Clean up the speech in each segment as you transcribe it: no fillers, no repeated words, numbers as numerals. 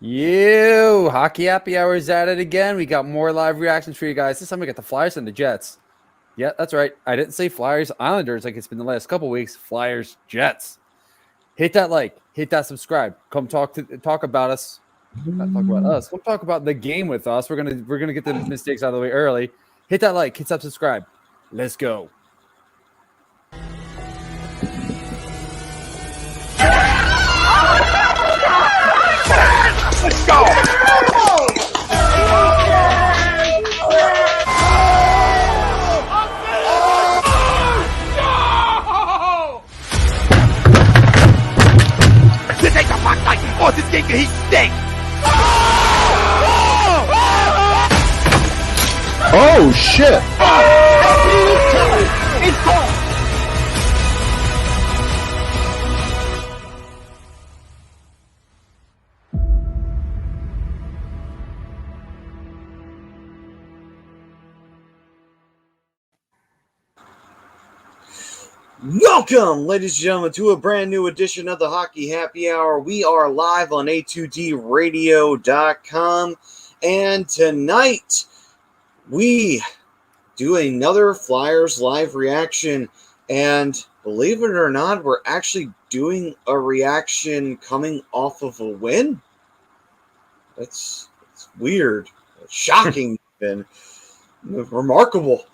You hockey happy hour is at it again. We got more live reactions for you guys. This time we got the Flyers and the Jets. Yeah, that's right. I didn't say Flyers Islanders like it's been the last couple weeks. Flyers Jets. Hit that like, hit that subscribe. Come talk about us. Not talk about us. Come talk about the game with us. We're gonna get the mistakes out of the way early. Hit that like, hit that subscribe. Let's go. Let's go! This ain't the fuck night! Oh, this game can heat stink! Oh, shit! It's gone! Welcome, ladies and gentlemen, to a brand new edition of the Hockey Happy Hour. We are live on A2DRadio.com, and tonight we do another Flyers live reaction. And believe it or not, we're actually doing a reaction coming off of a win. That's weird, shocking, and remarkable.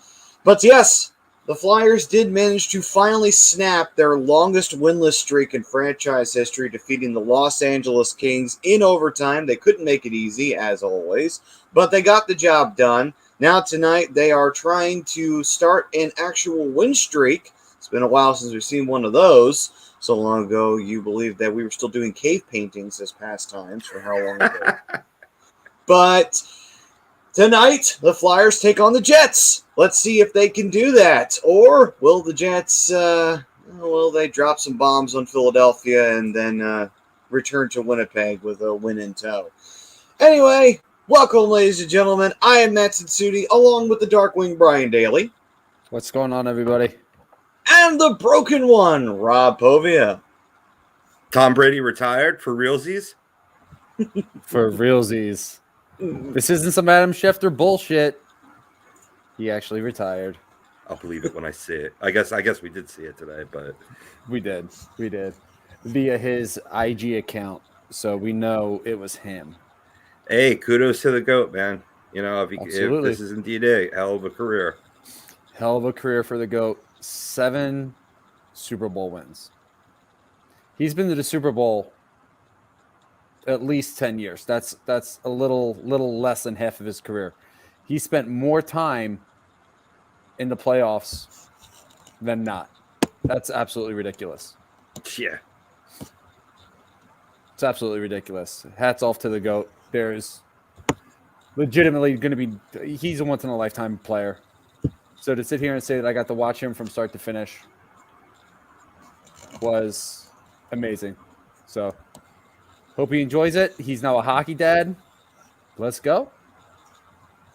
But yes, the Flyers did manage to finally snap their longest winless streak in franchise history, defeating the Los Angeles Kings in overtime. They couldn't make it easy, as always, but they got the job done. Now tonight, they are trying to start an actual win streak. It's been a while since we've seen one of those. So long ago, you believed that we were still doing cave paintings as pastimes for how long ago. But tonight, the Flyers take on the Jets. Let's see if they can do that. Or will the Jets, will they drop some bombs on Philadelphia and then return to Winnipeg with a win in tow? Anyway, welcome, ladies and gentlemen. I am Matt Sensudi, along with the Darkwing Brian Daly. What's going on, everybody? And the Broken One, Rob Povia. Tom Brady retired for realsies? For realsies. This isn't some Adam Schefter bullshit. He actually retired. I'll believe it when I see it. I guess we did see it today, but We did via his IG account, so we know it was him. hey, kudos to the GOAT, man. You know, if Absolutely. this is indeed a hell of a career. Hell of a career for the GOAT. 7 Super Bowl wins. He's been to the Super Bowl at least 10 years. That's a little less than half of his career. He spent more time in the playoffs than not. That's absolutely ridiculous. Yeah. It's absolutely ridiculous. Hats off to the GOAT. There's legitimately going to be – he's a once-in-a-lifetime player. So to sit here and say that I got to watch him from start to finish was amazing. So hope he enjoys it. He's now a hockey dad. Let's go.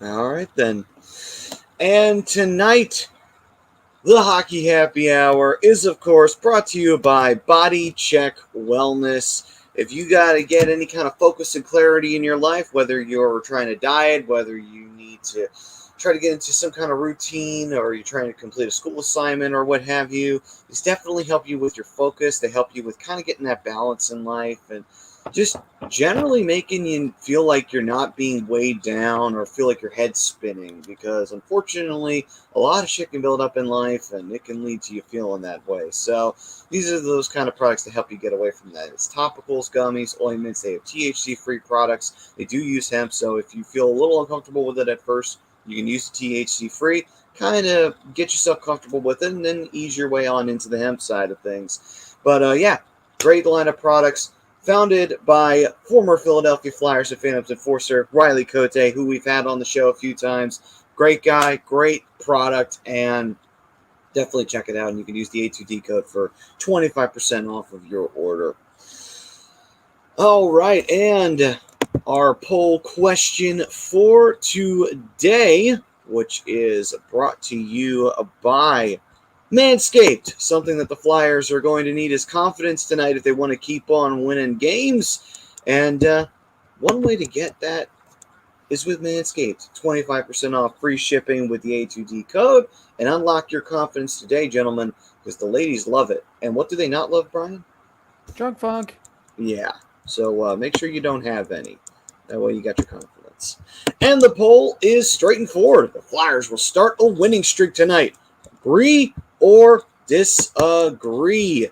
All right, then. And tonight, the Hockey Happy Hour is, of course, brought to you by Body Check Wellness. If you got to get any kind of focus and clarity in your life, whether you're trying to diet, whether you need to try to get into some kind of routine, or you're trying to complete a school assignment or what have you, these definitely help you with your focus. They help you with kind of getting that balance in life and just generally making you feel like you're not being weighed down or feel like your head's spinning, because unfortunately a lot of shit can build up in life and it can lead to you feeling that way. So these are those kind of products to help you get away from that. It's topicals, gummies, ointments. They have THC-free products. They do use hemp, so if you feel a little uncomfortable with it at first, you can use the THC-free, kind of get yourself comfortable with it, and then ease your way on into the hemp side of things. But yeah, great line of products. Founded by former Philadelphia Flyers and Phantoms enforcer Riley Cote, who we've had on the show a few times. Great guy, great product, and definitely check it out. And you can use the A2D code for 25% off of your order. All right, and our poll question for today, which is brought to you by Manscaped. Something that the Flyers are going to need is confidence tonight if they want to keep on winning games. And one way to get that is with Manscaped. 25% off, free shipping with the A2D code, and unlock your confidence today, gentlemen, because the ladies love it. And what do they not love, Brian? Drunk funk. Yeah. So make sure you don't have any. That way you got your confidence. And the poll is straight and forward. The Flyers will start a winning streak tonight. Agree or disagree?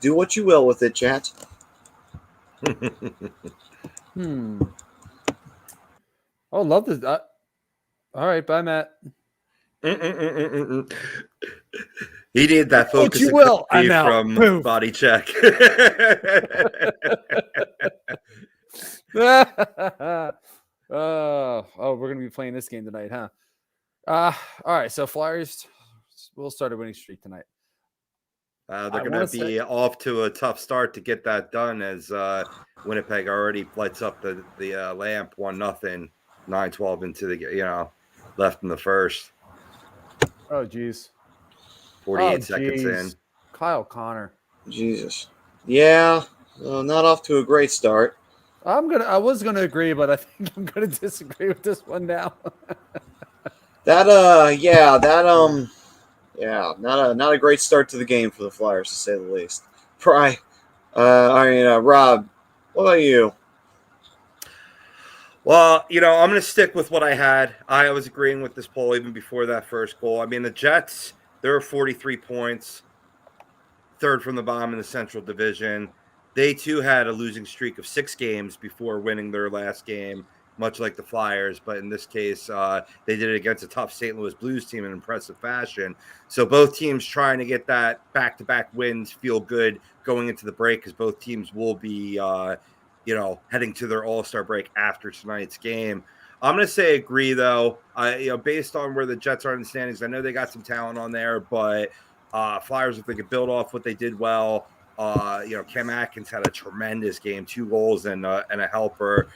Do what you will with it, chat. Oh, love this. All right, bye, Matt. He did that What focus you will. I'm out. from Move. Body Check. We're gonna be playing this game tonight, huh? All right, so Flyers will start a winning streak tonight. They're going to be off to a tough start to get that done, as Winnipeg already lights up the lamp 1-0, 9-12 into the left in the first. Oh geez, 48 seconds in. Kyle Connor. Jesus. Yeah, not off to a great start. I was gonna agree, but I think I'm gonna disagree with this one now. Not a great start to the game for the Flyers, to say the least. Rob, what about you? Well, I'm going to stick with what I had. I was agreeing with this poll even before that first goal. I mean, the Jets, they're 43 points, third from the bottom in the Central Division. They, too, had a losing streak of 6 games before winning their last game, much like the Flyers. But in this case, they did it against a tough St. Louis Blues team in impressive fashion. So both teams trying to get that back-to-back wins feel good going into the break, because both teams will be heading to their All-Star break after tonight's game. I'm going to say agree, though. Based on where the Jets are in the standings, I know they got some talent on there, but Flyers, if they could build off what they did well, Cam Atkins had a tremendous game, 2 goals and a helper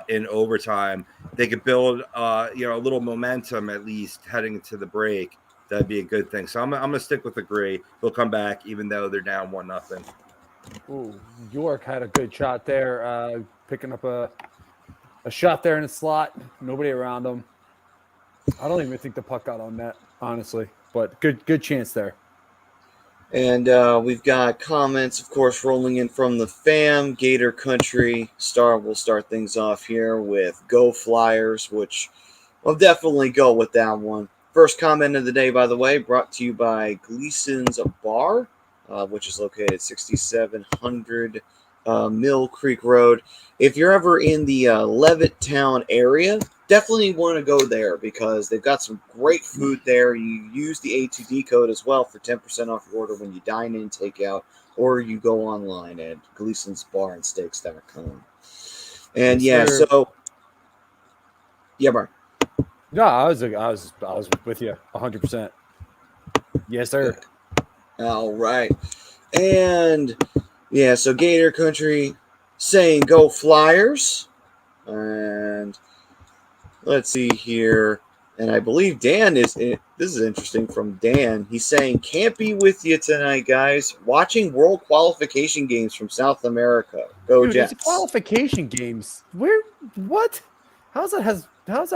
in overtime. They could build, a little momentum at least heading into the break. That'd be a good thing. So I'm going to stick with agree. They'll come back even though they're down 1-0. Ooh, York had a good shot there, picking up a shot there in the slot. Nobody around him. I don't even think the puck got on net, honestly, but good chance there. And we've got comments, of course, rolling in from the fam. Gator Country will start things off here with Go Flyers, which I'll definitely go with that one. First comment of the day, by the way, brought to you by Gleason's Bar, which is located at 6700 Mill Creek Road. If you're ever in the Levittown area, definitely want to go there because they've got some great food there. You use the A2D code as well for 10% off your order when you dine in, take out, or you go online at Gleason'sBarandSteaks.com. And Brian. No, I was with you 100%. Yes, sir. All right. And so Gator Country saying Go Flyers. And let's see here. And I believe Dan this is interesting from Dan. He's saying, can't be with you tonight, guys. Watching world qualification games from South America. Go Jets. It's qualification games. What? How's that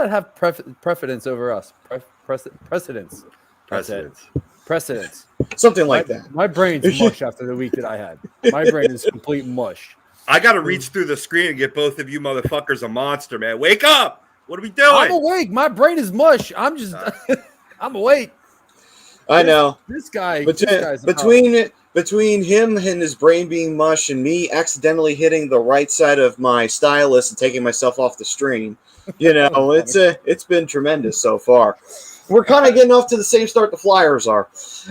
have precedence over us? Precedence. Something like that. My brain's mush after the week that I had. My brain is complete mush. I got to reach through the screen and get both of you motherfuckers a monster, man. Wake up! What are we doing? I'm awake. My brain is mush. I'm I'm awake. I know. This guy. Between him and his brain being mush and me accidentally hitting the right side of my stylus and taking myself off the stream, it's been tremendous so far. We're kind of getting off to the same start the Flyers are.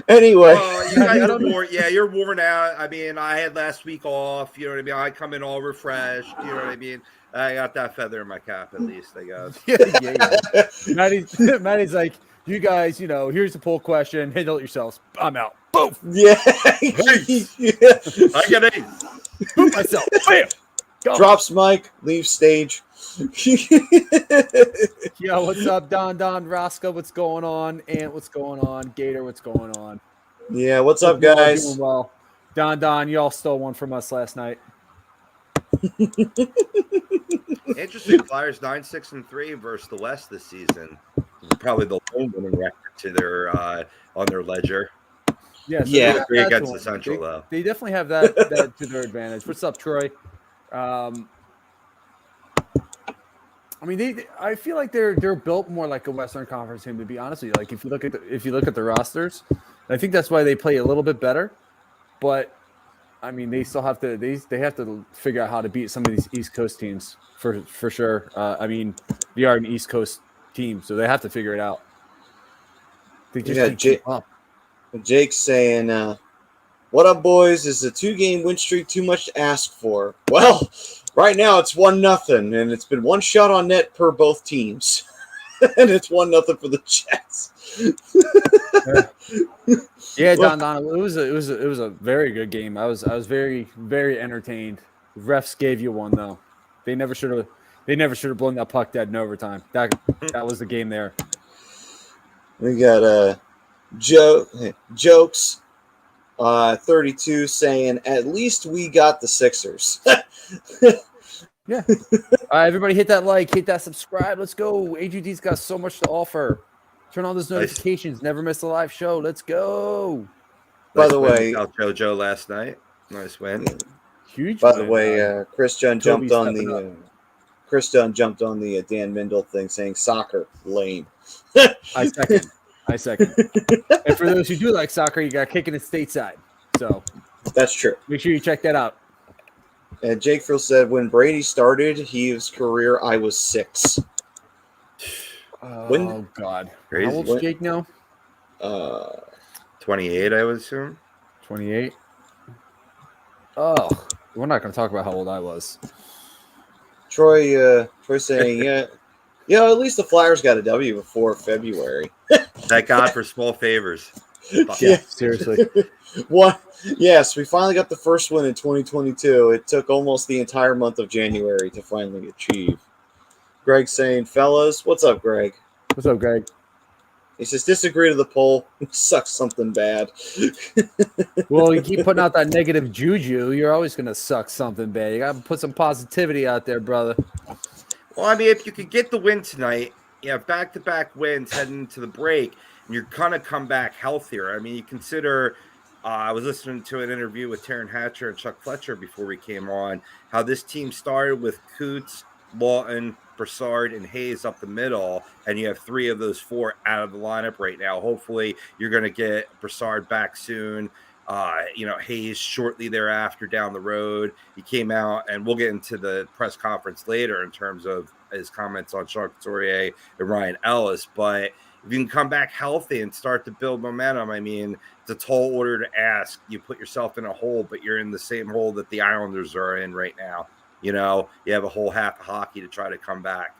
Anyway. You guys are you're worn out. I mean, I had last week off. You know what I mean? I come in all refreshed. You know what I mean? I got that feather in my cap at least, I guess. Yeah. Maddie's like, you guys, here's the poll question. Handle it yourselves. I'm out. Boom. Yeah. I get it. Boom myself. Bam. Go. Drops mic, leaves stage. Yeah, what's up, Don, Roscoe? What's going on? Ant, what's going on? Gator, what's going on? Yeah, what's up, guys? Doing well. Don, y'all stole one from us last night. Interesting. Flyers 9-6-3 versus the West this season. Probably the lone winning record to their on their ledger. Yeah, so Yeah. they got Three that against to the them. Central, though. They definitely have that to their advantage. What's up, Troy? I mean, I feel like they're built more like a Western Conference team. To be honest with you, like if you look at the rosters, I think that's why they play a little bit better. But I mean, they still have to they have to figure out how to beat some of these East Coast teams for sure. I mean, they are an East Coast team, so they have to figure it out. They just can't keep up. Jake's saying, "What up, boys? Is a 2-game win streak too much to ask for?" Well, right now it's 1-0, and it's been one shot on net per both teams, and it's 1-0 for the Jets. Yeah, Don, it was a very good game. I was very entertained. The refs gave you one though. They never should have blown that puck dead in overtime. That was the game there. We got jokes. 32 saying, "At least we got the Sixers." Yeah. Everybody hit that like, hit that subscribe. Let's go. AGD's got so much to offer. Turn on those notifications. Never miss a live show. Let's go. By the way, JoJo last night. Nice win. Huge. By the way, Chris Dunn jumped on the Dan Mindel thing, saying soccer lame. I second. And for those who do like soccer, you got kicking it stateside. So that's true. Make sure you check that out. And Jake Frill said, when Brady started his career, I was 6. Oh, God. Crazy. How old's Jake now? 28, I would assume. 28? Oh, we're not going to talk about how old I was. Troy saying, yeah, at least the Flyers got a W before February. Thank God for small favors. Yeah, seriously. What? Yes, we finally got the first win in 2022. It took almost the entire month of January to finally achieve. Greg saying, fellas, what's up, Greg? What's up, Greg? He says, disagree to the poll. Sucks something bad. Well, you keep putting out that negative juju, you're always going to suck something bad. You got to put some positivity out there, brother. Well, I mean, if you could get the win tonight, you have back-to-back wins heading into the break, and you're going to come back healthier. I mean, you consider I was listening to an interview with Taryn Hatcher and Chuck Fletcher before we came on, how this team started with Coots, Lawton, Brassard, and Hayes up the middle, and you have 3 of those 4 out of the lineup right now. Hopefully, you're going to get Brassard back soon. Hayes shortly thereafter down the road. He came out, and we'll get into the press conference later in terms of his comments on Sean Couturier and Ryan Ellis. But if you can come back healthy and start to build momentum, I mean, it's a tall order to ask. You put yourself in a hole, but you're in the same hole that the Islanders are in right now. You know, you have a whole half of hockey to try to come back.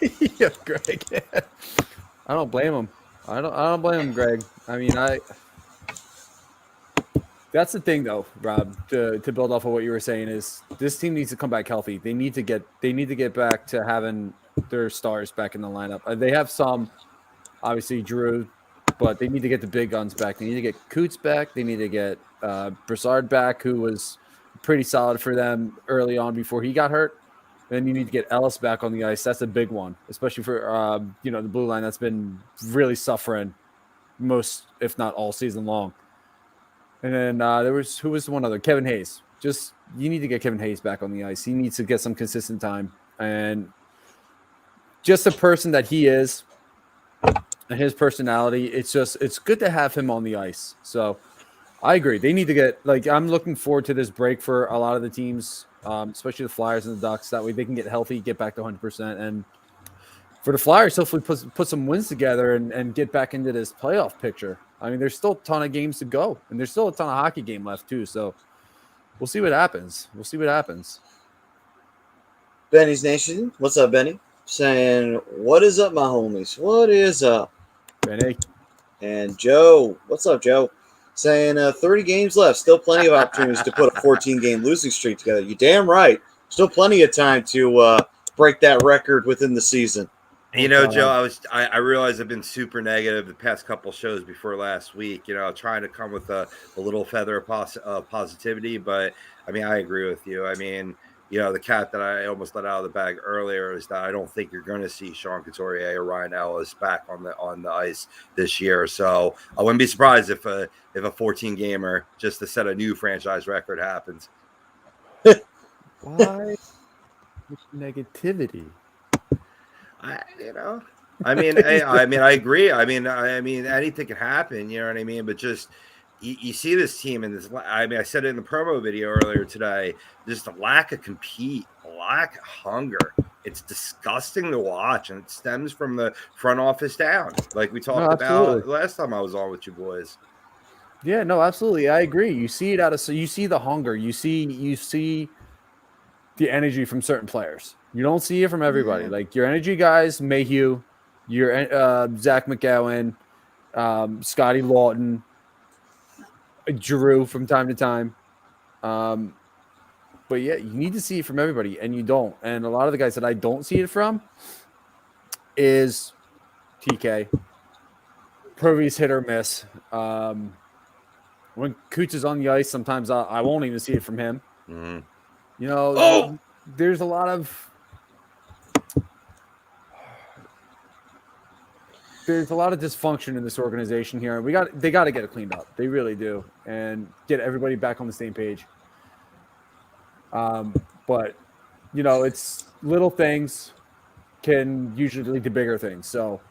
Yeah, Greg. I don't blame him. I don't blame him, Greg. I mean, that's the thing though, Rob, to build off of what you were saying is this team needs to come back healthy. They need to get back to having their stars back in the lineup. They have some, obviously Giroux, but they need to get the big guns back. They need to get Coots back. They need to get Brassard back, who was pretty solid for them early on before he got hurt. Then you need to get Ellis back on the ice. That's a big one, especially for the blue line that's been really suffering most, if not all season long. And then who was the one other? Kevin Hayes. You need to get Kevin Hayes back on the ice. He needs to get some consistent time. And just the person that he is and his personality, it's good to have him on the ice. So I agree. They need to get, I'm looking forward to this break for a lot of the teams, especially the Flyers and the Ducks. That way they can get healthy, get back to 100%. And for the Flyers, hopefully put some wins together and get back into this playoff picture. I mean, there's still a ton of games to go, and there's still a ton of hockey game left too. So we'll see what happens. Benny's Nation. What's up, Benny? Saying, what is up, my homies? What is up? Benny. And Joe. What's up, Joe? Saying 30 games left. Still plenty of opportunities to put a 14-game losing streak together. You damn right. Still plenty of time to break that record within the season. You know, Joe, I realize I've been super negative the past couple shows before last week, trying to come with a little feather of positivity. But I mean, I agree with you. I mean, the cat that I almost let out of the bag earlier is that I don't think you're going to see Sean Couturier or Ryan Ellis back on the ice this year. So I wouldn't be surprised if a 14 gamer just to set a new franchise record happens. Why negativity? I agree. I mean, anything can happen. You know what I mean? But just you see this team and this. I mean, I said it in the promo video earlier today. Just a lack of compete, a lack of hunger. It's disgusting to watch, and it stems from the front office down, like we talked about last time I was on with you boys. Yeah, no, absolutely. I agree. You see it so you see the hunger. You see the energy from certain players. You don't see it from everybody. Yeah. Like your energy guys, Mayhew, your Zach McGowan, Scotty Lawton, Giroux from time to time. But yeah, you need to see it from everybody, and you don't. And a lot of the guys that I don't see it from is TK. Purvy's hit or miss. When Coots is on the ice, sometimes I won't even see it from him. Mm-hmm. There's a lot of dysfunction in this organization here. They got to get it cleaned up. They really do, and get everybody back on the same page. But it's little things can usually lead to bigger things. So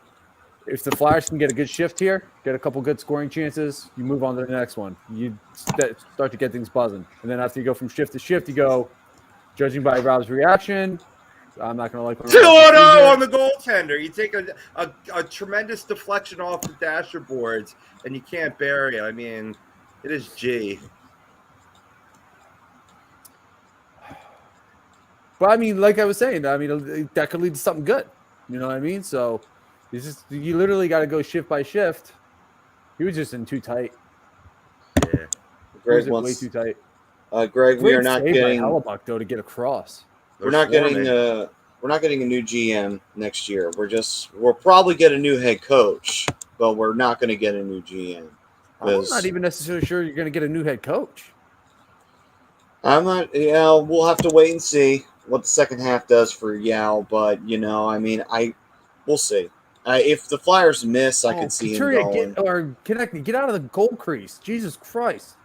if the Flyers can get a good shift here, get a couple good scoring chances, you move on to the next one. You start to get things buzzing, and then after you go from shift to shift, you go. Judging by Rob's reaction, I'm not going to like 2-0 on the goaltender. You take a tremendous deflection off the dasher boards, and you can't bury it. I mean, it is G. But I mean, like I was saying, that could lead to something good. You know what I mean? So you literally got to go shift by shift. He was just in too tight. Yeah, Greg way too tight. Greg, we are not getting Hellebuyck though to get across. We're not getting a new GM next year. We'll probably get a new head coach, but we're not going to get a new GM. I'm not even necessarily sure you're going to get a new head coach. I'm not. We'll have to wait and see what the second half does for Yao. But we'll see. If the Flyers miss, I could see him going. Get out of the goal crease. Jesus Christ.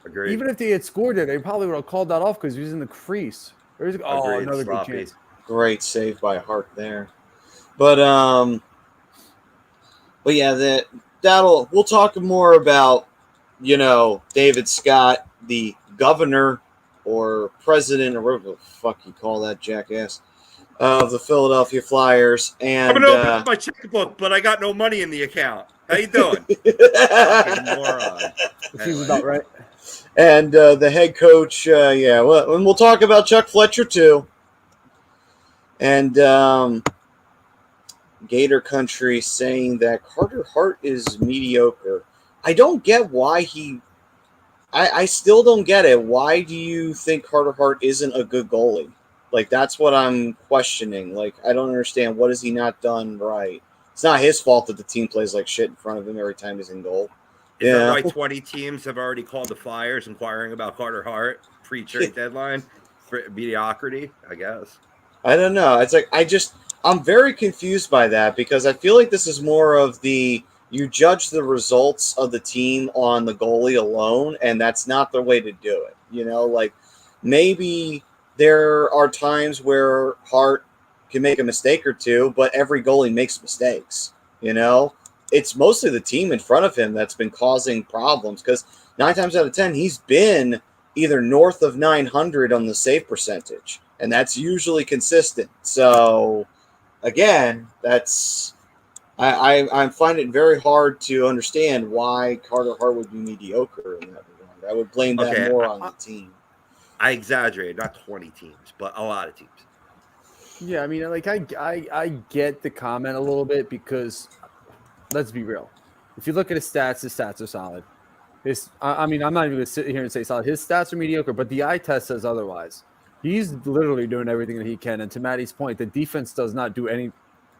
Agreed. Even if they had scored it, they probably would have called that off because he was in the crease. Another good chance. Great save by Hart there. But yeah, we'll talk more about, David Scott, the governor or president or whatever the fuck you call that jackass of the Philadelphia Flyers. And I'm going to open up my checkbook, but I got no money in the account. How you doing? Moron. Seems about right. And the head coach, and we'll talk about Chuck Fletcher too. And Gator Country saying that Carter Hart is mediocre. I don't get why I still don't get it. Why do you think Carter Hart isn't a good goalie? Like, that's what I'm questioning. Like, I don't understand. What has he not done right? It's not his fault that the team plays like shit in front of him every time he's in goal. Is that why 20 teams have already called the Flyers inquiring about Carter Hart pre-trade deadline for mediocrity? I guess. I don't know. It's like I'm very confused by that because I feel like this is more of you judge the results of the team on the goalie alone, and that's not the way to do it. Like maybe there are times where Hart can make a mistake or two, but every goalie makes mistakes. It's mostly the team in front of him that's been causing problems because 9 times out of 10, he's been either north of 900 on the save percentage, and that's usually consistent. So, again, I find it very hard to understand why Carter Hart would be mediocre in that regard. I would blame that more on the team. I exaggerated, not 20 teams, but a lot of teams. Yeah, I get the comment a little bit because – let's be real. If you look at his stats are solid. I'm not even going to sit here and say solid. His stats are mediocre, but the eye test says otherwise. He's literally doing everything that he can. And to Maddie's point, the defense does not do any.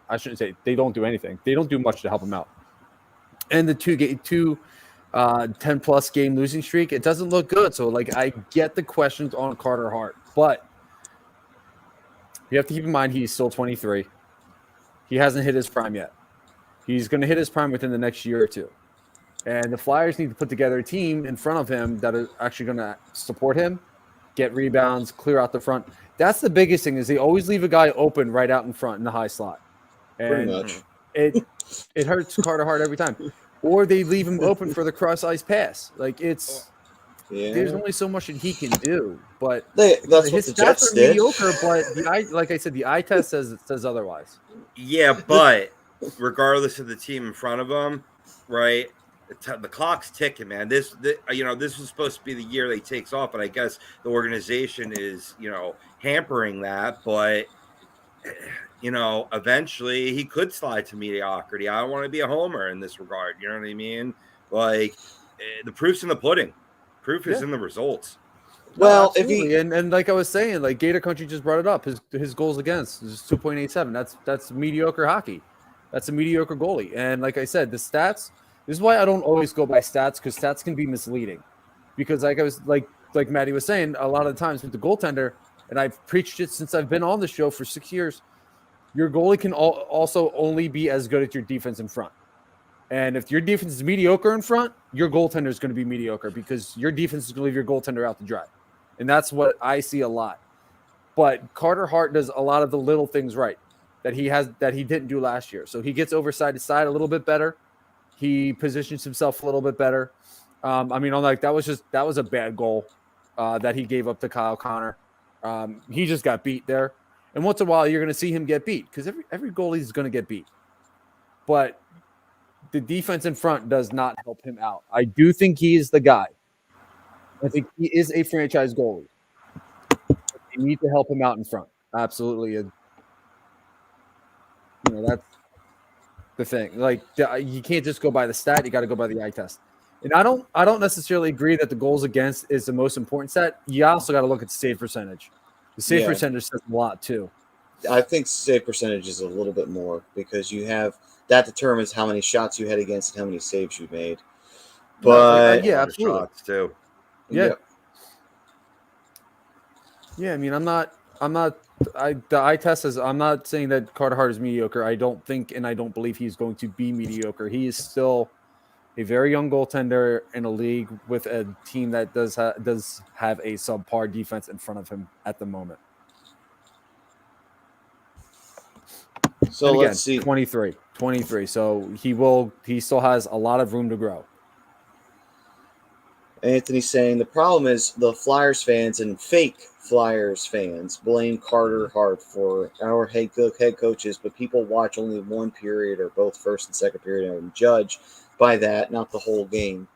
I shouldn't say they don't do anything. They don't do much to help him out. And the two 10-plus game losing streak. It doesn't look good. So, like, I get the questions on Carter Hart, but you have to keep in mind he's still 23. He hasn't hit his prime yet. He's going to hit his prime within the next year or two. And the Flyers need to put together a team in front of him that is actually going to support him, get rebounds, clear out the front. That's the biggest thing is they always leave a guy open right out in front in the high slot. And Pretty much. it hurts Carter Hart every time. Or they leave him open for the cross-ice pass. Like, there's only so much that he can do. But That's what his the stats Jets are did. mediocre, but like I said, the eye test says otherwise. Yeah, but regardless of the team in front of him, right? The clock's ticking, man. This was supposed to be the year that he takes off, and I guess the organization is, hampering that. But eventually he could slide to mediocrity. I don't want to be a homer in this regard. You know what I mean? Like, the proof's in the pudding. Proof is in the results. Well, absolutely. and like I was saying, like Gator Country just brought it up. His goals against is 2.87. That's mediocre hockey. That's a mediocre goalie. And like I said, the stats. This is why I don't always go by stats, because stats can be misleading. Because like I was like Maddie was saying, a lot of the times with the goaltender, and I've preached it since I've been on the show for 6 years, your goalie can also only be as good as your defense in front. And if your defense is mediocre in front, your goaltender is going to be mediocre because your defense is going to leave your goaltender out to dry. And that's what I see a lot. But Carter Hart does a lot of the little things right that he didn't do last year. So he gets overside to side a little bit better. He positions himself a little bit better. That was a bad goal that he gave up to Kyle Connor. He just got beat there. And once in a while, you're going to see him get beat because every goalie is going to get beat. But the defense in front does not help him out. I do think he is the guy. I think he is a franchise goalie. They need to help him out in front. Absolutely. That's the thing. Like, you can't just go by the stat. You got to go by the eye test. And I don't necessarily agree that the goals against is the most important stat. You also got to look at the save percentage. The save percentage says a lot too. I think save percentage is a little bit more because you have that determines how many shots you had against and how many saves you made. But absolutely. Shots too. Yeah. Yeah, I mean, the eye test says I'm not saying that Carter Hart is mediocre. I don't think and I don't believe he's going to be mediocre. He is still a very young goaltender in a league with a team that does have a subpar defense in front of him at the moment. So again, let's see. 23. So he still has a lot of room to grow. Anthony's saying the problem is the Flyers fans and fake Flyers fans blame Carter Hart for our head coaches, but people watch only one period or both first and second period and judge by that, not the whole game.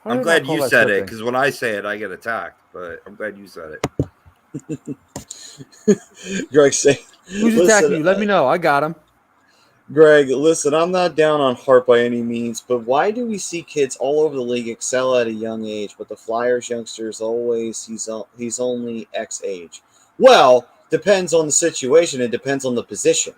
I'm glad you said it because when I say it, I get attacked. But I'm glad you said it. Greg saying, "Who's attacking you? Let me know. I got him." Greg, listen, I'm not down on Hart by any means, but why do we see kids all over the league excel at a young age, but the Flyers youngsters always he's only X age? Well, depends on the situation. It depends on the position.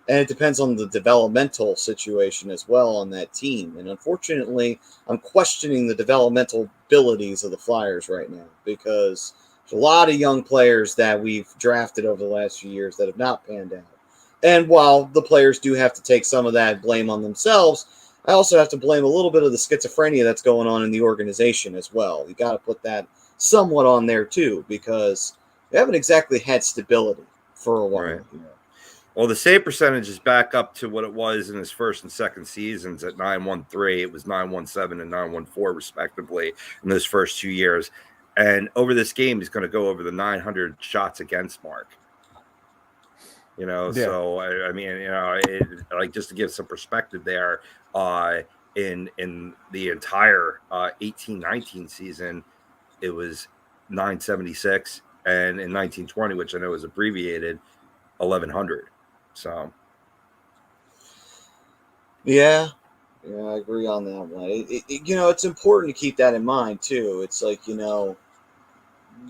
And it depends on the developmental situation as well on that team. And unfortunately, I'm questioning the developmental abilities of the Flyers right now because there's a lot of young players that we've drafted over the last few years that have not panned out. And while the players do have to take some of that blame on themselves, I also have to blame a little bit of the schizophrenia that's going on in the organization as well. You got to put that somewhat on there too because we haven't exactly had stability for a while. Right. Well, the save percentage is back up to what it was in his first and second seasons at 9.13. It was 9.17 and 9.14 respectively in those first 2 years. And over this game, he's going to go over the 900 shots against mark. So I mean, like just to give some perspective there, in the entire 18-19 season, it was 976, and in 1920, which I know is abbreviated, 1100. So, yeah, I agree on that one. It's important to keep that in mind too. It's like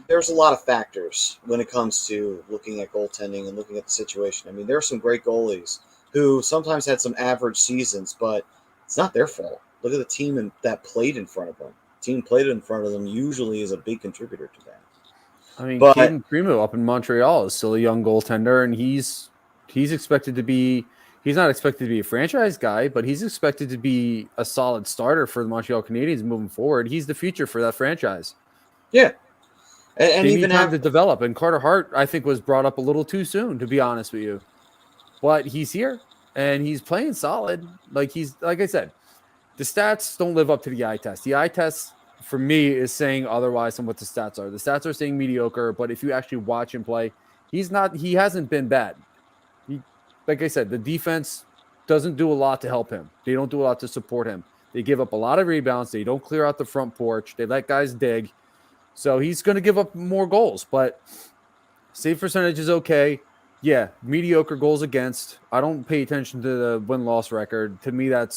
there's a lot of factors when it comes to looking at goaltending and looking at the situation. I mean, there are some great goalies who sometimes had some average seasons, but it's not their fault. Look at the team that played in front of them. Team played in front of them usually is a big contributor to that. I mean, But- Caden Primo up in Montreal is still a young goaltender, and he's expected to be. He's not expected to be a franchise guy, but he's expected to be a solid starter for the Montreal Canadiens moving forward. He's the future for that franchise. Yeah. And They even need time to develop. And Carter Hart, I think, was brought up a little too soon, to be honest with you. But he's here and he's playing solid. Like I said, the stats don't live up to the eye test. The eye test for me is saying otherwise than what the stats are. The stats are saying mediocre, but if you actually watch him play, he hasn't been bad. Like I said, the defense doesn't do a lot to help him. They don't do a lot to support him. They give up a lot of rebounds. They don't clear out the front porch. They let guys dig. So he's going to give up more goals, but save percentage is okay. Yeah, mediocre goals against. I don't pay attention to the win-loss record. To me, that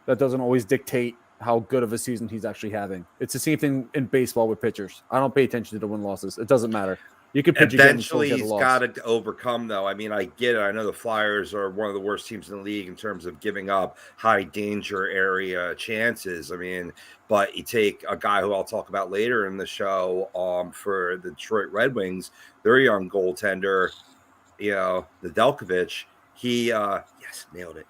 doesn't always dictate how good of a season he's actually having. It's the same thing in baseball with pitchers. I don't pay attention to the win-losses. It doesn't matter. You could pitch eventually he's got to overcome, though. I mean, I get it. I know the Flyers are one of the worst teams in the league in terms of giving up high danger area chances. I mean, but you take a guy who I'll talk about later in the show for the Detroit Red Wings, their young goaltender, the Delkovich. He yes, nailed it.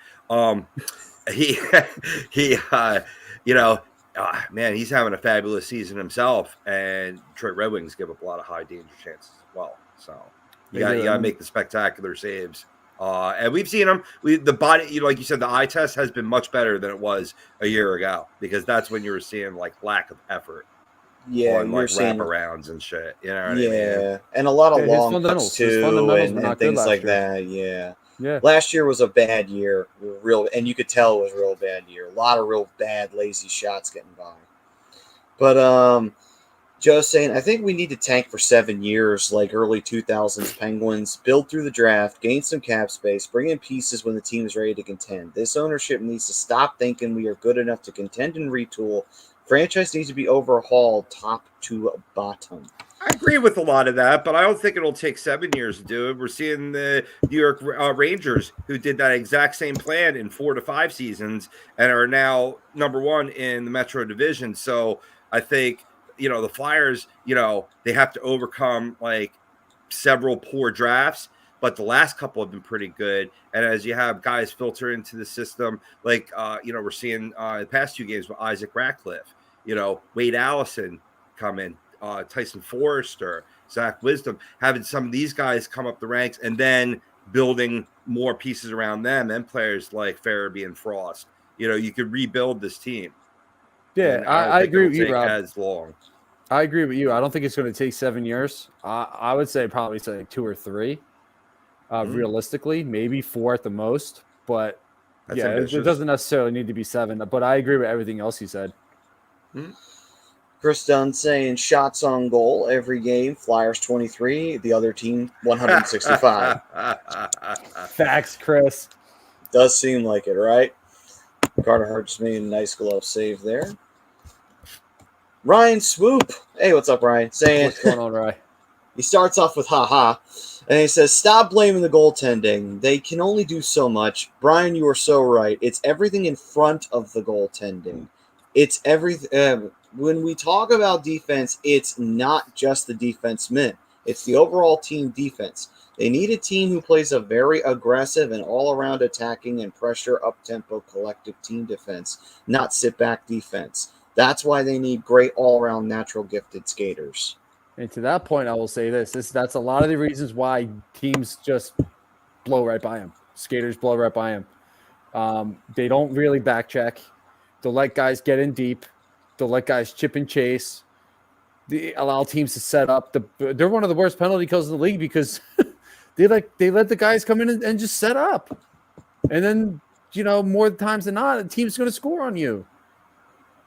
Man, he's having a fabulous season himself, and Detroit Red Wings give up a lot of high danger chances as well. So you got to make the spectacular saves. And we've seen them. The body, like you said, the eye test has been much better than it was a year ago, because that's when you were seeing like lack of effort. Yeah, on, like wraparounds and shit. You know what I mean? Yeah, and a lot of long cuts too, and things like that. Yeah. Yeah. Last year was a bad year, and you could tell it was a real bad year. A lot of real bad, lazy shots getting by. But Joe's saying, I think we need to tank for 7 years, like early 2000s Penguins, build through the draft, gain some cap space, bring in pieces when the team is ready to contend. This ownership needs to stop thinking we are good enough to contend and retool. Franchise needs to be overhauled top to bottom. I agree with a lot of that, but I don't think it'll take 7 years to do it. We're seeing the New York Rangers, who did that exact same plan in 4 to 5 seasons and are now number one in the Metro Division. So I think, the Flyers, they have to overcome like several poor drafts, but the last couple have been pretty good. And as you have guys filter into the system, like, we're seeing the past 2 games with Isaac Ratcliffe, Wade Allison come in. Tyson Forrester, Zach Wisdom, having some of these guys come up the ranks and then building more pieces around them and players like Farabee and Frost. You could rebuild this team. Yeah, I agree with you, Rob. As long. I agree with you. I don't think it's going to take 7 years. I would say probably say 2 or 3. Realistically, maybe 4 at the most. But it doesn't necessarily need to be 7. But I agree with everything else you said. Mm-hmm. Chris Dunn saying shots on goal every game. Flyers 23, the other team 165. Facts, Chris. Does seem like it, right? Carter Hart just made a nice glove save there. Ryan Swoop. Hey, what's up, Ryan? Saying, what's going on, Ryan? He starts off with haha, and he says, stop blaming the goaltending. They can only do so much. Brian, you are so right. It's everything in front of the goaltending. It's everything. When we talk about defense, it's not just the defensemen. It's the overall team defense. They need a team who plays a very aggressive and all-around attacking and pressure up-tempo collective team defense, not sit-back defense. That's why they need great all-around natural gifted skaters. And to that point, I will say that's a lot of the reasons why teams just blow right by them. Skaters blow right by them. They don't really back check. They'll let guys get in deep. They'll let guys chip and chase. They allow teams to set up. They're one of the worst penalty kills in the league because they let the guys come in and just set up. And then, more times than not, a team's going to score on you.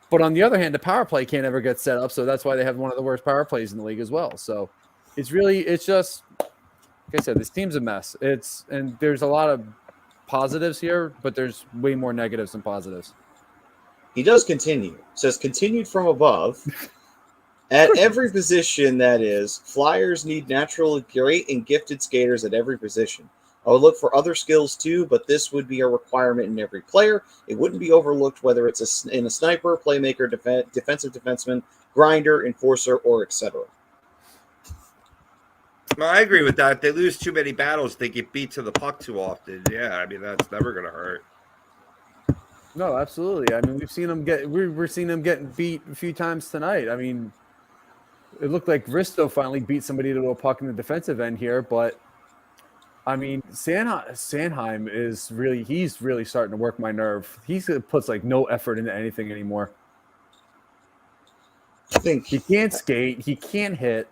But on the other hand, the power play can't ever get set up, so that's why they have one of the worst power plays in the league as well. So it's just, like I said, this team's a mess. And there's a lot of positives here, but there's way more negatives than positives. He does continue. It says continued from above. At every position, that is, Flyers need natural, great, and gifted skaters at every position. I would look for other skills too, but this would be a requirement in every player. It wouldn't be overlooked whether it's in a sniper, playmaker, defensive defenseman, grinder, enforcer, or etc. No, I agree with that. If they lose too many battles, they get beat to the puck too often. Yeah, I mean that's never going to hurt. No, absolutely. I mean, we're seeing them getting beat a few times tonight. I mean, it looked like Risto finally beat somebody to a puck in the defensive end here, but I mean, Sanheim he's really starting to work my nerve. He puts like no effort into anything anymore. I think He can't skate. He can't hit.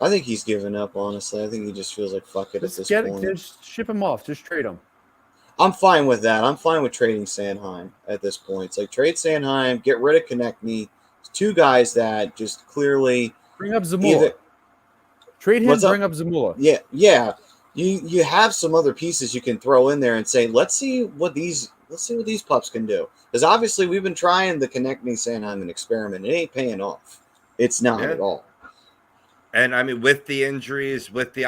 I think he's given up, honestly. I think he just feels like fuck it at this point. Just ship him off. Just trade him. I'm fine with that. I'm fine with trading Sanheim at this point. It's like trade Sanheim, get rid of Konechny. Two guys that just clearly bring up Zamula. Trade him. Bring up Zamula. Yeah. You have some other pieces you can throw in there and say, let's see what these pups can do. Because obviously we've been trying the Konechny Sanheim experiment. It ain't paying off. It's not at all. And I mean, with the injuries, with the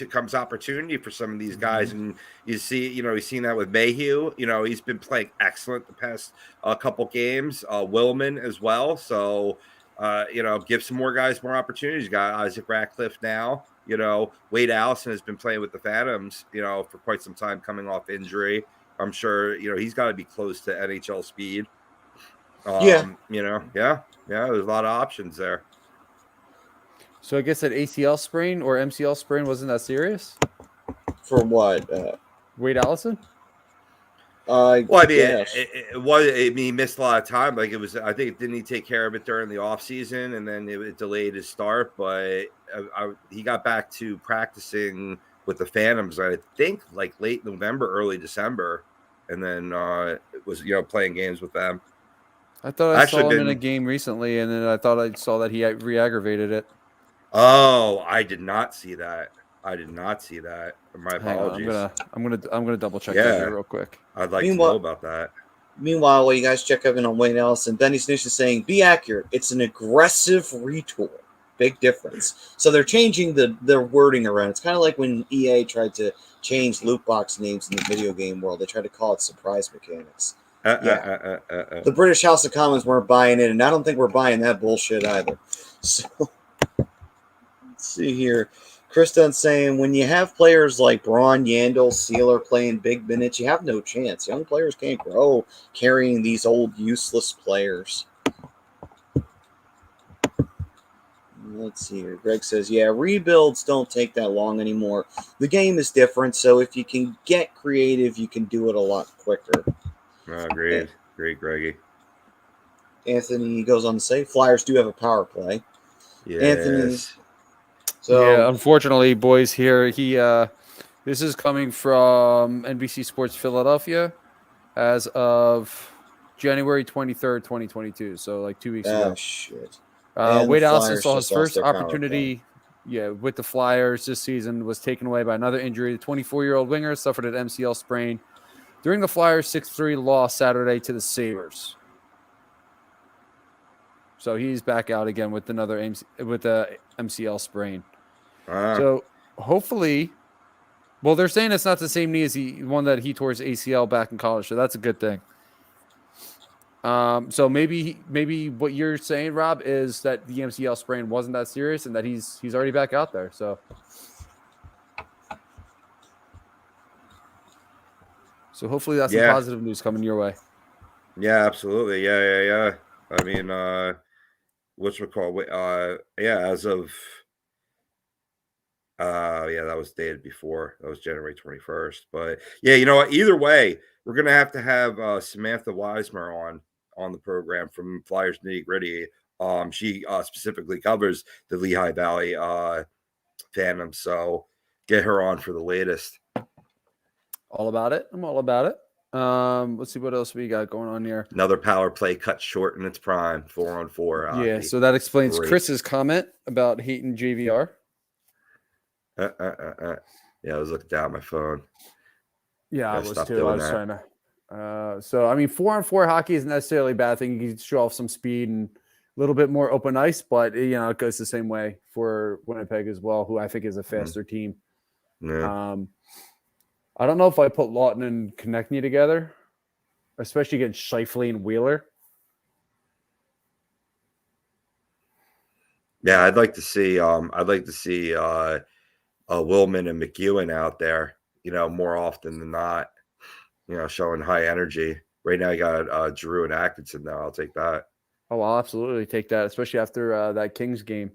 comes opportunity for some of these guys, and you see, you've seen that with Mayhew. He's been playing excellent the past couple games. Willman as well. So, give some more guys more opportunities. You got Isaac Ratcliffe now. Wade Allison has been playing with the Phantoms, for quite some time, coming off injury. I'm sure, he's got to be close to NHL speed. There's a lot of options there. So I guess that ACL sprain or MCL sprain wasn't that serious? For what? Wade Allison? Well, I mean, it was. I mean, he missed a lot of time. Like it was. I think didn't he take care of it during the off season, and then it delayed his start. But he got back to practicing with the Phantoms. I think like late November, early December, and then it was playing games with them. I thought I saw him in a game recently, and then I thought I saw that he re-aggravated it. Oh, I did not see that. My apologies. I'm gonna double check that here real quick. I'd like to know about that. Meanwhile, while you guys check up in on Wayne Ellison, Benny Snoosh is saying, be accurate. It's an aggressive retool. Big difference. So they're changing their wording around. It's kind of like when EA tried to change loot box names in the video game world. They tried to call it surprise mechanics. The British House of Commons weren't buying it, and I don't think we're buying that bullshit either. So let's see here. Chris Dunn's saying, when you have players like Braun, Yandel, Sealer playing big minutes, you have no chance. Young players can't grow carrying these old useless players. Let's see here. Greg says, rebuilds don't take that long anymore. The game is different, so if you can get creative, you can do it a lot quicker. Great, Greggy. Anthony goes on to say, Flyers do have a power play. Yes. Anthony. So unfortunately, boys, here this is coming from NBC Sports Philadelphia as of January 23rd, 2022. So like 2 weeks ago. Oh shit. Wade Allison saw his first opportunity with the Flyers this season, was taken away by another injury. The 24-year-old winger suffered an MCL sprain during the Flyers' 6-3 loss Saturday to the Sabres. So he's back out again with the MCL sprain. So hopefully, well, they're saying it's not the same knee as the one that he tore his ACL back in college, so that's a good thing. So maybe what you're saying, Rob, is that the MCL sprain wasn't that serious and that he's already back out there. So hopefully that's some positive news coming your way. Yeah, absolutely. Yeah. I mean, as of that was dated before. That was January 21st. But yeah, you know what? Either way, we're gonna have to have Samantha Weismer on the program from Flyers Nitty Gritty. She specifically covers the Lehigh Valley Phantoms, so get her on for the latest. All about it. I'm all about it. Let's see what else we got going on here. Another power play cut short in its prime, 4-on-4. Yeah, so that explains Chris's comment about hating JVR. Yeah, I was looking down at my phone. Yeah, I was too. I was trying to. So I mean, 4-on-4 hockey isn't necessarily a bad thing. You can show off some speed and a little bit more open ice, but it goes the same way for Winnipeg as well, who I think is a faster team. Yeah. I don't know if I put Lawton and Konechny together, especially against Scheifele and Wheeler. Yeah, I'd like to see Willman and McEwen out there, more often than not, showing high energy. Right now you got Giroux and Atkinson though. I'll take that. Oh, I'll absolutely take that, especially after that Kings game.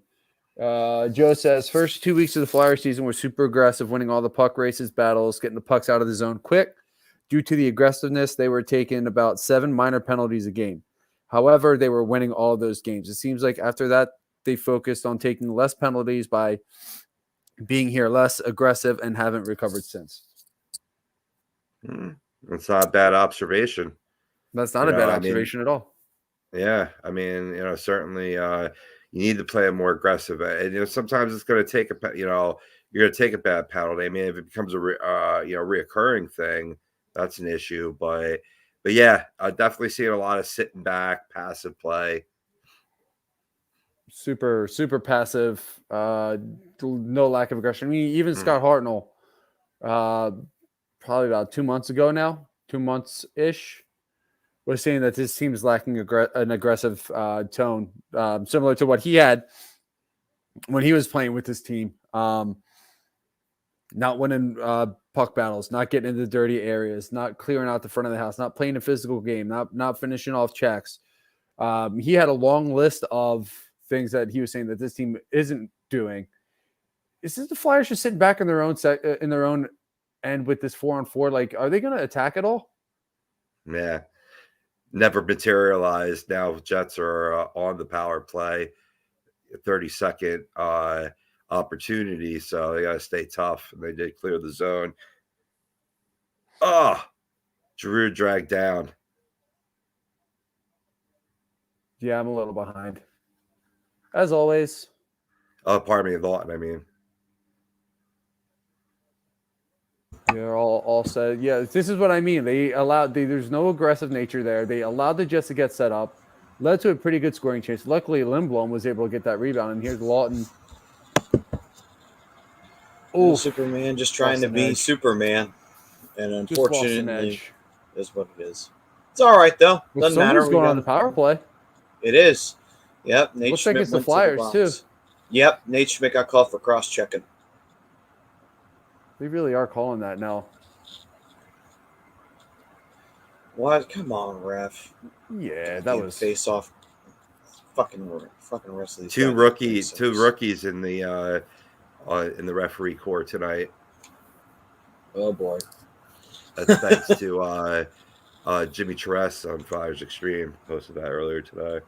Joe says, first 2 weeks of the Flyer season were super aggressive, winning all the puck races, battles, getting the pucks out of the zone quick. Due to the aggressiveness, they were taking about 7 minor penalties a game. However, they were winning all of those games. It seems like after that, they focused on taking less penalties by being here less aggressive and haven't recovered since. That's not a bad observation. That's not a bad observation at all. Yeah, I mean, certainly you need to play a more aggressive. And sometimes it's going to take you're going to take a bad penalty. I mean, if it becomes a reoccurring thing, that's an issue. But yeah, I definitely seeing a lot of sitting back, passive play. Super passive. No lack of aggression. I mean, even Scott Hartnell, probably about 2 months ago now, 2 months ish, was saying that this team is lacking an aggressive tone, similar to what he had when he was playing with this team. Not winning puck battles, not getting into dirty areas, not clearing out the front of the house, not playing a physical game, not finishing off checks. He had a long list of things that he was saying that this team isn't doing. Is this the Flyers just sitting back in their own end with this 4-on-4? Like, are they going to attack at all? Yeah. Never materialized. Now Jets are on the power play, 30-second opportunity, so they got to stay tough. And they did clear the zone. Oh, Giroux dragged down. Yeah, I'm a little behind. As always. Pardon me, Lawton, I mean. They're all said. Yeah, this is what I mean. There's no aggressive nature there. They allowed the Jets to get set up, led to a pretty good scoring chance. Luckily, Lindblom was able to get that rebound, and here's Lawton. Oh, Superman just trying to be Superman, and unfortunately, is what it is. It's all right though. Doesn't matter. Someone's going on the power play. It is. Yep. Nate Looks Schmidt like it's the Flyers too. Yep. Nate Schmidt got called for cross-checking. They really are calling that now. What? Come on, ref. Yeah, that was face off. Fucking rest of these two rookies in the referee court tonight. Oh boy. That's thanks to Jimmy Charest on Flyers Extreme. Posted that earlier today.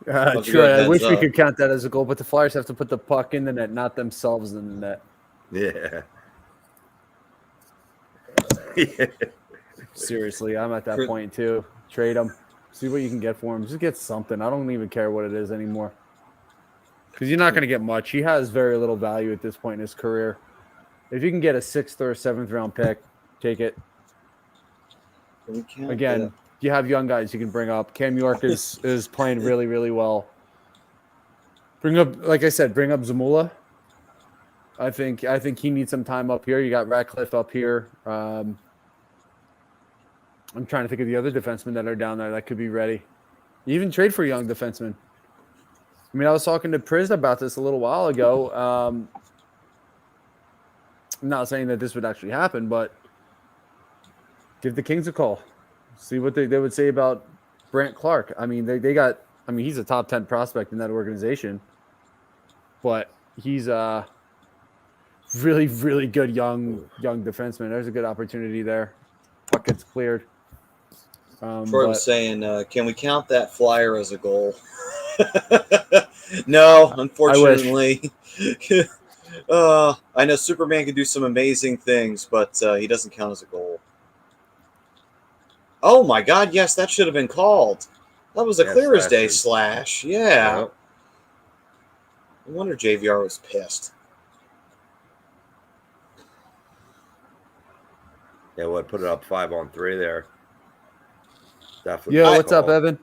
Troy, I wish we could count that as a goal, but the Flyers have to put the puck in the net, not themselves in the net. Yeah. Seriously, I'm at that point too. Trade him. See what you can get for him. Just get something. I don't even care what it is anymore. Because you're not going to get much. He has very little value at this point in his career. If you can get a 6th or 7th round pick, take it. Again, you have young guys you can bring up. Cam York is playing really, really well. Bring up Zamula. I think he needs some time up here. You got Ratcliffe up here. I'm trying to think of the other defensemen that are down there that could be ready. You even trade for a young defenseman. I mean, I was talking to Priz about this a little while ago. I'm not saying that this would actually happen, but give the Kings a call. See what they would say about Brant Clark. I mean, he's a top 10 prospect in that organization, but he's a really, really good young defenseman. There's a good opportunity there. Puck gets cleared. Troy was saying, can we count that flyer as a goal? No, unfortunately. I know Superman can do some amazing things, but he doesn't count as a goal. Oh my God! Yes, that should have been called. That was a clear as day slash. Yeah. Yep. No wonder JVR was pissed. Yeah, put it up 5-on-3 there. Definitely. Yeah, what's up, Evan?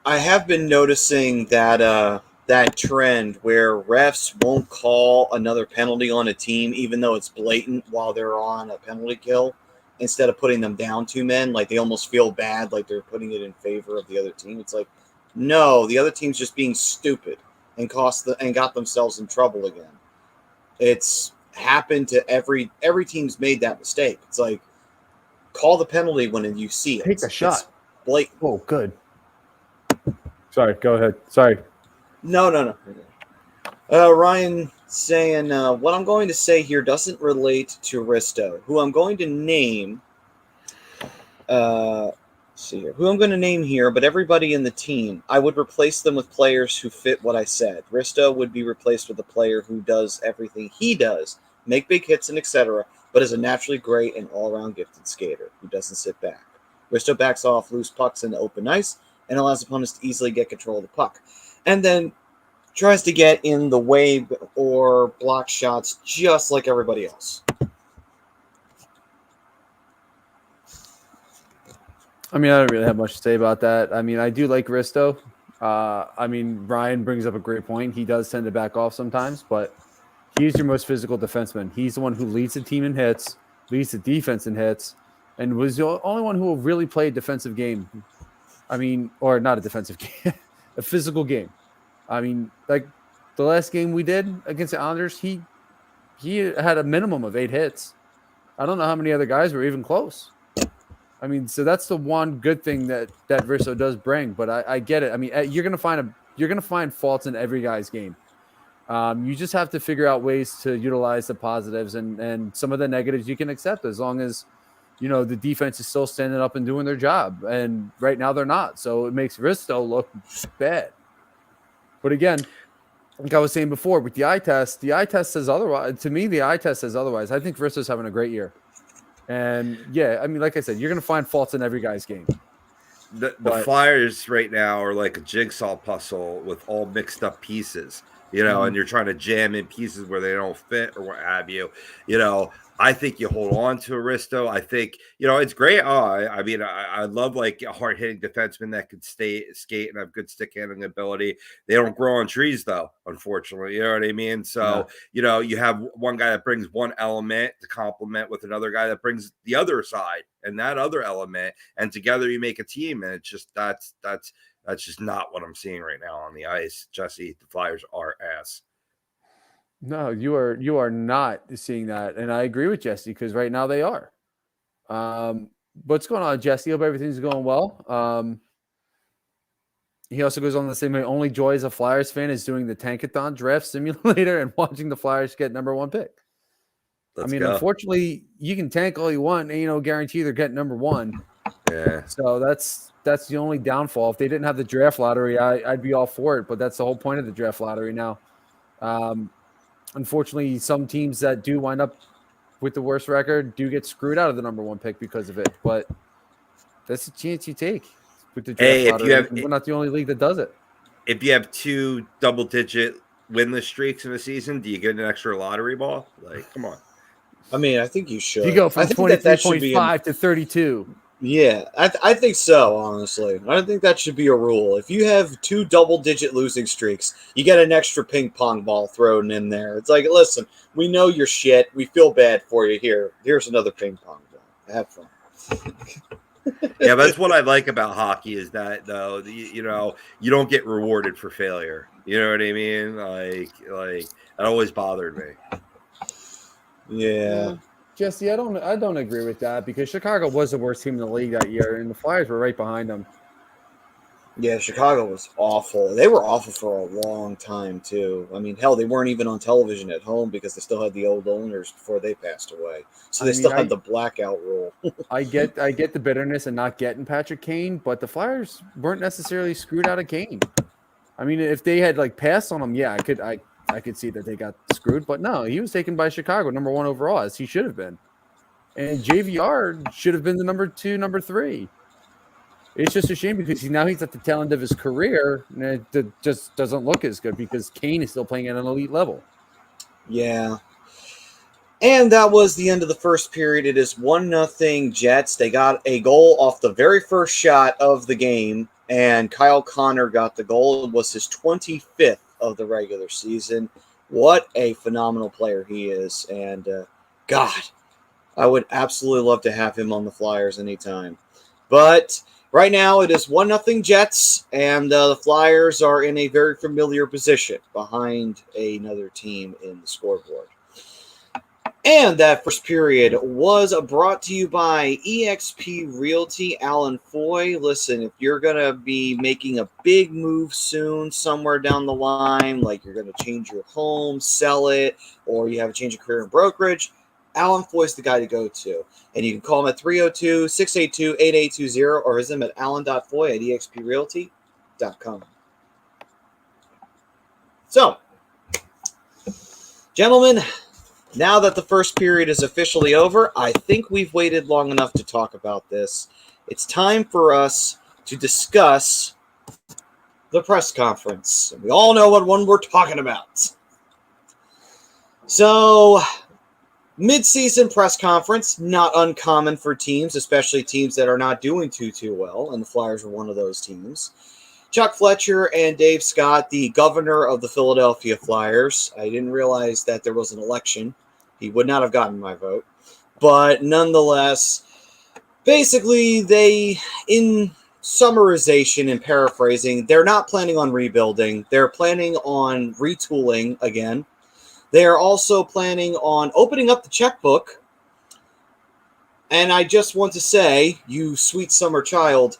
I have been noticing that that trend where refs won't call another penalty on a team even though it's blatant while they're on a penalty kill, instead of putting them down 2 men. Like, they almost feel bad, like they're putting it in favor of the other team. It's like, no, the other team's just being stupid and got themselves in trouble again. It's happened to every team's made that mistake. It's like, call the penalty when you see it. Take the shot. It's blatant. Oh, good. Sorry, go ahead. Sorry. No. Ryan saying, what I'm going to say here doesn't relate to Risto, who I'm going to name. See here. Who I'm going to name here, but everybody in the team, I would replace them with players who fit what I said. Risto would be replaced with a player who does everything he does, make big hits and etc., but is a naturally great and all-around gifted skater who doesn't sit back. Risto backs off loose pucks in the open ice and allows opponents to easily get control of the puck, and then tries to get in the way or block shots just like everybody else. I mean, I don't really have much to say about that. I mean, I do like Risto. I mean, Ryan brings up a great point. He does tend to back off sometimes, but he's your most physical defenseman. He's the one who leads the team in hits, leads the defense in hits, and was the only one who will really play a defensive game. I mean, or not a defensive game, a physical game. I mean, like the last game we did against the Islanders, he had a minimum of 8 hits. I don't know how many other guys were even close. I mean, so that's the one good thing that Risto does bring. But I get it. I mean, you're gonna find faults in every guy's game. You just have to figure out ways to utilize the positives and some of the negatives you can accept, as long as the defense is still standing up and doing their job. And right now they're not, so it makes Risto look bad. But again, like I was saying before, with the eye test says otherwise. To me, the eye test says otherwise. I think Risto's having a great year. And yeah, I mean, like I said, you're going to find faults in every guy's game. The Flyers right now are like a jigsaw puzzle with all mixed up pieces, and you're trying to jam in pieces where they don't fit or what have you. I think you hold on to Aristo. I think, it's great. I love like a hard hitting defenseman that can skate and have good stick handling ability. They don't grow on trees though, unfortunately. You know what I mean? So, you have one guy that brings one element to complement with another guy that brings the other side and that other element, and together you make a team. And it's just, that's just not what I'm seeing right now on the ice. Jesse, the Flyers are ass. No, you are not seeing that, and I agree with Jesse, because right now they are. What's going on, Jesse? Hope everything's going well. He also goes on the same way. Only joy as a Flyers fan is doing the Tankathon draft simulator and watching the Flyers get number 1 pick. Unfortunately, you can tank all you want, and guarantee they're getting number 1. Yeah. So that's the only downfall. If they didn't have the draft lottery, I'd be all for it. But that's the whole point of the draft lottery now. Unfortunately, some teams that do wind up with the worst record do get screwed out of the number 1 pick because of it. But that's a chance you take with the draft lottery. We're not the only league that does it. If you have 2 double-digit winless streaks in a season, do you get an extra lottery ball? Like, come on. I mean, I think you should. You go from 23.5 to 32. Yeah, I think so, honestly. I don't think that should be a rule. If you have 2 double-digit losing streaks, you get an extra ping pong ball thrown in there. It's like, listen, we know you're shit. We feel bad for you. Here's another ping pong ball. Have fun. Yeah, but that's what I like about hockey is that, though, you don't get rewarded for failure. You know what I mean? Like that always bothered me. Yeah. Jesse, I don't agree with that, because Chicago was the worst team in the league that year, and the Flyers were right behind them. Yeah, Chicago was awful. They were awful for a long time, too. I mean, hell, they weren't even on television at home because they still had the old owners before they passed away. So they still had the blackout rule. I get the bitterness and not getting Patrick Kane, but the Flyers weren't necessarily screwed out of Kane. I mean, if they had passed on him, yeah, I could see that they got screwed, but no, he was taken by Chicago, number 1 overall, as he should have been. And JVR should have been the number 2, number 3. It's just a shame because he's at the tail end of his career, and it just doesn't look as good because Kane is still playing at an elite level. Yeah. And that was the end of the first period. It is 1-0 Jets. They got a goal off the very first shot of the game, and Kyle Connor got the goal. It was his 25th of the regular season. What a phenomenal player he is. And, God, I would absolutely love to have him on the Flyers anytime. But right now it is 1-0 Jets, and the Flyers are in a very familiar position behind another team in the scoreboard. And that first period was brought to you by eXp Realty. Alan Foy, listen, if you're going to be making a big move soon somewhere down the line, like you're going to change your home, sell it, or you have a change of career in brokerage, Alan Foy's the guy to go to. And you can call him at 302-682-8820 or visit him at alan.foy@exprealty.com. So, gentlemen, now that the first period is officially over, I think we've waited long enough to talk about this. It's time for us to discuss the press conference. We all know what one we're talking about. So, mid-season press conference, not uncommon for teams, especially teams that are not doing too well, and the Flyers are one of those teams. Chuck Fletcher and Dave Scott, the governor of the Philadelphia Flyers. I didn't realize that there was an election. He would not have gotten my vote. But nonetheless, basically, they, in summarization and paraphrasing, they're not planning on rebuilding. They're planning on retooling again. They are also planning on opening up the checkbook. And I just want to say, you sweet summer child,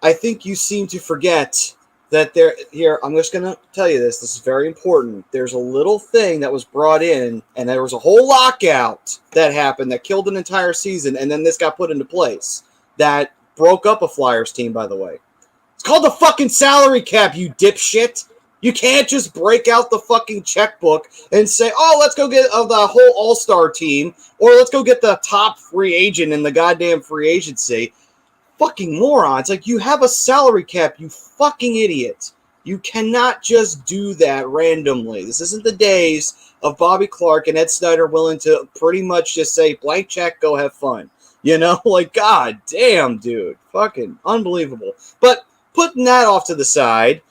I think you seem to forget that here, I'm just going to tell you this. This is very important. There's a little thing that was brought in, and there was a whole lockout that happened that killed an entire season, and then this got put into place that broke up a Flyers team, by the way. It's called the fucking salary cap, you dipshit. You can't just break out the fucking checkbook and say, oh, let's go get the whole all-star team, or let's go get the top free agent in the goddamn free agency. Fucking morons. Like, you have a salary cap, you fucking idiot. You cannot just do that randomly. This isn't the days of Bobby Clark and Ed Snyder willing to pretty much just say, blank check, go have fun. You know, like, god damn, dude. Fucking unbelievable. But putting that off to the side,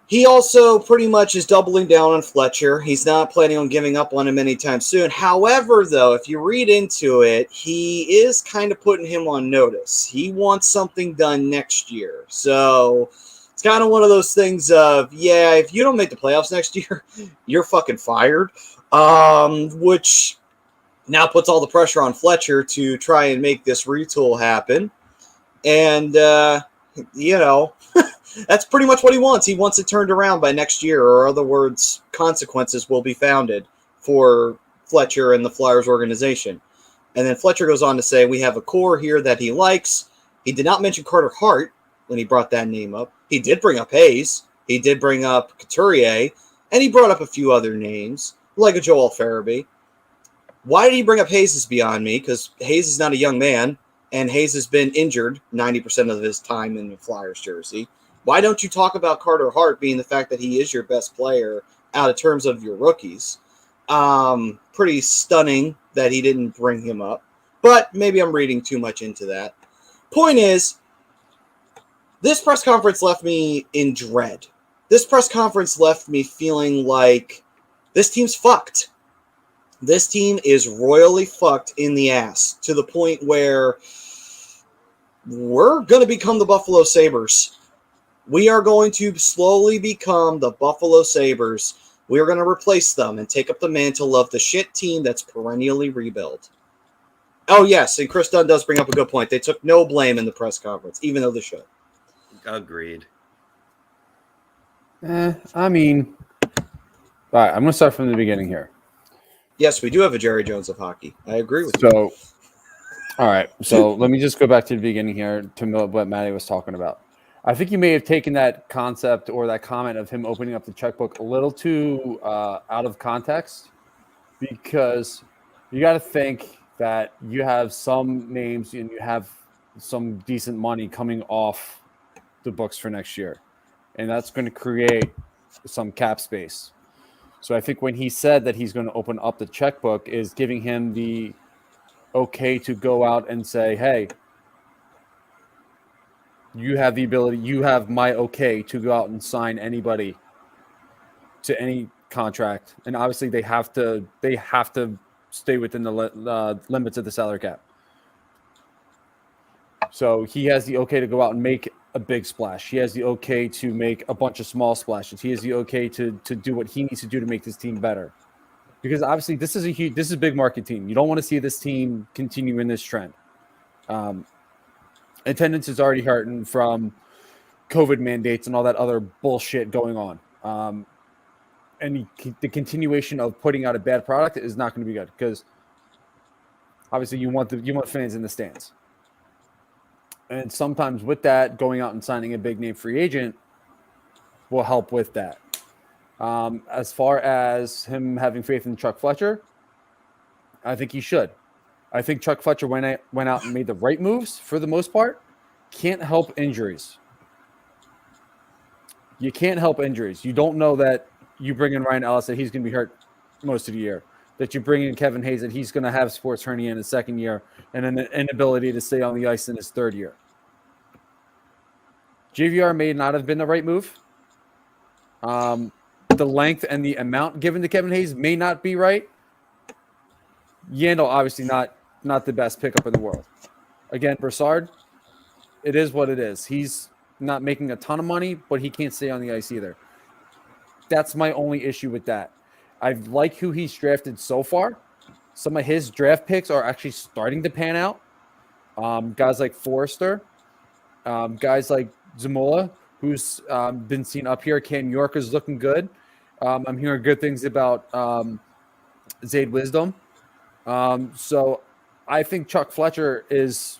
he also pretty much is doubling down on Fletcher. He's not planning on giving up on him anytime soon. However, though, if you read into it, he is kind of putting him on notice. He wants something done next year. So it's kind of one of those things of, yeah, if you don't make the playoffs next year, you're fucking fired. Which now puts all the pressure on Fletcher to try and make this retool happen. And, you know, that's pretty much what he wants. He wants it turned around by next year, or in other words, consequences will be founded for Fletcher and the Flyers organization. And then Fletcher goes on to say, we have a core here that he likes. He did not mention Carter Hart when he brought that name up. He did bring up Hayes. He did bring up Couturier. And he brought up a few other names, like a Joel Farabee. Why did he bring up Hayes is beyond me, because Hayes is not a young man, and Hayes has been injured 90% of his time in the Flyers jersey. Why don't you talk about Carter Hart being the fact that he is your best player out of terms of your rookies? Pretty stunning that he didn't bring him up. But maybe I'm reading too much into that. Point is, this press conference left me in dread. This press conference left me feeling like this team's fucked. This team is royally fucked in the ass to the point where we're going to become the Buffalo Sabres. We are going to slowly become the Buffalo Sabres. We are going to replace them and take up the mantle of the shit team that's perennially rebuilt. Oh, yes, and Chris Dunn does bring up a good point. They took no blame in the press conference, even though they should. Agreed. I mean, all right, I'm going to start from the beginning here. Yes, we do have a Jerry Jones of hockey. I agree with you. So, all right, so let me just go back to the beginning here to what Matty was talking about. I think you may have taken that concept or that comment of him opening up the checkbook a little too out of context, because you got to think that you have some names and you have some decent money coming off the books for next year, and that's going to create some cap space. So I think when he said that he's going to open up the checkbook is giving him the okay to go out and say, hey, you have the ability, you have my okay to go out and sign anybody to any contract, and obviously they have to stay within the limits of the salary cap. So he has the okay to go out and make a big splash. He has the okay to make a bunch of small splashes. He has the okay to do what he needs to do to make this team better. Because obviously this is a big market team. You don't want to see this team continue in this trend. Attendance is already hurting from COVID mandates and all that other bullshit going on. And the continuation of putting out a bad product is not going to be good because obviously you want fans in the stands. And sometimes with that, going out and signing a big name free agent will help with that. As far as him having faith in Chuck Fletcher, I think he should. I think Chuck Fletcher went out and made the right moves for the most part. Can't help injuries. You can't help injuries. You don't know that you bring in Ryan Ellis that he's going to be hurt most of the year. That you bring in Kevin Hayes that he's going to have sports hernia in his second year and an inability to stay on the ice in his third year. JVR may not have been the right move. The length and the amount given to Kevin Hayes may not be right. Yandel, obviously not the best pickup in the world. Again, Brassard, it is what it is. He's not making a ton of money, but he can't stay on the ice either. That's my only issue with that. I like who he's drafted so far. Some of his draft picks are actually starting to pan out. Guys like Forrester, guys like Zamula, who's been seen up here. Cam York is looking good. I'm hearing good things about Zayd Wisdom. So I think Chuck Fletcher is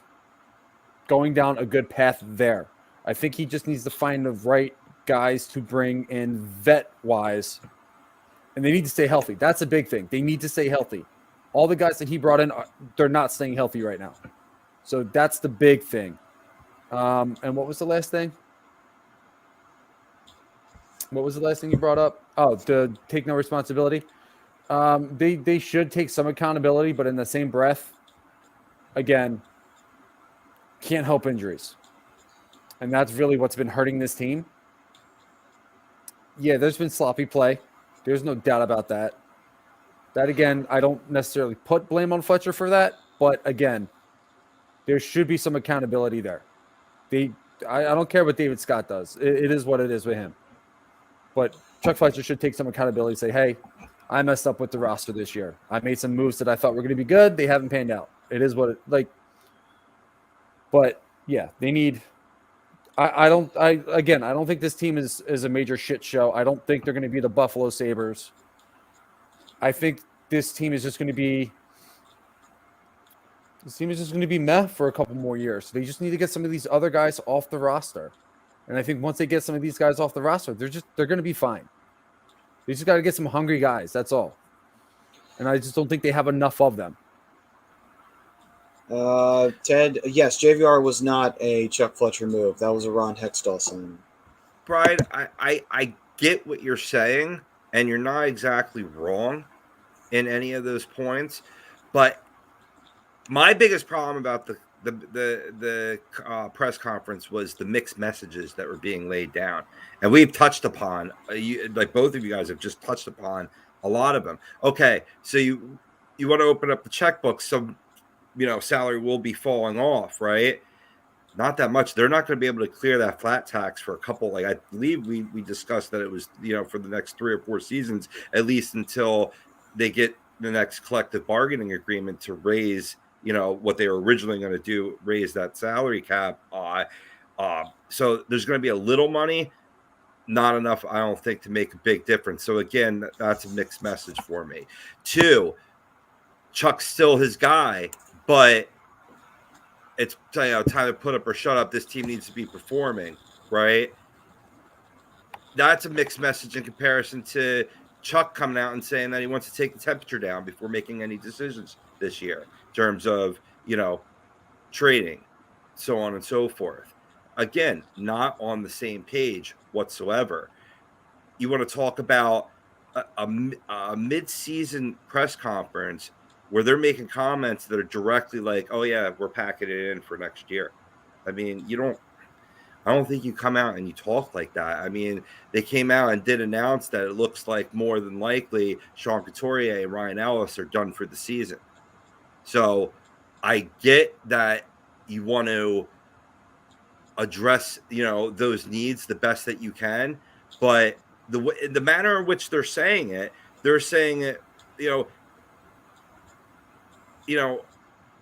going down a good path there. I think he just needs to find the right guys to bring in vet-wise, and they need to stay healthy. That's a big thing. They need to stay healthy. All the guys that he brought in, they're not staying healthy right now. So that's the big thing. And what was the last thing? What was the last thing you brought up? Oh, to take no responsibility. They should take some accountability, but in the same breath, again, can't help injuries. And that's really what's been hurting this team. Yeah, there's been sloppy play. There's no doubt about that. That, again, I don't necessarily put blame on Fletcher for that. But, again, there should be some accountability there. I don't care what David Scott does. It is what it is with him. But Chuck Fletcher should take some accountability and say, hey, I messed up with the roster this year. I made some moves that I thought were going to be good. They haven't panned out. It is what it like. But, yeah, they need – I don't think this team is a major shit show. I don't think they're going to be the Buffalo Sabres. I think this team is just going to be meh for a couple more years. They just need to get some of these other guys off the roster. And I think once they get some of these guys off the roster, they're going to be fine. They just got to get some hungry guys. That's all. And I just don't think they have enough of them. Ted, yes, JVR was not a Chuck Fletcher move. That was a Ron Hextall sign. Brian, I get what you're saying, and you're not exactly wrong in any of those points. But my biggest problem about the press conference was the mixed messages that were being laid down, and we've touched upon, like both of you guys have just touched upon a lot of them. Okay, so you want to open up the checkbook, so salary will be falling off, right? Not that much. They're not going to be able to clear that flat tax for a couple. Like I believe we discussed that it was for the next 3 or 4 seasons, at least until they get the next collective bargaining agreement to raise what they were originally going to do, raise that salary cap. So there's going to be a little money, not enough, I don't think, to make a big difference. So again, that's a mixed message for me. 2, Chuck's still his guy, but it's time to put up or shut up. This team needs to be performing, right? That's a mixed message in comparison to Chuck coming out and saying that he wants to take the temperature down before making any decisions this year in terms of, trading, so on and so forth. Again, not on the same page whatsoever. You want to talk about a mid-season press conference where they're making comments that are directly like, oh, yeah, we're packing it in for next year. I mean, I don't think you come out and you talk like that. I mean, they came out and did announce that it looks like more than likely Sean Couturier and Ryan Ellis are done for the season. So I get that you want to address, those needs the best that you can, but the manner in which they're saying it,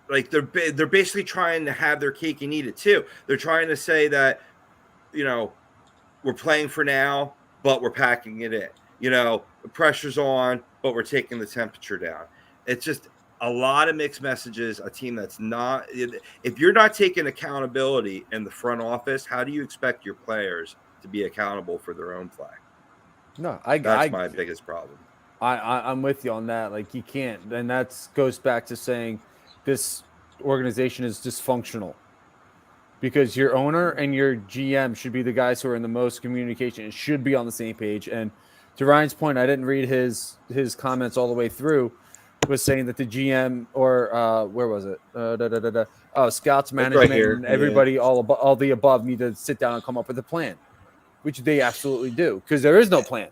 like they're basically trying to have their cake and eat it too. They're trying to say that, we're playing for now, but we're packing it in. The pressure's on, but we're taking the temperature down. It's just a lot of mixed messages. A team that's not, if you're not taking accountability in the front office, how do you expect your players to be accountable for their own play? No, that's my biggest problem. I'm with you on that. Like, you can't, and that goes back to saying this organization is dysfunctional, because your owner and your GM should be the guys who are in the most communication and should be on the same page. And to Ryan's point, I didn't read his comments all the way through, was saying that the GM or where was it? Scouts, management, right here. And everybody, all the above, need to sit down and come up with a plan, which they absolutely do, because there is no plan.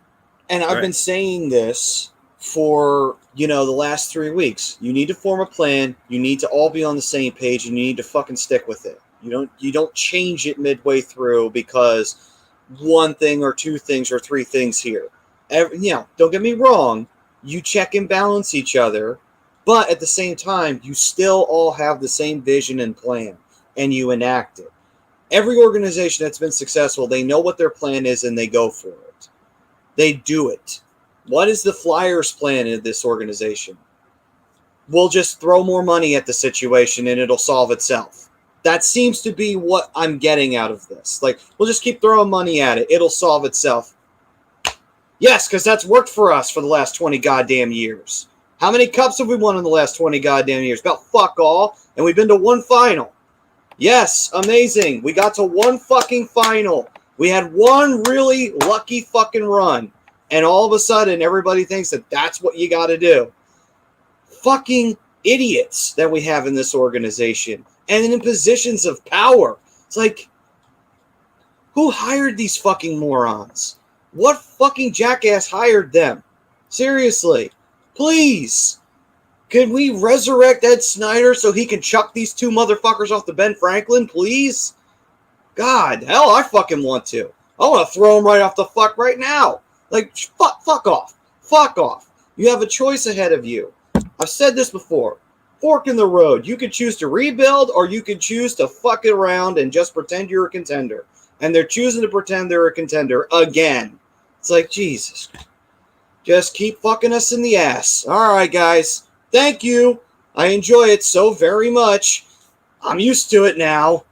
And I've been saying this for, the last 3 weeks. You need to form a plan. You need to all be on the same page, and you need to fucking stick with it. You don't change it midway through because one thing or two things or three things here. Don't get me wrong. You check and balance each other, but at the same time, you still all have the same vision and plan, and you enact it. Every organization that's been successful, they know what their plan is, and they go for it. They do it. What is the Flyers' plan in this organization? We'll just throw more money at the situation, and it'll solve itself. That seems to be what I'm getting out of this. Like, we'll just keep throwing money at it. It'll solve itself. Yes, because that's worked for us for the last 20 goddamn years. How many cups have we won in the last 20 goddamn years? About fuck all. And we've been to one final. Yes, amazing. We got to one fucking final. We had one really lucky fucking run. And all of a sudden, everybody thinks that that's what you got to do. Fucking idiots that we have in this organization. And in positions of power. It's like, who hired these fucking morons? What fucking jackass hired them? Seriously. Please. Can we resurrect Ed Snyder so he can chuck these two motherfuckers off the Ben Franklin, please? God, hell, I fucking want to. I want to throw them right off the fuck right now. Like, fuck off. Fuck off. You have a choice ahead of you. I've said this before. Fork in the road. You could choose to rebuild, or you could choose to fuck it around and just pretend you're a contender. And they're choosing to pretend they're a contender again. It's like, Jesus. Just keep fucking us in the ass. All right, guys. Thank you. I enjoy it so very much. I'm used to it now.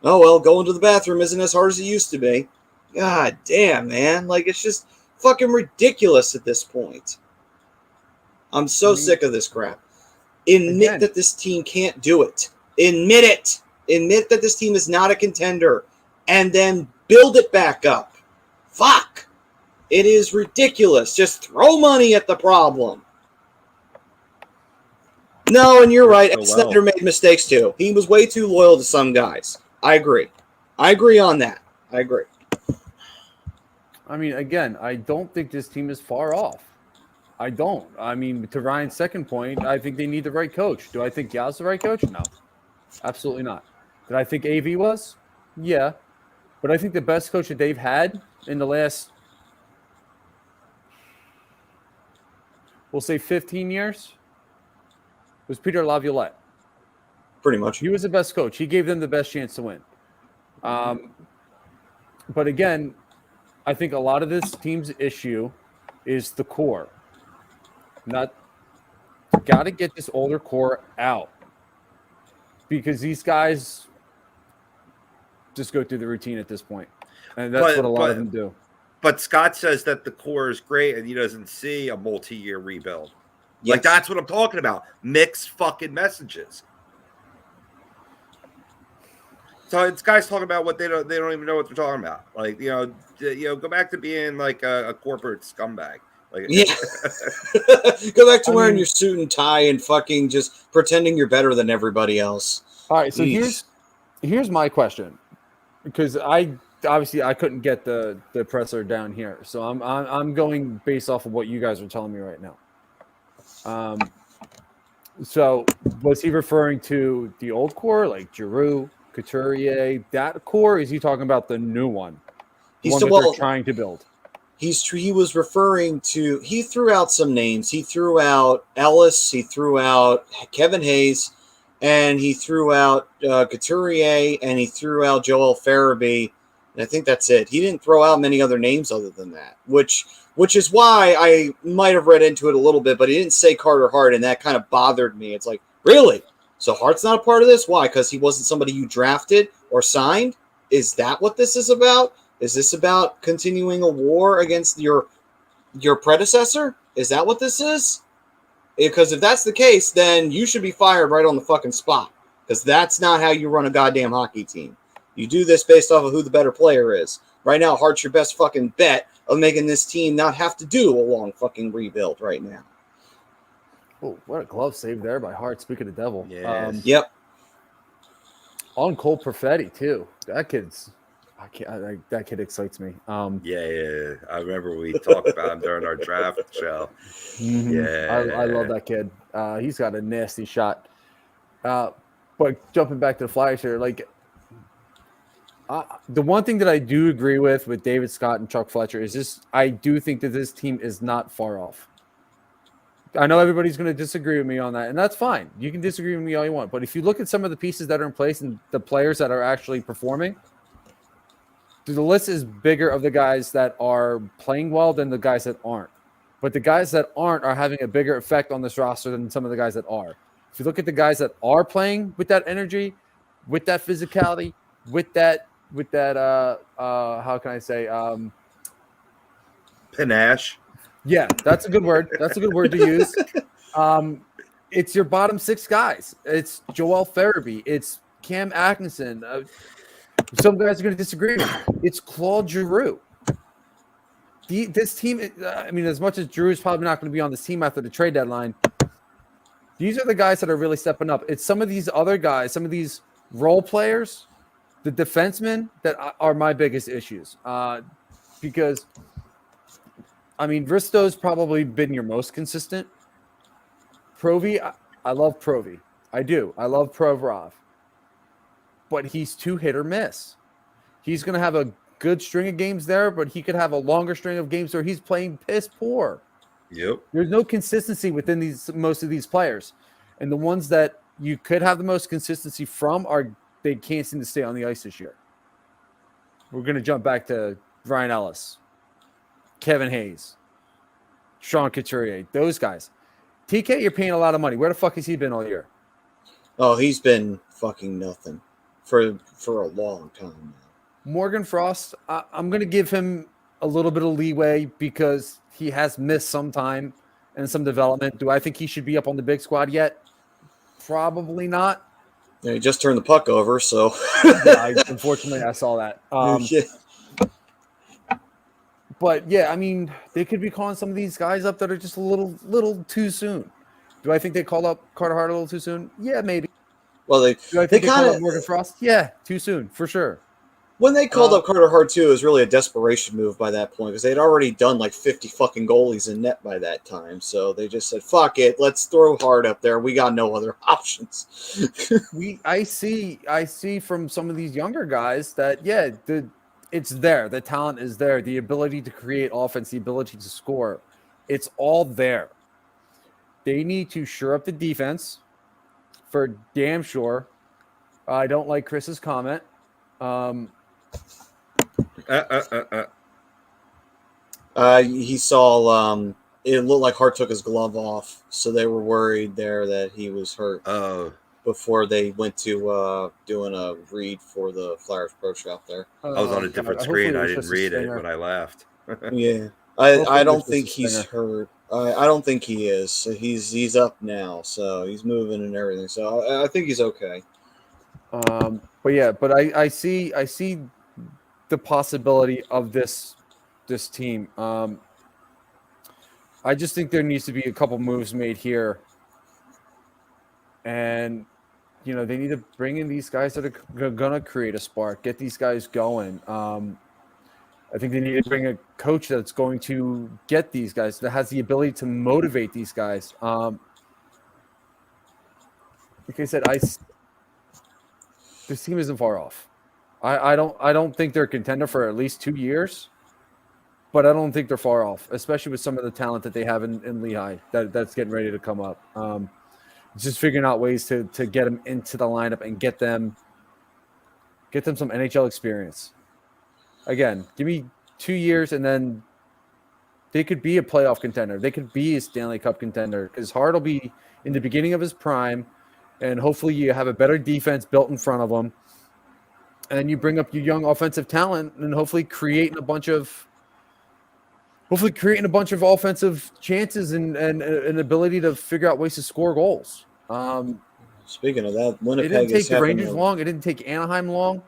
Oh, well, going to the bathroom isn't as hard as it used to be. God damn, man. Like, it's just fucking ridiculous at this point. I'm so sick of this crap. Admit that this team can't do it. Admit it. Admit that this team is not a contender. And then build it back up. Fuck. It is ridiculous. Just throw money at the problem. No, and you're right. Ed Snyder made mistakes too. He was way too loyal to some guys. I agree. I agree on that. I agree. I mean, again, I don't think this team is far off. I don't. I mean, to Ryan's second point, I think they need the right coach. Do I think Yaw's the right coach? No. Absolutely not. Did I think AV was? Yeah. But I think the best coach that they've had in the last, we'll say 15 years, was Peter Laviolette. Pretty much. He was the best coach. He gave them the best chance to win. But again, I think a lot of this team's issue is the core. Got to get this older core out, because these guys just go through the routine at this point, and that's what a lot of them do. But Scott says that the core is great, and he doesn't see a multi-year rebuild. Yes. Like, that's what I'm talking about. Mixed fucking messages. So it's guys talking about what they don't even know what they're talking about. Like, go back to being like a corporate scumbag. Like, yeah. Go back to wearing your suit and tie and fucking just pretending you're better than everybody else. All right, so here's my question. because I obviously I couldn't get the presser down here, so I'm going based off of what you guys are telling me right now. So was he referring to the old core, like Giroux, Couturier, that core? Is he talking about the new one, the He's one still, that they're well, trying to build? he was referring to, he threw out some names. He threw out Ellis, he threw out Kevin Hayes, and he threw out Couturier, and he threw out Joel Farabee. And I think that's it. He didn't throw out many other names other than that, which is why I might have read into it a little bit, but he didn't say Carter Hart, and that kind of bothered me. It's like, really? So Hart's not a part of this? Why? Because he wasn't somebody you drafted or signed? Is that what this is about? Is this about continuing a war against your predecessor? Is that what this is? Because if that's the case, then you should be fired right on the fucking spot. Because that's not how you run a goddamn hockey team. You do this based off of who the better player is. Right now, Hart's your best fucking bet of making this team not have to do a long fucking rebuild right now. Oh, what a glove save there by Hart. Speaking of devil. Yes. Yep. On Cole Perfetti, too. That kid excites me. Yeah. I remember we talked about him during our draft show. Yeah. I love that kid. He's got a nasty shot. But jumping back to the Flyers here, like the one thing that I do agree with David Scott and Chuck Fletcher is this: I do think that this team is not far off. I know everybody's going to disagree with me on that, and that's fine. You can disagree with me all you want, but if you look at some of the pieces that are in place and the players that are actually performing, the list is bigger of the guys that are playing well than the guys that aren't. But the guys that aren't are having a bigger effect on this roster than some of the guys that are. If you look at the guys that are playing with that energy, with that physicality, with that how can I say Panache. yeah, that's a good word. That's a good word to use. It's your bottom six guys. It's Joel Farabee. It's Cam Atkinson. Some guys are going to disagree. It's Claude Giroux. This team, I mean, as much as Giroux is probably not going to be on this team after the trade deadline, these are the guys that are really stepping up. It's some of these other guys, some of these role players, the defensemen that are my biggest issues. Because, I mean, Risto's probably been your most consistent. Provy, I love Provy. I do. I love Provorov. But he's too hit or miss. He's going to have a good string of games there, but he could have a longer string of games where he's playing piss poor. Yep. There's no consistency within most of these players. And the ones that you could have the most consistency from they can't seem to stay on the ice this year. We're going to jump back to Ryan Ellis, Kevin Hayes, Sean Couturier, those guys. TK, you're paying a lot of money. Where the fuck has he been all year? Oh, he's been fucking nothing for a long time now. Morgan Frost, I'm going to give him a little bit of leeway because he has missed some time and some development. Do I think he should be up on the big squad yet? Probably not. Yeah, he just turned the puck over, so. Unfortunately, I saw that. Yeah. But, yeah, I mean, they could be calling some of these guys up that are just a little too soon. Do I think they called up Carter Hart a little too soon? Yeah, maybe. Well, Do I think they kind called of up Morgan Frost? Yeah, too soon, for sure. When they called up Carter Hart too, it was really a desperation move by that point because they'd already done like 50 fucking goalies in net by that time. So they just said, "Fuck it, let's throw Hart up there. We got no other options." I see from some of these younger guys that it's there. The talent is there. The ability to create offense, the ability to score, it's all there. They need to shore up the defense for damn sure. I don't like Chris's comment. He saw it looked like Hart took his glove off, so they were worried there that he was hurt. Oh. Before they went to doing a read for the Flyers Pro Shop there. I was on a different screen. I didn't read it when I left. Yeah. I don't think he's hurt. I don't think he is. He's up now, so he's moving and everything. So I think he's okay. But I see the possibility of this team. I just think there needs to be a couple moves made here, and they need to bring in these guys that are going to create a spark, get these guys going. I think they need to bring a coach that's going to get these guys, that has the ability to motivate these guys. Like I said, this team isn't far off. I don't think they're a contender for at least 2 years, but I don't think they're far off, especially with some of the talent that they have in Lehigh that's getting ready to come up. Just figuring out ways to get them into the lineup and get them some NHL experience. Again, give me 2 years and then they could be a playoff contender. They could be a Stanley Cup contender because Hart will be in the beginning of his prime, and hopefully you have a better defense built in front of him. And then you bring up your young offensive talent and hopefully creating a bunch of offensive chances and an ability to figure out ways to score goals. Speaking of that, It Winnipeg didn't take is the having Rangers long. It didn't take Anaheim long.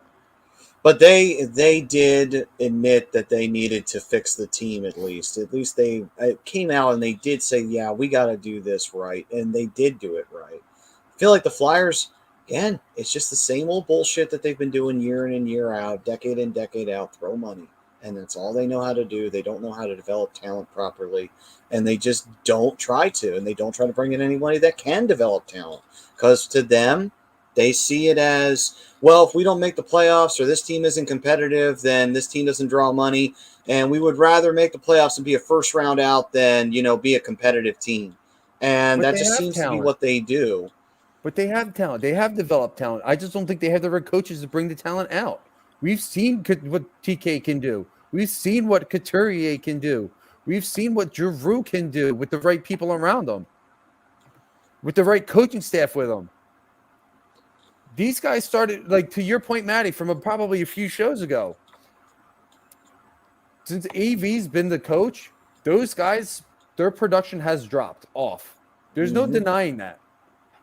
but they did admit that they needed to fix the team at least. At least they came out and they did say, yeah, we got to do this right, and they did do it right. I feel like the Flyers, again, it's just the same old bullshit that they've been doing year in and year out, decade in, decade out, throw money. And that's all they know how to do. They don't know how to develop talent properly. And they just don't try to. And they don't try to bring in anybody that can develop talent. Because to them, they see it as, well, if we don't make the playoffs or this team isn't competitive, then this team doesn't draw money. And we would rather make the playoffs and be a first round out than, be a competitive team. And But that they just have seems to be talent. what they do. But they have talent. They have developed talent. I just don't think they have the right coaches to bring the talent out. We've seen what TK can do. We've seen what Couturier can do. We've seen what Giroux can do with the right people around them, with the right coaching staff with them. These guys started, like, to your point, Maddie, from probably a few shows ago. Since AV's been the coach, those guys, their production has dropped off. There's no denying that.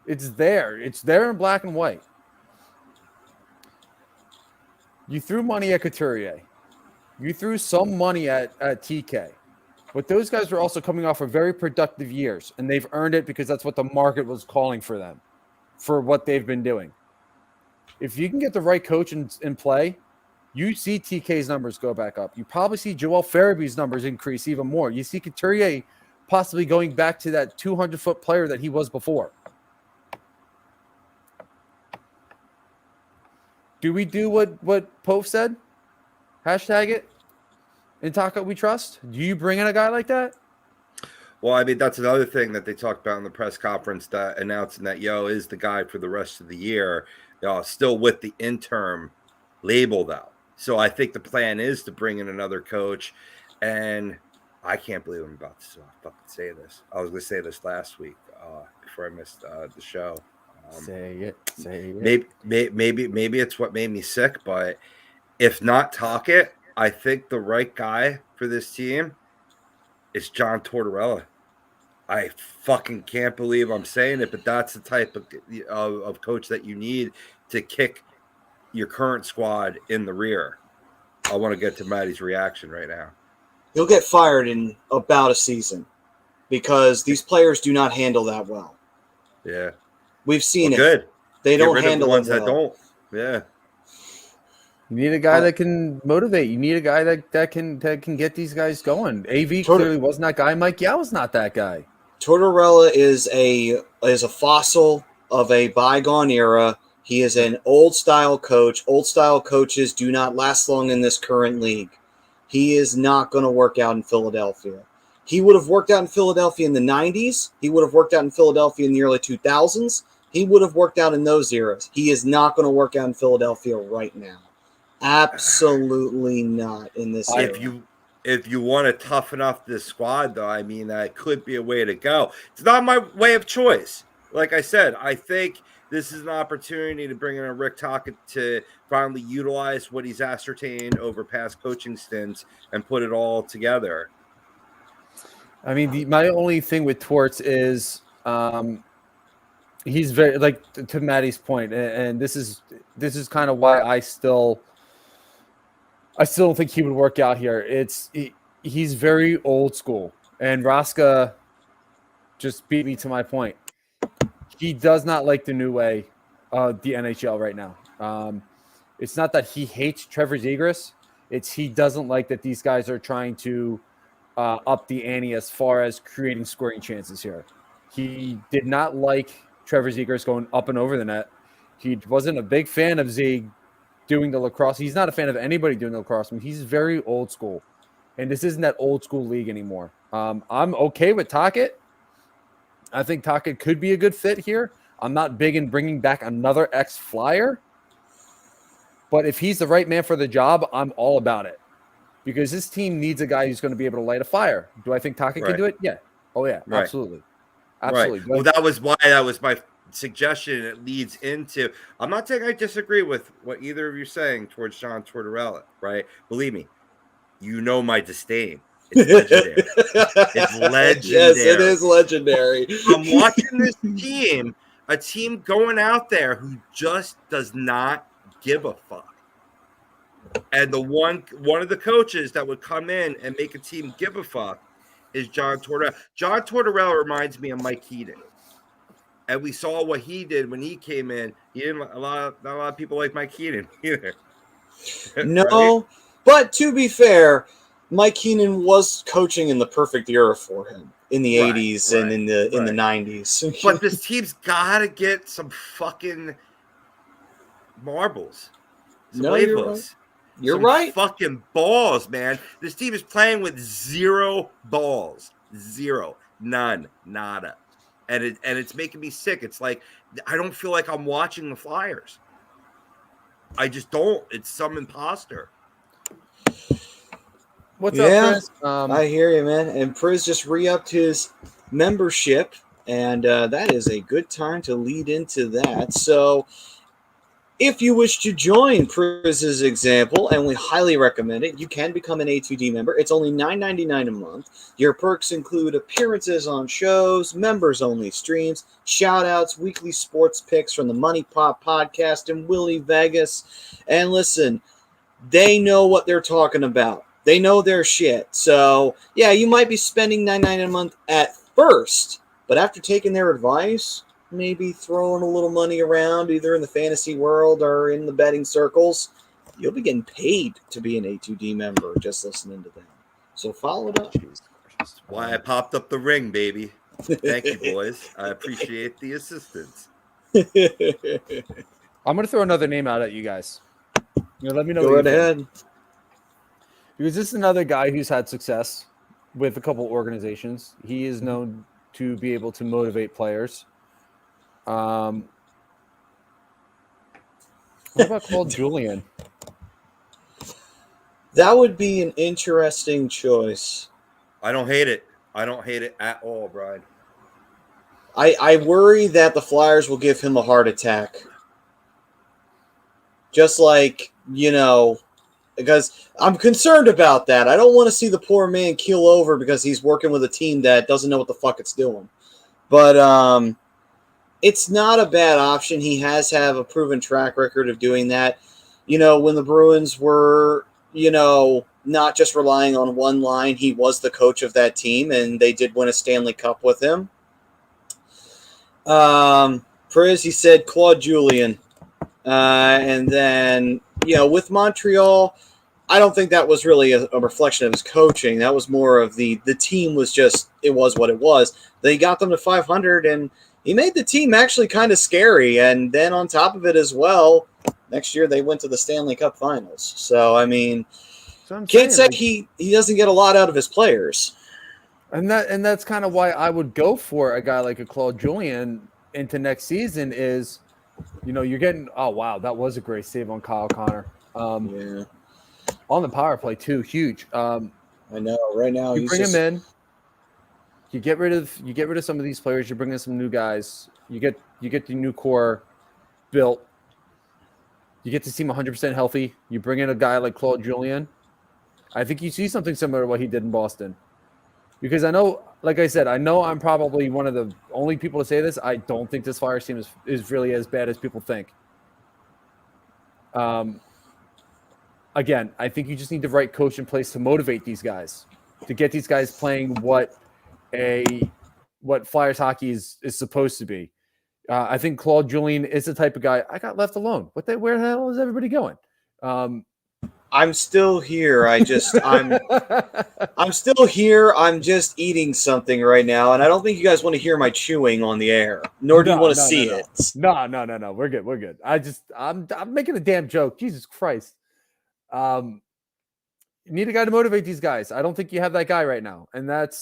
It's there. It's there in black and white. You threw money at Couturier. You threw some money at TK. But those guys were also coming off of very productive years, and they've earned it because that's what the market was calling for them, for what they've been doing. If you can get the right coach in play, you see TK's numbers go back up. You probably see Joel Farabee's numbers increase even more. You see Couturier possibly going back to that 200-foot player that he was before. Do we do what Pope said? Hashtag it. In Taco we trust. Do you bring in a guy like that? Well, I mean, that's another thing that they talked about in the press conference, that announcing that Yo is the guy for the rest of the year, still with the interim label, though. So I think the plan is to bring in another coach. And I can't believe I'm about to fucking say this. I was going to say this last week before I missed the show. Say it. Maybe it's what made me sick, but if not Talkit, I think the right guy for this team is John Tortorella. I fucking can't believe I'm saying it, but that's the type of coach that you need to kick your current squad in the rear. I want to get to Maddie's reaction right now. He'll get fired in about a season because these players do not handle that well. Yeah. We've seen it. Good. They Get don't rid of handle the ones it well. that don't. Yeah. You need a guy that can motivate. You need a guy that can get these guys going. AV clearly wasn't that guy. Mike Yow's not that guy. Tortorella is a fossil of a bygone era. He is an old-style coach. Old-style coaches do not last long in this current league. He is not going to work out in Philadelphia. He would have worked out in Philadelphia in the 90s. He would have worked out in Philadelphia in the early 2000s. He would have worked out in those eras. He is not going to work out in Philadelphia right now. Absolutely not in this era. If you want to toughen up this squad, though, I mean, that could be a way to go. It's not my way of choice. Like I said, I think this is an opportunity to bring in a Rick Tocchet to finally utilize what he's ascertained over past coaching stints and put it all together. I mean, my only thing with Torts is he's very, like, to Maddie's point, and this is kind of why I still don't think he would work out here. He's very old school, and Raska just beat me to my point. He does not like the new way the NHL right now. It's not that he hates Trevor Zegras. It's he doesn't like that these guys are trying to up the ante as far as creating scoring chances here. He did not like Trevor Zegras going up and over the net. He wasn't a big fan of Zieg doing the lacrosse. He's not a fan of anybody doing the lacrosse. I mean, he's very old school. And this isn't that old school league anymore. I'm okay with Tocchet. I think Tocchet could be a good fit here. I'm not big in bringing back another ex-Flyer. But if he's the right man for the job, I'm all about it. Because this team needs a guy who's going to be able to light a fire. Do I think Tocchet can do it? Yeah. Oh, yeah. Right. Absolutely. Absolutely. Right. Well, that was my suggestion. It leads into, I'm not saying I disagree with what either of you are saying towards John Tortorella, right? Believe me, you know my disdain. It's legendary. It's legendary. Yes, it is legendary. I'm watching this team, a team going out there who just does not give a fuck. And the one of the coaches that would come in and make a team give a fuck is John Tortorella. John Tortorella reminds me of Mike Keating. And we saw what he did when he came in. He didn't not a lot of people like Mike Keating either. No, right? But to be fair, Mike Keenan was coaching in the perfect era for him in the 80s and in the 90s. But this team's got to get some fucking marbles. Some labels. You're some right. Fucking balls, man. This team is playing with 0 balls. 0. None. Nada. And it's making me sick. It's like I don't feel like I'm watching the Flyers. I just don't. It's some imposter. What's up, Chris? I hear you, man. And Priz just re-upped his membership, and that is a good time to lead into that. So if you wish to join Priz's example, and we highly recommend it, you can become an A2D member. It's only $9.99 a month. Your perks include appearances on shows, members-only streams, shout-outs, weekly sports picks from the Money Pop podcast and Willie Vegas. And listen, they know what they're talking about. They know their shit. So, yeah, you might be spending $9.99 a month at first, but after taking their advice, maybe throwing a little money around either in the fantasy world or in the betting circles, you'll be getting paid to be an A2D member just listening to them. So follow it up. Why I popped up the ring, baby. Thank you, boys. I appreciate the assistance. I'm going to throw another name out at you guys. Let me know. Go right ahead. Because this is another guy who's had success with a couple organizations. He is known to be able to motivate players. What about Claude Julien? That would be an interesting choice. I don't hate it. I don't hate it at all, Brian. I worry that the Flyers will give him a heart attack. Just like, because I'm concerned about that. I don't want to see the poor man keel over because he's working with a team that doesn't know what the fuck it's doing. But it's not a bad option. He has have a proven track record of doing that. When the Bruins were, not just relying on one line, he was the coach of that team, and they did win a Stanley Cup with him. Priz, he said Claude Julien. And then, with Montreal, I don't think that was really a reflection of his coaching. That was more of the team was just, it was what it was. They got them to 500, and he made the team actually kind of scary. And then on top of it as well, next year they went to the Stanley Cup Finals. So, I mean, can't say he doesn't get a lot out of his players. And that's kind of why I would go for a guy like a Claude Julien into next season is, you're getting, oh, wow, that was a great save on Kyle Connor. Yeah. On the power play, too, huge. I know. Right now, you bring him in. You get rid of some of these players. You bring in some new guys. You get the new core built. You get to see him 100% healthy. You bring in a guy like Claude Julien. I think you see something similar to what he did in Boston. Because I know, like I said, I'm probably one of the only people to say this. I don't think this Flyers team is really as bad as people think. Again, I think you just need the right coach in place to motivate these guys, to get these guys playing what Flyers hockey is supposed to be. I think Claude Giroux is the type of guy. I got left alone. Where the hell is everybody going? I'm still here. I'm still here. I'm just eating something right now, and I don't think you guys want to hear my chewing on the air, nor do you want to see it. No. We're good. We're good. I'm making a damn joke. Jesus Christ. You need a guy to motivate these guys. I don't think you have that guy right now, and that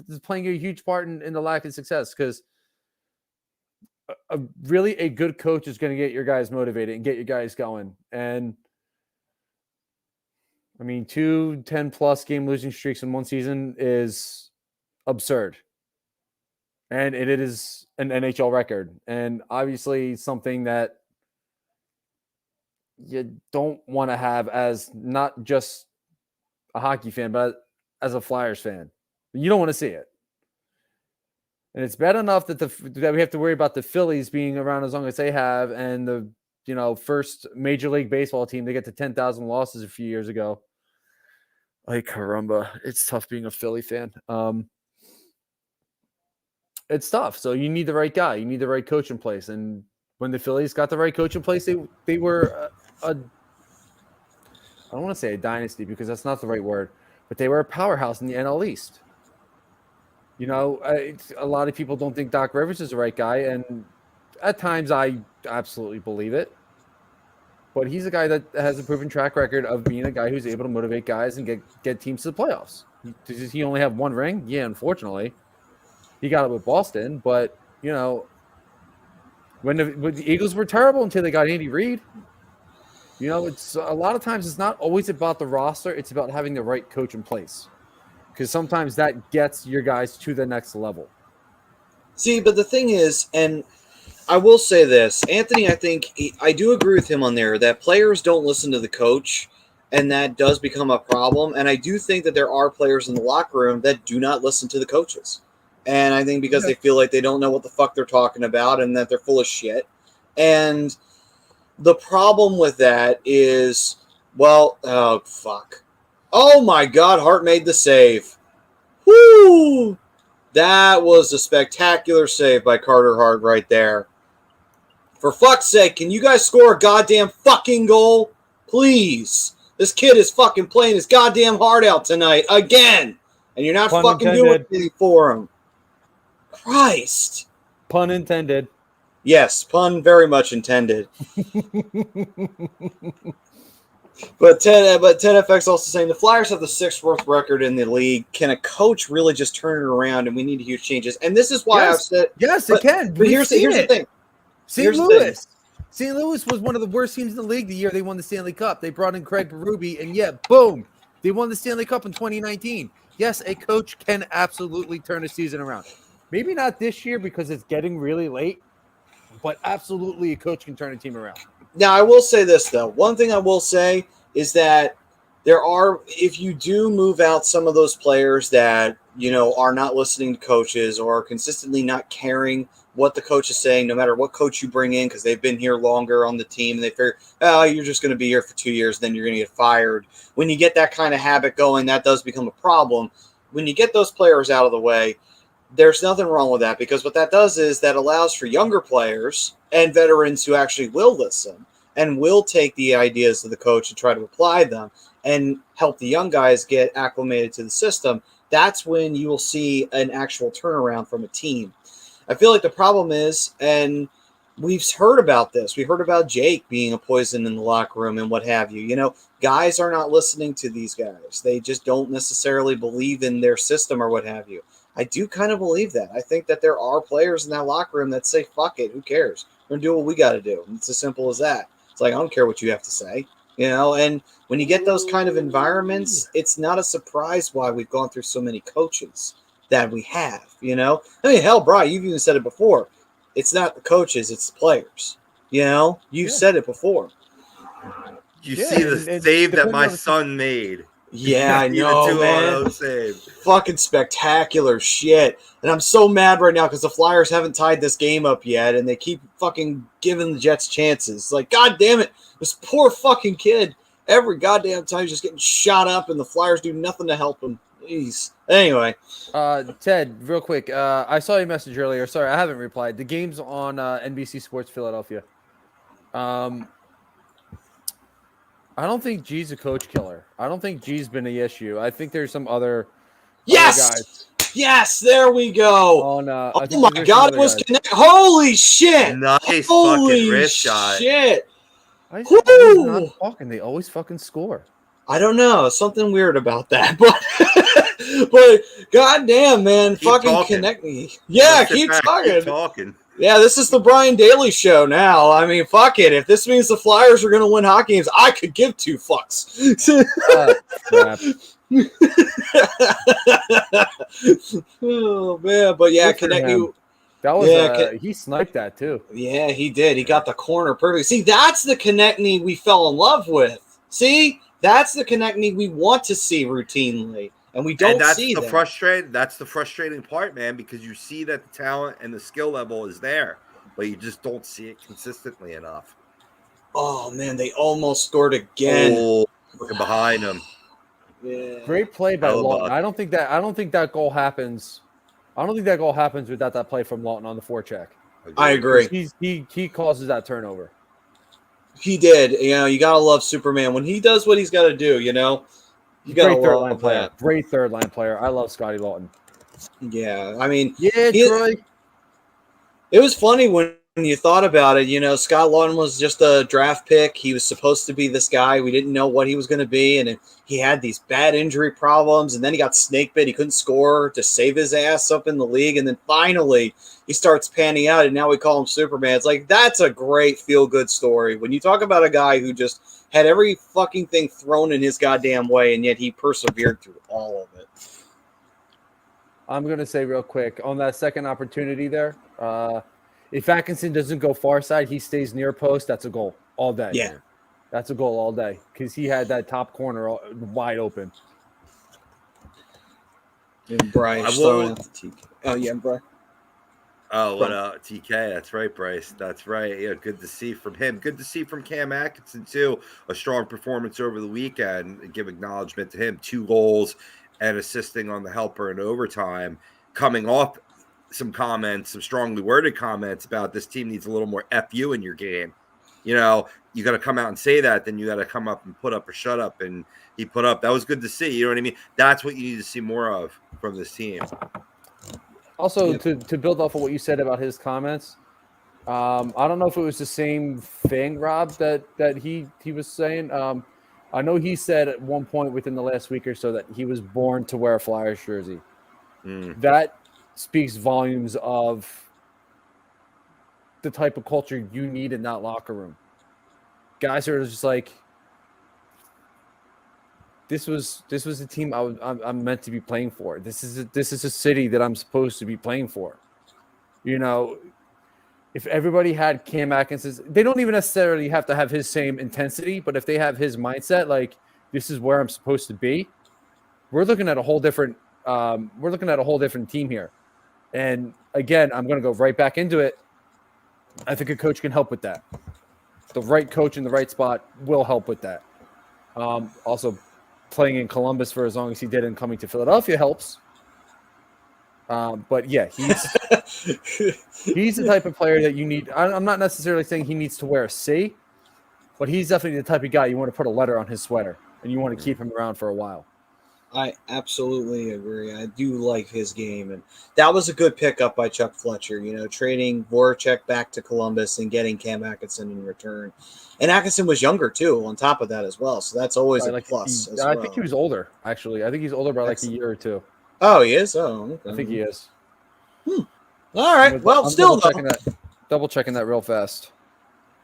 is playing a huge part in the lack of success, because really a good coach is going to get your guys motivated and get your guys going. And I mean, 2 10-plus game losing streaks in one season is absurd. And it is an NHL record. And obviously something that you don't want to have as not just a hockey fan, but as a Flyers fan. You don't want to see it. And it's bad enough that that we have to worry about the Phillies being around as long as they have, and the first Major League Baseball team to get to 10,000 losses a few years ago. Like, caramba, it's tough being a Philly fan. It's tough. So you need the right guy. You need the right coach in place. And when the Phillies got the right coach in place, they were I don't want to say a dynasty because that's not the right word, but they were a powerhouse in the NL East. A lot of people don't think Doc Rivers is the right guy, and at times I absolutely believe it. But he's a guy that has a proven track record of being a guy who's able to motivate guys and get teams to the playoffs. Does he only have one ring? Yeah, unfortunately. He got it with Boston, but, when the Eagles were terrible until they got Andy Reid, it's a lot of times it's not always about the roster. It's about having the right coach in place. Because sometimes that gets your guys to the next level. See, but the thing is, and I will say this, Anthony, I do agree with him on there, that players don't listen to the coach, and that does become a problem. And I do think that there are players in the locker room that do not listen to the coaches. And I think because they feel like they don't know what the fuck they're talking about and that they're full of shit. And the problem with that is, oh, fuck. Oh, my God, Hart made the save. Woo! That was a spectacular save by Carter Hart right there. For fuck's sake, can you guys score a goddamn fucking goal? Please. This kid is fucking playing his goddamn heart out tonight again. And you're not fucking doing anything for him. Christ. Pun intended. Yes, pun very much intended. But 10FX also saying the Flyers have the 6th worst record in the league. Can a coach really just turn it around? And we need huge changes. And this is why I've said it can. But here's the thing. St. Louis. St. Louis was one of the worst teams in the league the year they won the Stanley Cup. They brought in Craig Berube, and boom, they won the Stanley Cup in 2019. Yes, a coach can absolutely turn a season around. Maybe not this year because it's getting really late, but absolutely a coach can turn a team around. Now, I will say this, though. One thing I will say is that if you do move out some of those players that, are not listening to coaches or are consistently not caring what the coach is saying, no matter what coach you bring in, because they've been here longer on the team and they figure, you're just going to be here for 2 years, then you're going to get fired. When you get that kind of habit going, that does become a problem. When you get those players out of the way, there's nothing wrong with that, because what that does is that allows for younger players and veterans who actually will listen and will take the ideas of the coach and try to apply them and help the young guys get acclimated to the system. That's when you will see an actual turnaround from a team. I feel like the problem is, and we've heard about this, we heard about Jake being a poison in the locker room and what have you. Guys are not listening to these guys. They just don't necessarily believe in their system or what have you. I do kind of believe that. I think that there are players in that locker room that say, fuck it, who cares? We're going to do what we got to do. It's as simple as that. It's like, I don't care what you have to say. And when you get those kind of environments, it's not a surprise why we've gone through so many coaches that we have, hell, Brian, you've even said it before. It's not the coaches, it's the players. You've said it before. You see the save that my son made. Yeah, I know, man. Save. Fucking spectacular shit. And I'm so mad right now because the Flyers haven't tied this game up yet, and they keep fucking giving the Jets chances. Like, God damn it, this poor fucking kid. Every goddamn time he's just getting shot up, and the Flyers do nothing to help him. Jeez. Anyway. Ted, real quick. I saw your message earlier. Sorry, I haven't replied. The game's on NBC Sports Philadelphia. I don't think G's a coach killer. I don't think G's been the issue. I think there's some other guys. Yes, there we go. Oh my God, it was connect. Holy shit! Nice Holy fucking wrist shot. Shit! Why is it not talking? They always fucking score. I don't know. Something weird about that, but goddamn, man, Keep fucking talking. connect me. Yeah, keep talking. Keep talking. Yeah, this is the Brian Daly show now. I mean, fuck it. If this means the Flyers are going to win hockey games, I could give two fucks. Crap. Oh man, but yeah, Good for connect him. you. That was Yeah, he sniped that too. Yeah, he did. He got the corner perfect. See, that's the Konechny we fell in love with. See, that's the Konechny we want to see routinely, and we don't see that. That's the frustrating part, man, because you see that the talent and the skill level is there, but you just don't see it consistently enough. Oh man, they almost scored again. Oh, looking behind him. Yeah. Great play by Hellebuyck. Lawton. I don't think that goal happens. I don't think that goal happens without that play from Lawton on the forecheck. I agree. He causes that turnover. He did. You know, you gotta love Superman when he does what he's got to do. You know, you gotta Great third love line player. that. Great third line player. I love Scotty Lawton. Yeah, I mean, Yeah, Troy. it was funny when you thought about it. You know, Scott Lawton was just a draft pick. He was supposed to be this guy. We didn't know what he was going to be, and he had these bad injury problems, and then he got snake bit. He couldn't score to save his ass up in the league, and then finally he starts panning out, and now we call him Superman. It's like, that's a great feel-good story. When you talk about a guy who just had every fucking thing thrown in his goddamn way, and yet he persevered through all of it. I'm going to say real quick on that second opportunity there. If Atkinson doesn't go far side, he stays near post. That's a goal all day. Yeah. That's a goal all day because he had that top corner wide open. And Bryce throwing out the TK. Oh, yeah, Bryce. Oh, what up, TK? That's right, Bryce. That's right. Yeah, good to see from him. Good to see from Cam Atkinson, too. A strong performance over the weekend. And give acknowledgement to him. 2 goals and assisting on the helper in overtime. Coming off some comments, some strongly worded comments about this team needs a little more FU in your game. You know, you got to come out and say that, then you got to come up and put up or shut up. And he put up. That was good to see. You know what I mean? That's what you need to see more of from this team. Also, to build off of what you said about his comments, I don't know if it was the same thing, Rob, that he was saying. I know he said at one point within the last week or so that he was born to wear a Flyers jersey. That speaks volumes of the type of culture you need in that locker room. Guys are just like, this was a team I'm meant to be playing for. This is a city that I'm supposed to be playing for. You know, if everybody had Cam Atkinson, they don't even necessarily have to have his same intensity, but if they have his mindset, like, this is where I'm supposed to be, we're looking at a whole different team here. And again, I'm going to go right back into it. I think a coach can help with that. The right coach in the right spot will help with that. Also, playing in Columbus for as long as he did and coming to Philadelphia helps. But yeah, he's the type of player that you need. I'm not necessarily saying he needs to wear a C, but he's definitely the type of guy you want to put a letter on his sweater and you want to keep him around for a while. I absolutely agree. I do like his game, and that was a good pickup by Chuck Fletcher. You know, trading Voracek back to Columbus and getting Cam Atkinson in return. And Atkinson was younger too, on top of that as well. So that's always a plus. I think he was older. Actually, I think he's older by like a year or two. Oh, he is. Oh, okay. I think he is. All right. Well, still double checking that real fast.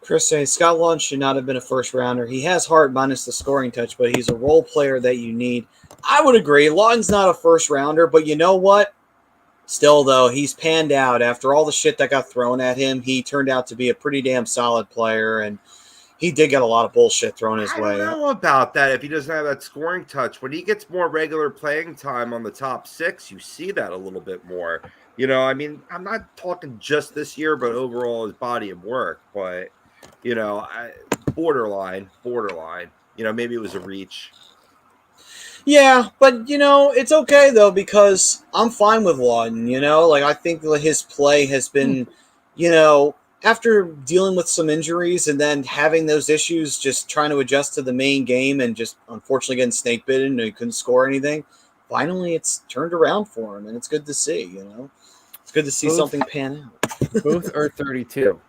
Chris saying Scott Lund should not have been a first rounder. He has heart minus the scoring touch, but he's a role player that you need. I would agree. Lund's not a first rounder, but you know what? Still, though, he's panned out. After all the shit that got thrown at him, he turned out to be a pretty damn solid player, and he did get a lot of bullshit thrown his way. I don't know about that if he doesn't have that scoring touch. When he gets more regular playing time on the top 6, you see that a little bit more. You know, I mean, I'm not talking just this year, but overall his body of work. But, you know, borderline. maybe it was a reach. Yeah, but it's okay though because I'm fine with Lawton. Like I think that his play has been, after dealing with some injuries and then having those issues, just trying to adjust to the main game and just unfortunately getting snake bitten and he couldn't score anything. Finally, it's turned around for him, and it's good to see. It's good to see something pan out. Both are 32,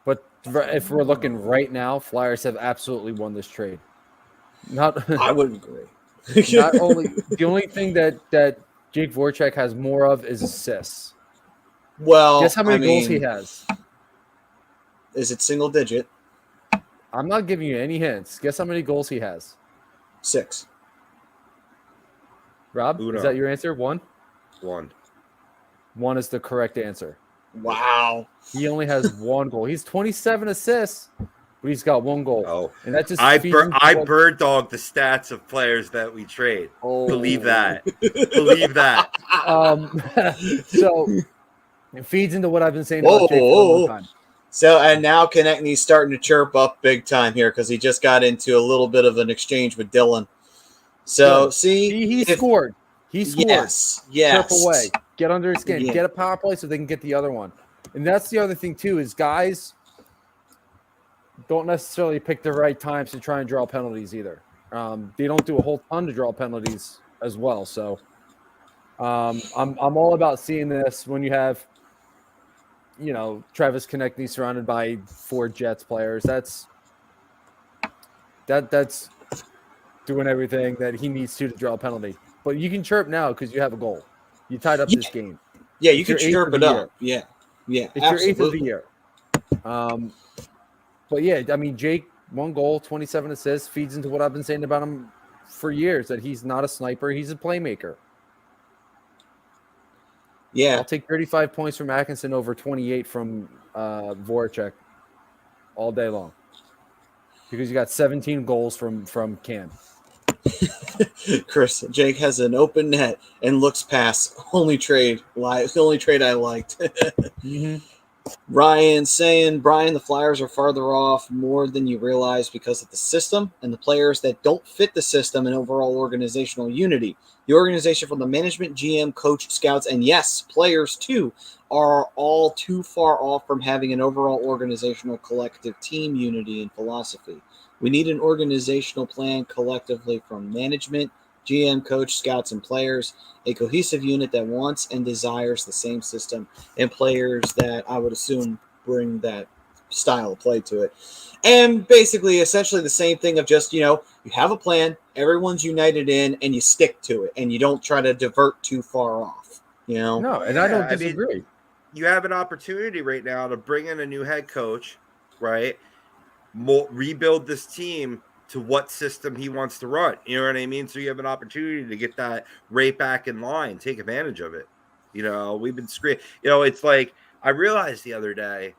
but if we're looking right now, Flyers have absolutely won this trade. Not, I would agree. not only the only thing that Jake Voracek has more of is assists. Well, Guess how many goals he has? Is it single digit? I'm not giving you any hints. Guess how many goals he has? 6. Rob, Uno. Is that your answer? 1? 1. 1 is the correct answer. Wow. He only has 1 goal. He's 27 assists, but he's got 1 goal. Oh, and that just I feeds bird dog the stats of players that we trade. Oh. Believe that. Believe that. So it feeds into what I've been saying about Jake for a long time. So, and now Konechny's starting to chirp up big time here because he just got into a little bit of an exchange with Dylan. So, see, he scored. He scored. Yes. Chirp away. Get under his skin. Yeah. Get a power play so they can get the other one. And that's the other thing too is guys don't necessarily pick the right times to try and draw penalties either. They don't do a whole ton to draw penalties as well. So I'm all about seeing this when you have Travis Konechny surrounded by 4 Jets players. That's doing everything that he needs to draw a penalty. But you can chirp now because you have a goal. You tied up this game. Yeah, you can chirp it up. Yeah. Yeah. It's absolutely. your 8th of the year. But yeah, I mean, Jake, 1 goal, 27 assists, feeds into what I've been saying about him for years, that he's not a sniper, he's a playmaker. Yeah. I'll take 35 points from Atkinson over 28 from Voracek all day long. Because you got 17 goals from Cam. Chris, Jake has an open net and looks past. Only trade I liked. Mm-hmm. Ryan saying, Brian, the Flyers are farther off more than you realize because of the system and the players that don't fit the system and overall organizational unity. The organization from the management, GM, coach, scouts, and yes, players too, are all too far off from having an overall organizational collective team unity and philosophy. We need an organizational plan collectively from management, GM, coach, scouts, and players, a cohesive unit that wants and desires the same system, and players that I would assume bring that style of play to it. And basically, essentially the same thing of just, you have a plan, everyone's united in, and you stick to it, and you don't try to divert too far off, No, and I don't disagree. I mean, you have an opportunity right now to bring in a new head coach, right? Rebuild this team to what system he wants to run. You know what I mean? So you have an opportunity to get that right back in line, take advantage of it. We've been screaming. It's like I realized the other day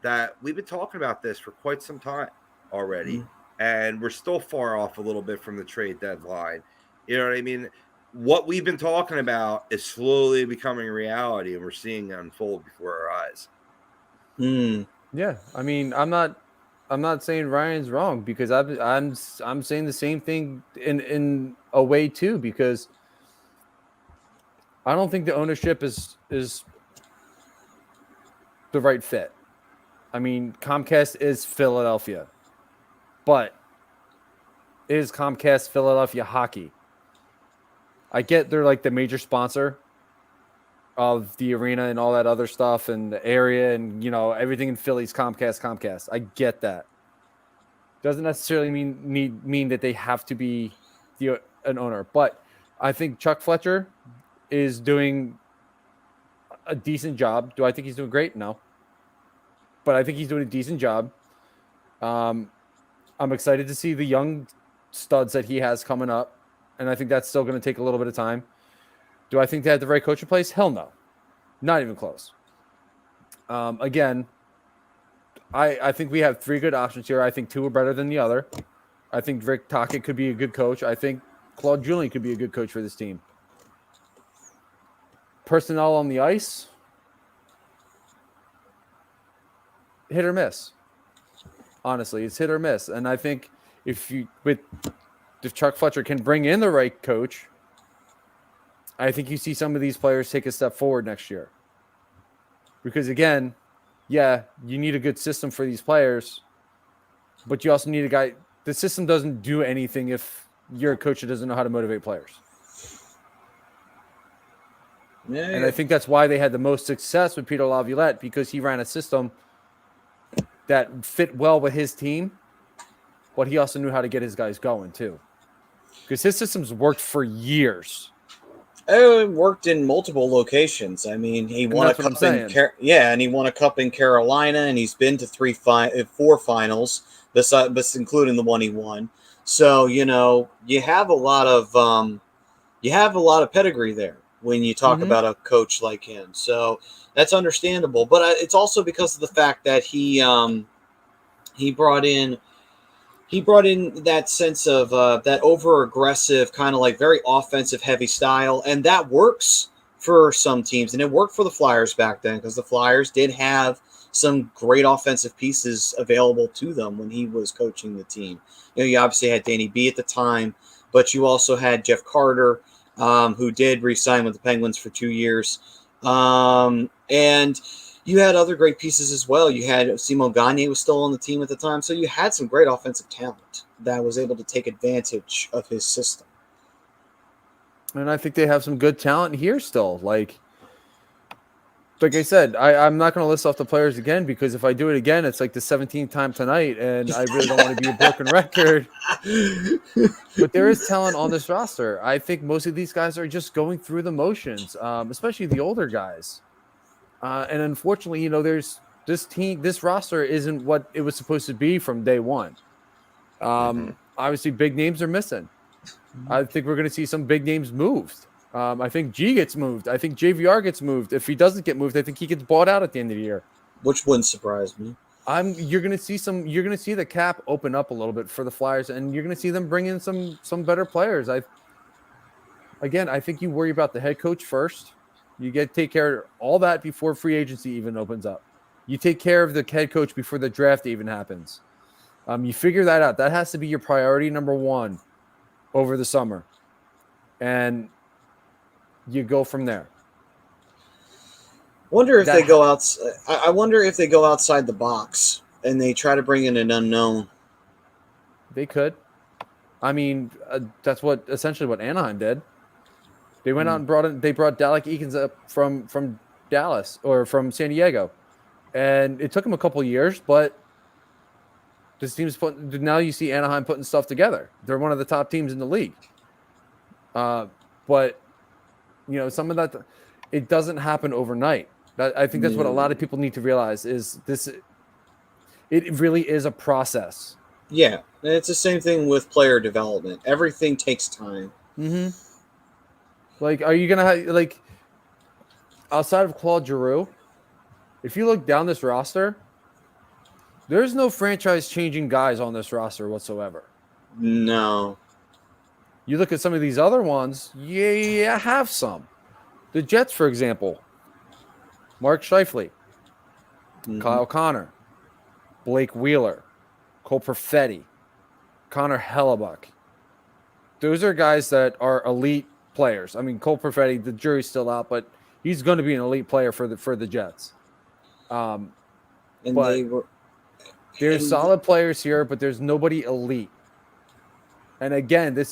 that we've been talking about this for quite some time already, and we're still far off a little bit from the trade deadline. You know what I mean? What we've been talking about is slowly becoming reality, and we're seeing it unfold before our eyes. Yeah, I mean, I'm not saying Ryan's wrong because I'm saying the same thing in a way too, because I don't think the ownership is the right fit. I mean, Comcast is Philadelphia, but is Comcast Philadelphia hockey? I get they're like the major sponsor of the arena and all that other stuff and the area and, everything in Philly's Comcast. I get that. Doesn't necessarily mean that they have to be an owner. But I think Chuck Fletcher is doing a decent job. Do I think he's doing great? No. But I think he's doing a decent job. I'm excited to see the young studs that he has coming up. And I think that's still going to take a little bit of time. Do I think they had the right coach in place? Hell no. Not even close. Again, I think we have 3 good options here. I think 2 are better than the other. I think Rick Tocchet could be a good coach. I think Claude Giroux could be a good coach for this team. Personnel on the ice, hit or miss. Honestly, it's hit or miss. And I think if Chuck Fletcher can bring in the right coach, I think you see some of these players take a step forward next year. Because again, yeah, you need a good system for these players, but you also need a guy. The system doesn't do anything if you're a coach that doesn't know how to motivate players. Yeah, And I think that's why they had the most success with Peter Laviolette, because he ran a system that fit well with his team, but he also knew how to get his guys going too. Because his systems worked for years. it worked in multiple locations. I mean, he won a that's what I'm cup saying. and he won a cup in Carolina, and he's been to 4 finals, besides including the one he won. So you have a lot of pedigree there when you talk about a coach like him. So that's understandable, but it's also because of the fact that he brought in that sense of that over aggressive kind of like very offensive heavy style, and that works for some teams, and it worked for the Flyers back then because the Flyers did have some great offensive pieces available to them when he was coaching the team. You obviously had Danny B at the time, but you also had Jeff Carter, who did re-sign with the Penguins for 2 years. And you had other great pieces as well. You had Simon Gagne was still on the team at the time. So you had some great offensive talent that was able to take advantage of his system. And I think they have some good talent here still. Like I said, I'm not going to list off the players again, because if I do it again, it's like the 17th time tonight, and I really don't want to be a broken record. But there is talent on this roster. I think most of these guys are just going through the motions, especially the older guys. And unfortunately, there's this roster isn't what it was supposed to be from day one. Obviously, big names are missing. I think we're going to see some big names moved. I think G gets moved. I think JVR gets moved. If he doesn't get moved, I think he gets bought out at the end of the year. Which wouldn't surprise me. You're going to see the cap open up a little bit for the Flyers, and you're going to see them bring in some better players. I think you worry about the head coach first. You take care of all that before free agency even opens up. You take care of the head coach before the draft even happens. You figure that out. That has to be your priority number one over the summer. And you go from there. Wonder if they go out. I wonder if they go outside the box and they try to bring in an unknown. They could. I mean, that's essentially what Anaheim did. They went out and brought Dalek Eakins up from Dallas or from San Diego, and it took them a couple of years, but this team's now you see Anaheim putting stuff together. They're one of the top teams in the league. But some of that, it doesn't happen overnight. I think that's what a lot of people need to realize is this. It really is a process. Yeah, it's the same thing with player development. Everything takes time. Mm-hmm. Like, are you going to outside of Claude Giroux, if you look down this roster, there's no franchise-changing guys on this roster whatsoever. No. You look at some of these other ones, you have some. The Jets, for example, Mark Scheifele, Kyle Connor, Blake Wheeler, Cole Perfetti, Connor Hellebuyck. Those are guys that are elite players. I mean, Cole Perfetti, the jury's still out, but he's going to be an elite player for the Jets. There's solid players here, but there's nobody elite. And again,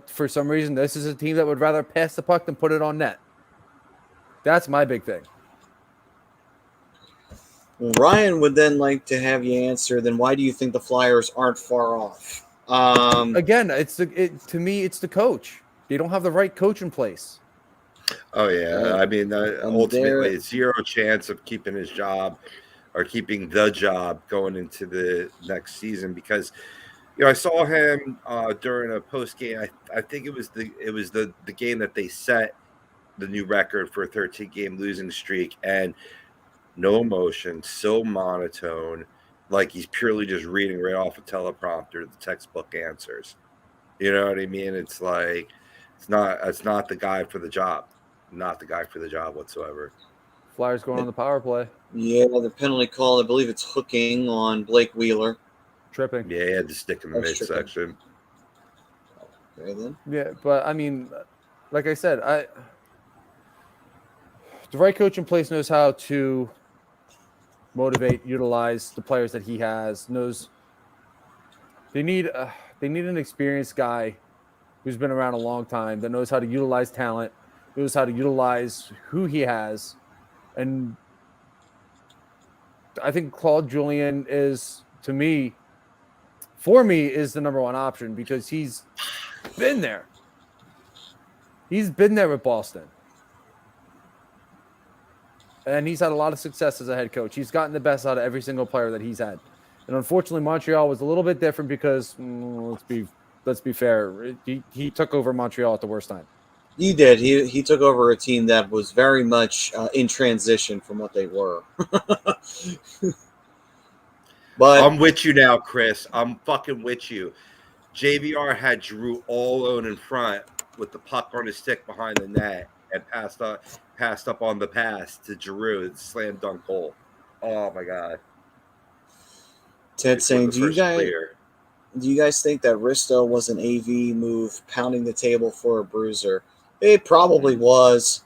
for some reason, this is a team that would rather pass the puck than put it on net. That's my big thing. Ryan would then like to have you answer, then why do you think the Flyers aren't far off? Again, to me, it's the coach. They don't have the right coach in place. Oh, yeah. I mean, ultimately, it's zero chance of keeping his job or keeping the job going into the next season because, I saw him during a post game. I think it was the game that they set the new record for a 13-game losing streak, and no emotion, so monotone, like he's purely just reading right off a teleprompter the textbook answers. You know what I mean? It's like it's not the guy for the job. Not the guy for the job whatsoever. Flyers going on the power play. Yeah, the penalty call, I believe it's hooking on Blake Wheeler. tripping. Yeah, he had to stick in the That's tripping. midsection. Okay, then. Yeah, but I mean, like I said, the right coach in place knows how to motivate, utilize the players that he has. Knows they need an experienced guy who's been around a long time that knows how to utilize talent, knows how to utilize who he has, and I think Claude Julien is, for me, is the number one option because he's been there. He's been there with Boston. And he's had a lot of success as a head coach. He's gotten the best out of every single player that he's had. And unfortunately, Montreal was a little bit different because, let's be fair, he took over Montreal at the worst time. He did. He took over a team that was very much in transition from what they were. But I'm with you now, Chris. I'm fucking with you. JVR had Giroux all alone in front with the puck on his stick behind the net and passed up on the pass to Giroux. It's slam dunk goal. Oh my god. Ted saying, do you guys think that Risto was an AV move, pounding the table for a bruiser? It probably was.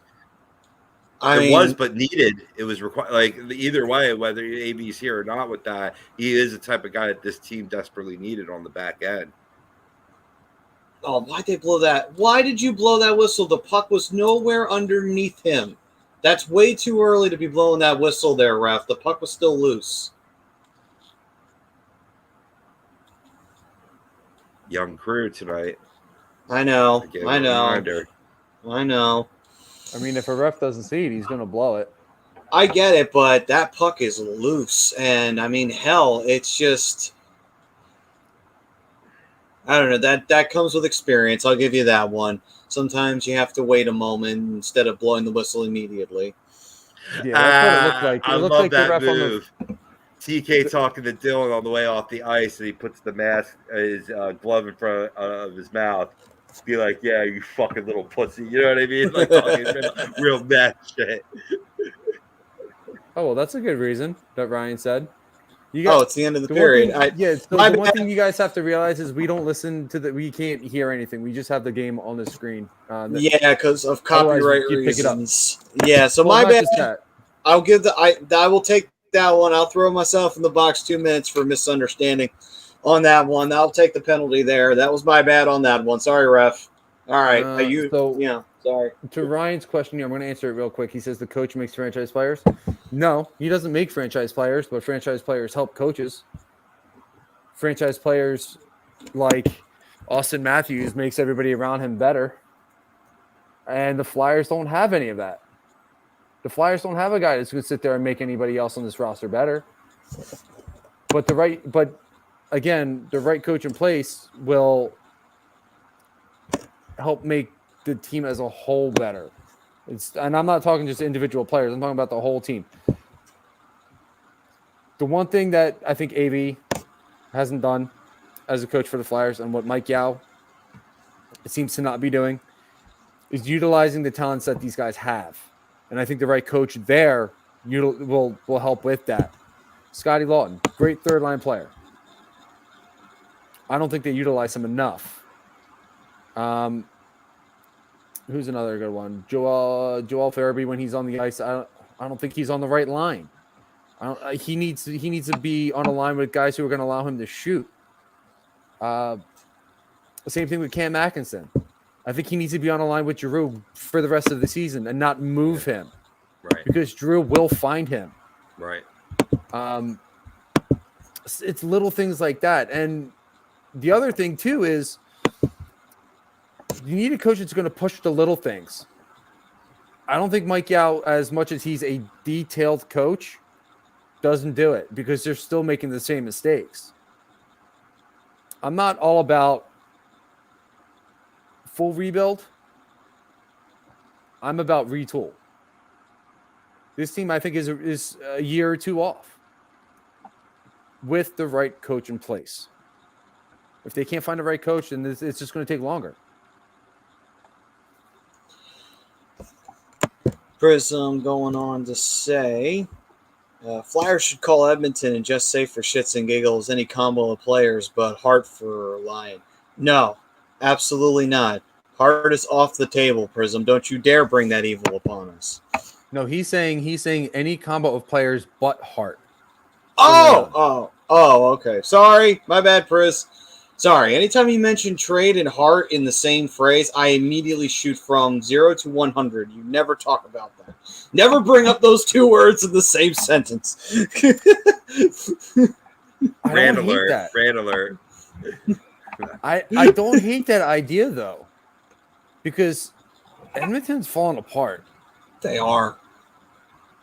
It was, but needed. It was required. Like either way, whether AV's here or not, with that, he is the type of guy that this team desperately needed on the back end. Oh, why'd they blow that? Why did you blow that whistle? The puck was nowhere underneath him. That's way too early to be blowing that whistle there, ref. The puck was still loose. Young crew tonight. I know. Again, I know. reminder. I know. I mean, if a ref doesn't see it, he's going to blow it. I get it, but that puck is loose. And, I mean, hell, it's just... I don't know. That comes with experience. I'll give you that one. Sometimes you have to wait a moment instead of blowing the whistle immediately. Yeah, that's what it looked like. It I looked love like that the ref move. TK talking to Dylan on the way off the ice, and he puts the mask, his glove in front of his mouth. Be like, yeah, you fucking little pussy. You know what I mean? Like talking real mad shit. Oh, well, that's a good reason that Ryan said. It's the end of the period. The one thing you guys have to realize is we don't listen to we can't hear anything. We just have the game on the screen. Yeah, because of copyright reasons. Yeah, so well, my bad. I'll give I will take that one. I'll throw myself in the box 2 minutes for misunderstanding on that one. I'll take the penalty there. That was my bad on that one. Sorry, ref. All right. Sorry. To Ryan's question here, I'm going to answer it real quick. He says the coach makes franchise players. No, he doesn't make franchise players, but franchise players help coaches. Franchise players like Austin Matthews makes everybody around him better. And the Flyers don't have any of that. The Flyers don't have a guy that's going to sit there and make anybody else on this roster better. But the right coach in place will help make the team as a whole better. And I'm not talking just individual players. I'm talking about the whole team. The one thing that I think AV hasn't done as a coach for the Flyers and what Mike Yao seems to not be doing is utilizing the talents that these guys have. And I think the right coach there will help with that. Scotty Lawton, great third-line player. I don't think they utilize him enough. Who's another good one? Joel Farabee, when he's on the ice, I don't think he's on the right line. He needs to be on a line with guys who are going to allow him to shoot. The same thing with Cam Atkinson. I think he needs to be on a line with Giroux for the rest of the season and not move him. Right. Because Giroux will find him. Right. It's little things like that. And the other thing, too, is you need a coach that's going to push the little things. I don't think Mike Yao, as much as he's a detailed coach, doesn't do it because they're still making the same mistakes. I'm not all about full rebuild. I'm about retool. This team, I think, is a year or two off with the right coach in place. If they can't find the right coach, then it's just going to take longer. Prism going on to say, Flyers should call Edmonton and just say for shits and giggles any combo of players, but Hart for Lion. No, absolutely not. Hart is off the table, Prism. Don't you dare bring that evil upon us. No, he's saying any combo of players but Hart. Oh, okay. Sorry, my bad, Priz. Sorry. Anytime you mention trade and Hart in the same phrase, I immediately shoot from 0 to 100. You never talk about that. Never bring up those two words in the same sentence. Rand alert. I don't hate that idea though, because Edmonton's falling apart. They are.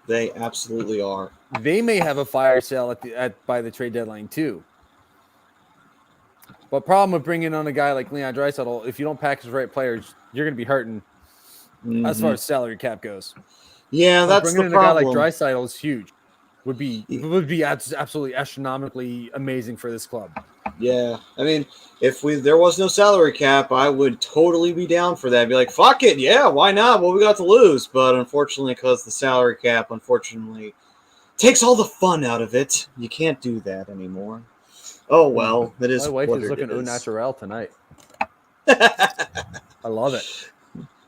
They absolutely are. They may have a fire sale by the trade deadline too. But problem with bringing on a guy like Leon Draisaitl, if you don't package the right players, you're going to be hurting as far as salary cap goes. Yeah, that's the problem. Bringing in a guy like Draisaitl is huge. Would be absolutely astronomically amazing for this club. Yeah, I mean, if there was no salary cap, I would totally be down for that. I'd be like, fuck it, yeah, why not? What we got to lose? But unfortunately, because the salary cap, takes all the fun out of it, you can't do that anymore. Oh, well, that is. My wife is looking au naturel tonight. I love it.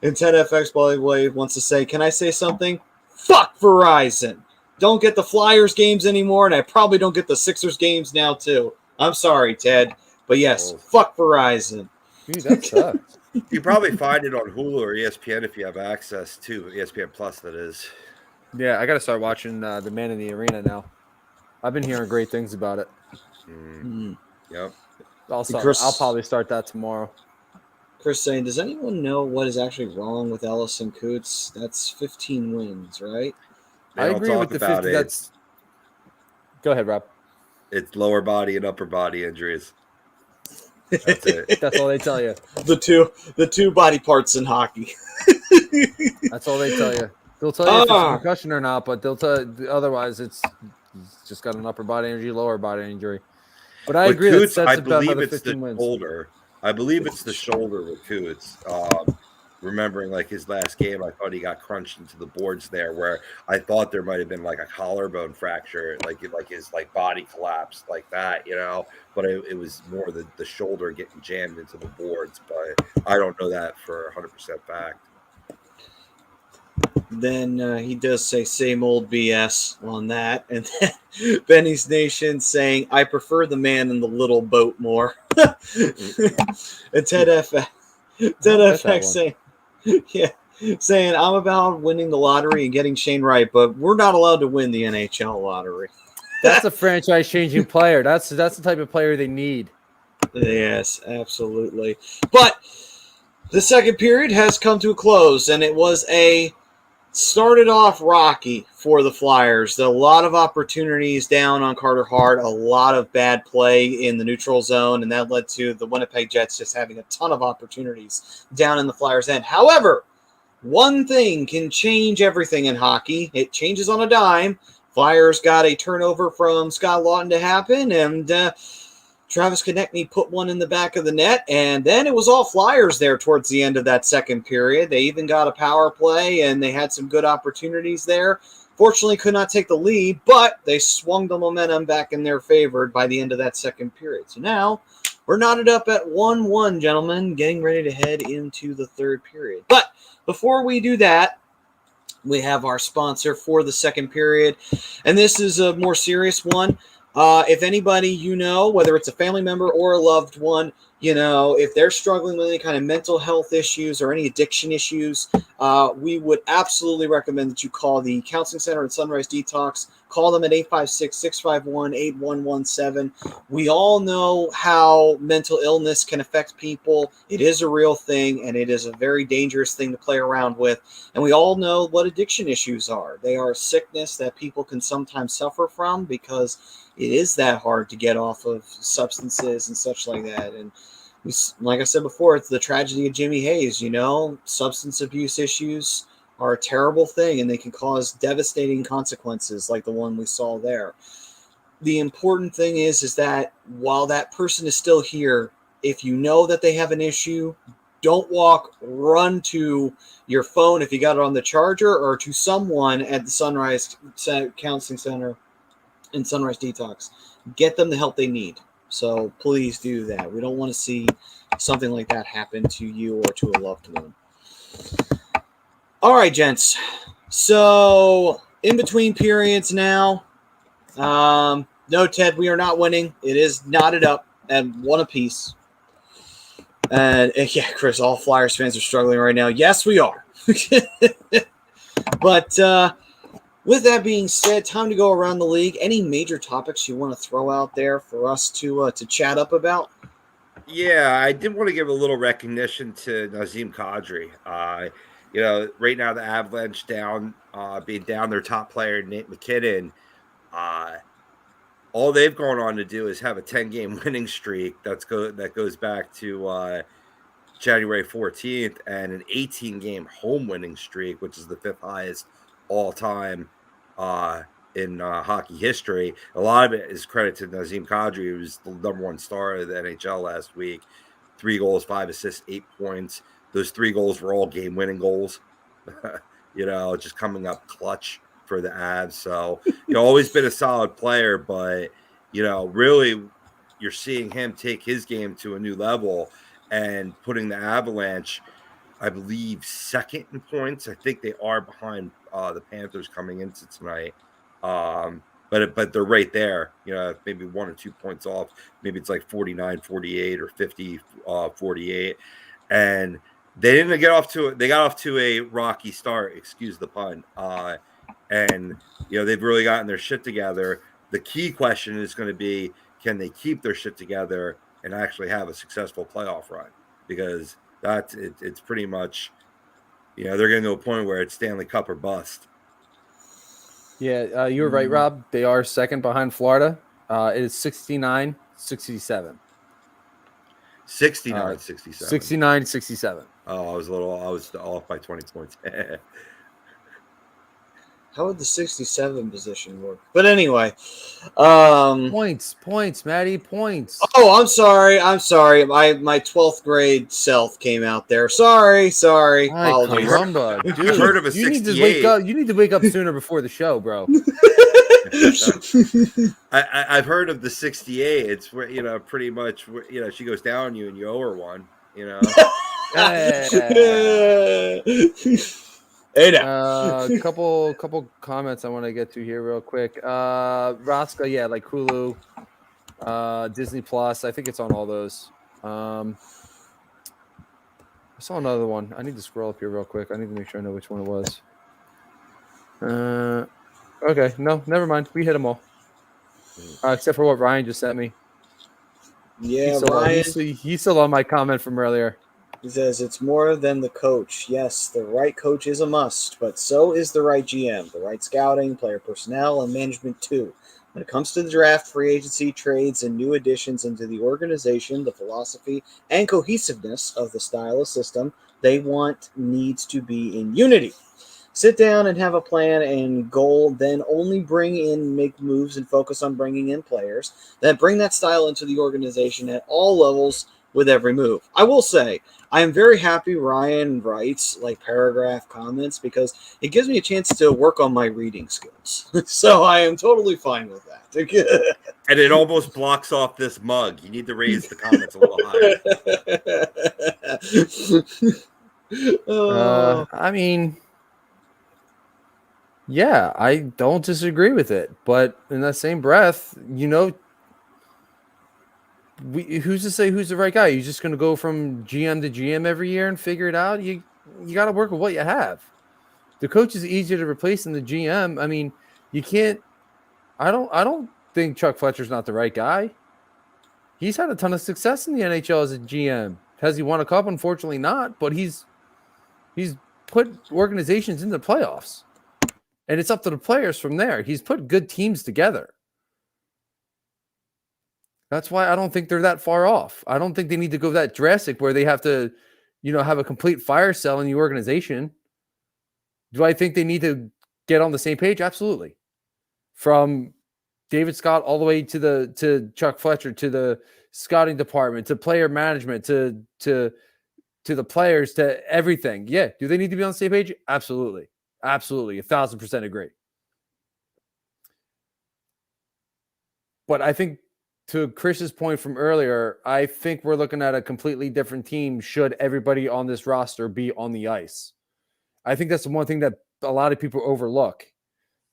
And 10FX Boy wants to say, can I say something? Fuck Verizon. Don't get the Flyers games anymore, and I probably don't get the Sixers games now, too. I'm sorry, Ted. But yes, fuck Verizon. Dude, that sucks. You probably find it on Hulu or ESPN if you have access to ESPN Plus, that is. Yeah, I got to start watching The Man in the Arena now. I've been hearing great things about it. Yep. I'll probably start that tomorrow. Chris saying, does anyone know what is actually wrong with Ellison Coots? That's 15 wins, right? I agree with the 50. That's. Go ahead, Rob. It's lower body and upper body injuries. That's it. That's all they tell you. The two body parts in hockey. That's all they tell you. They'll tell you if it's a concussion or not, but they'll tell you otherwise it's just got an upper body injury, lower body injury. But I agree. Coots, I believe it's the shoulder. I believe it's the shoulder with Coots. Remembering like his last game, I thought he got crunched into the boards there, where I thought there might have been like a collarbone fracture, like his like body collapsed like that, you know. But it was more the shoulder getting jammed into the boards. But I don't know that for 100% fact. Then he does say same old BS on that. And then Benny's Nation saying, I prefer the man in the little boat more. And Ted FX saying, saying, I'm about winning the lottery and getting Shane Wright, but we're not allowed to win the NHL lottery. That's a franchise-changing player. That's the type of player they need. Yes, absolutely. But the second period has come to a close, and it was started off rocky for the Flyers. A lot of opportunities down on Carter Hart, a lot of bad play in the neutral zone, and that led to the Winnipeg Jets just having a ton of opportunities down in the Flyers' end. However, one thing can change everything in hockey. It changes on a dime. Flyers got a turnover from Scott Lawton to happen, and Travis Konechny put one in the back of the net, and then it was all Flyers there towards the end of that second period. They even got a power play, and they had some good opportunities there. Fortunately, could not take the lead, but they swung the momentum back in their favor by the end of that second period. So now we're knotted up at 1-1, gentlemen, getting ready to head into the third period. But before we do that, we have our sponsor for the second period, and this is a more serious one. If anybody you know, whether it's a family member or a loved one, you know, if they're struggling with any kind of mental health issues or any addiction issues, we would absolutely recommend that you call the Counseling Center at Sunrise Detox. Call them at 856-651-8117. We all know how mental illness can affect people. It is a real thing, and it is a very dangerous thing to play around with. And we all know what addiction issues are. They are a sickness that people can sometimes suffer from because it is that hard to get off of substances and such like that. And like I said before, it's the tragedy of Jimmy Hayes. You know, substance abuse issues are a terrible thing, and they can cause devastating consequences like the one we saw there. The important thing is that while that person is still here, if you know that they have an issue, don't walk, run to your phone if you got it on the charger or to someone at the Sunrise Counseling Center and Sunrise Detox. Get them the help they need. So please do that. We don't want to see something like that happen to you or to a loved one. All right, gents. So in between periods now. No, Ted, we are not winning. It is knotted up at 1 apiece. And yeah, Chris, all Flyers fans are struggling right now. Yes, we are. But with that being said, time to go around the league. Any major topics you want to throw out there for us to chat up about? Yeah, I did want to give a little recognition to Nazem Kadri. Right now the Avalanche being down their top player, Nate McKinnon. All they've gone on to do is have a 10-game winning streak that goes back to January 14th, and an 18-game home winning streak, which is the 5th highest all time in hockey history. A lot of it is credit to Nazem Kadri, who was the number 1 star of the NHL last week. 3 goals, 5 assists, 8 points. Those 3 goals were all game-winning goals. Just coming up clutch for the Avs. So, always been a solid player, but, really you're seeing him take his game to a new level and putting the Avalanche, I believe, second in points. I think they are behind the Panthers coming into tonight. But they're right there, maybe 1 or 2 points off. Maybe it's like 49-48 or 50-48. And they got off to a rocky start, excuse the pun. And they've really gotten their shit together. The key question is going to be, can they keep their shit together and actually have a successful playoff run? Because it's pretty much, they're getting to a point where it's Stanley Cup or bust. Yeah, you were right, Rob. They are second behind Florida. It is 69-67. 69-67. 69-67. Oh, I was off by 20 points. How would the 67 position work? But anyway, points, Maddie, points. Oh, I'm sorry. My 12th grade self came out there. Sorry. Apologies. Caramba, dude. I've heard of a 68. You need to wake up sooner before the show, bro. I've heard of the 68. It's where, pretty much, she goes down on you and you owe her one, Hey now. Couple comments I want to get to here real quick. Raska, yeah, like Hulu, Disney Plus. I think it's on all those. I saw another one. I need to scroll up here real quick. I need to make sure I know which one it was. Okay, no, never mind. We hit them all, except for what Ryan just sent me. Yeah, he's still on my comment from earlier. He says it's more than the coach. Yes, the right coach is a must, but so is the right GM, the right scouting, player personnel, and management too. When it comes to the draft, free agency, trades, and new additions into the organization, the philosophy and cohesiveness of the style of system they want needs to be in unity. Sit down and have a plan and goal, then only make moves and focus on bringing in players that bring that style into the organization at all levels with every move. I will say, I am very happy Ryan writes like paragraph comments because it gives me a chance to work on my reading skills. So I am totally fine with that. And it almost blocks off this mug. You need to raise the comments a little higher. I mean, yeah, I don't disagree with it. But in that same breath, who's to say who's the right guy? You're just going to go from GM to GM every year and figure it out? You got to work with what you have. The coach is easier to replace than the GM. I mean, you can't. I don't think Chuck Fletcher's not the right guy. He's had a ton of success in the NHL as a GM. Has he won a cup? Unfortunately not, but he's put organizations into the playoffs. And it's up to the players from there. He's put good teams together. That's why I don't think they're that far off. I don't think they need to go that drastic where they have to, have a complete fire sale in the organization. Do I think they need to get on the same page? Absolutely. From David Scott all the way to Chuck Fletcher, to the scouting department, to player management, to to the players, to everything. Yeah. Do they need to be on the same page? Absolutely. Absolutely. 1,000% agree. But I think to Chris's point from earlier, I think we're looking at a completely different team should everybody on this roster be on the ice. I think that's the one thing that a lot of people overlook.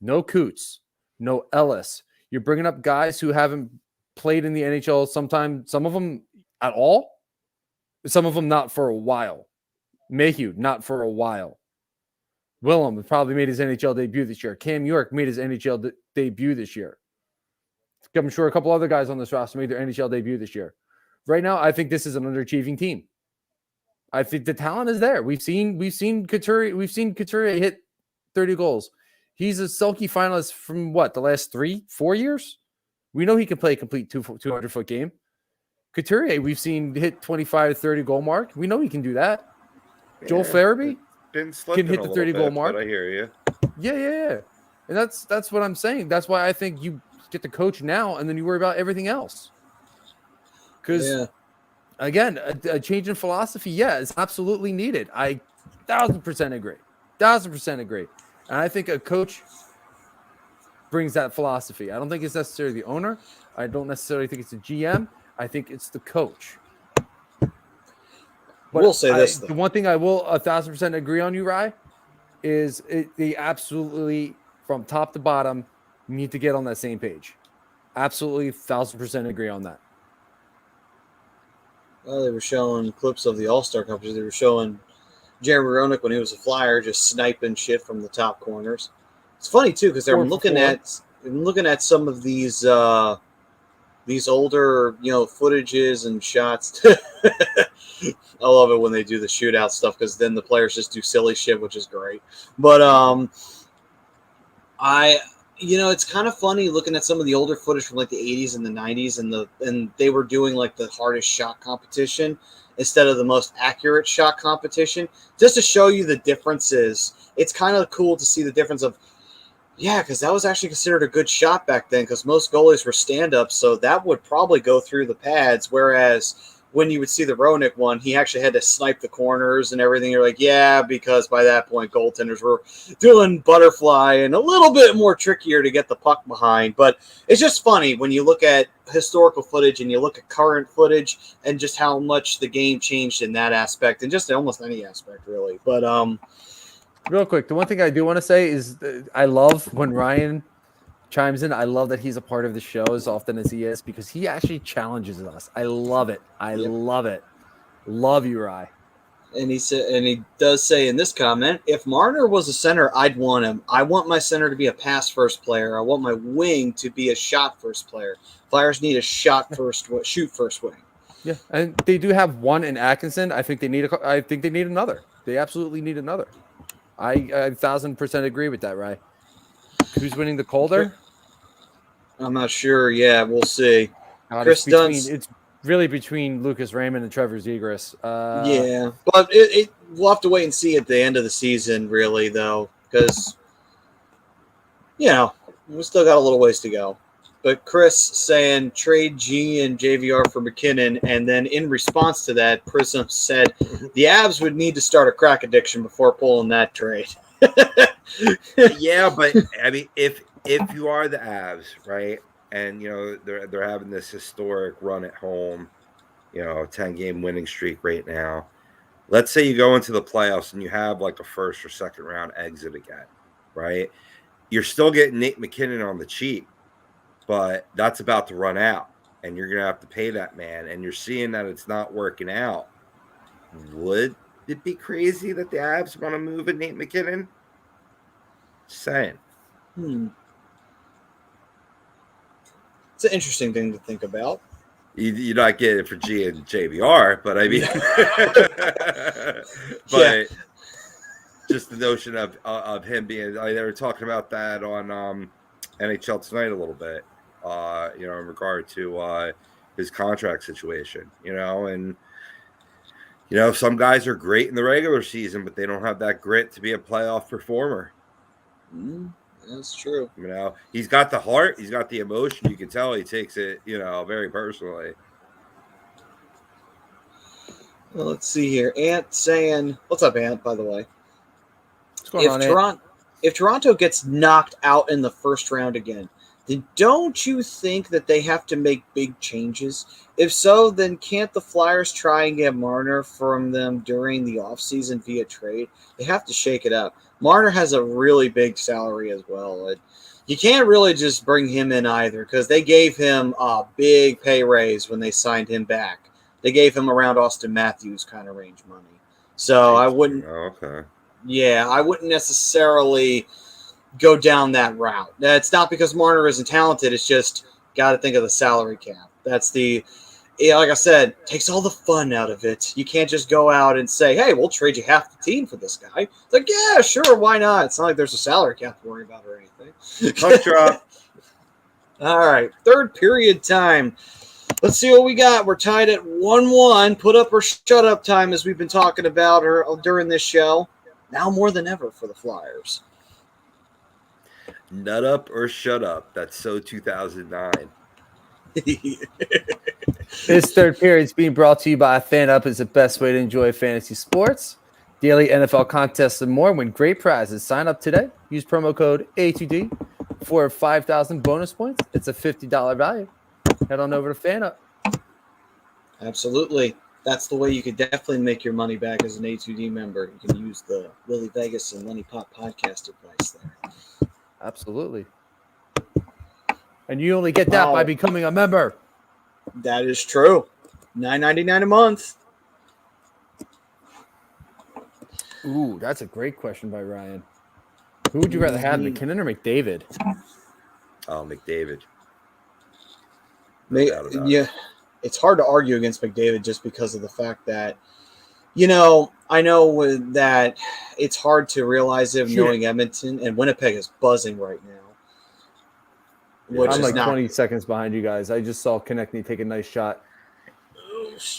No Coots, no Ellis. You're bringing up guys who haven't played in the NHL sometimes, some of them at all, some of them not for a while. Mayhew, not for a while. Willem probably made his NHL debut this year. Cam York made his NHL debut this year. I'm sure a couple other guys on this roster made their NHL debut this year. Right now, I think this is an underachieving team. I think the talent is there. We've seen Couturier hit 30 goals. He's a Selke finalist from the last 3-4 years? We know he can play a complete 200-foot game. Couturier, we've seen hit 25 to 30 goal mark. We know he can do that. Yeah, Joel Farabee can hit the 30 goal mark. I hear you. Yeah. And that's what I'm saying. That's why I think you get the coach now, and then you worry about everything else. Because, again, a change in philosophy, is absolutely needed. I 1,000% agree. 1,000% agree. And I think a coach brings that philosophy. I don't think it's necessarily the owner. I don't necessarily think it's the GM. I think it's the coach. But we'll say this, though. The one thing I will 1,000% agree on you, Rye, is they absolutely, from top to bottom, need to get on that same page. Absolutely 1,000% agree on that. Well, they were showing clips of the All-Star competition. They were showing Jeremy Roenick when he was a Flyer just sniping shit from the top corners. It's funny too because I'm looking at some of these older footages and shots. I love it when they do the shootout stuff because then the players just do silly shit, which is great. But it's kind of funny looking at some of the older footage from like the 80s and the 90s and they were doing like the hardest shot competition instead of the most accurate shot competition, just to show you the differences. It's kind of cool to see the difference of, because that was actually considered a good shot back then because most goalies were stand-ups, so that would probably go through the pads, whereas when you would see the Roenick one, he actually had to snipe the corners and everything. You're like, because by that point, goaltenders were doing butterfly and a little bit more trickier to get the puck behind. But it's just funny when you look at historical footage and you look at current footage and just how much the game changed in that aspect and just in almost any aspect, really. But real quick, the one thing I do want to say is I love when Ryan chimes in. I love that he's a part of the show as often as he is because he actually challenges us. I love it. Love it. Love you, Rye. And he does say in this comment, if Marner was a center, I'd want him. I want my center to be a pass first player. I want my wing to be a shot first player. Flyers need a shoot first wing. Yeah, and they do have one in Atkinson. I think they need another. They absolutely need another. I 1,000% agree with that, Rye. Who's winning the Calder? I'm not sure. Yeah, we'll see. Chris Dunn's. It's really between Lucas Raymond and Trevor Zegras. But we'll have to wait and see at the end of the season, really, though, because we still got a little ways to go. But Chris saying trade G and JVR for McKinnon, and then in response to that, Prism said the Avs would need to start a crack addiction before pulling that trade. Yeah, but I mean, if you are the Avs, right, and they're having this historic run at home, 10-game winning streak right now. Let's say you go into the playoffs and you have like a first or second round exit again, right? You're still getting Nate McKinnon on the cheap, but that's about to run out, and you're gonna have to pay that man. And you're seeing that it's not working out. Would it be crazy that the Avs want to move a Nate McKinnon? Just saying. It's an interesting thing to think about. You're not getting it for G and JVR, but I mean, just the notion of him being. They were talking about that on NHL Tonight a little bit, in regard to his contract situation, and some guys are great in the regular season, but they don't have that grit to be a playoff performer. That's true. He's got the heart, he's got the emotion. You can tell he takes it, very personally. Well, let's see here. Ant saying, "What's up, Ant?" By the way, What's going on, Ant? If Toronto gets knocked out in the first round again, then don't you think that they have to make big changes? If so, then can't the Flyers try and get Marner from them during the offseason via trade? They have to shake it up. Marner has a really big salary as well. You can't really just bring him in either because they gave him a big pay raise when they signed him back. They gave him around Austin Matthews kind of range money. So I wouldn't. Oh, okay. Yeah, I wouldn't necessarily go down that route. That's not because Marner isn't talented. It's just got to think of the salary cap. That's like I said, takes all the fun out of it. You can't just go out and say, hey, we'll trade you half the team for this guy. It's like, yeah, sure, why not? It's not like there's a salary cap to worry about or anything. Puck drop. All right, third period time. Let's see what we got. We're tied at 1-1. Put up or shut up time, as we've been talking about during this show. Now more than ever for the Flyers. Nut up or shut up. That's so 2009. This third period is being brought to you by Fan Up. Is the best way to enjoy fantasy sports. Daily NFL contests and more. Win great prizes. Sign up today. Use promo code A2D for 5,000 bonus points. It's a $50 value. Head on over to Fan Up. Absolutely. That's the way you could definitely make your money back as an A2D member. You can use the Willie Vegas and Lenny Pop podcast advice there. Absolutely. And you only get that by becoming a member. That is true. $9.99 a month. Ooh, that's a great question by Ryan. Who would you rather have, McKinnon or McDavid? Oh, McDavid. Yeah, it's hard to argue against McDavid just because of the fact that, I know that it's hard to realize it knowing Edmonton, and Winnipeg is buzzing right now. I'm like 20 seconds behind you guys. I just saw Konechny take a nice shot.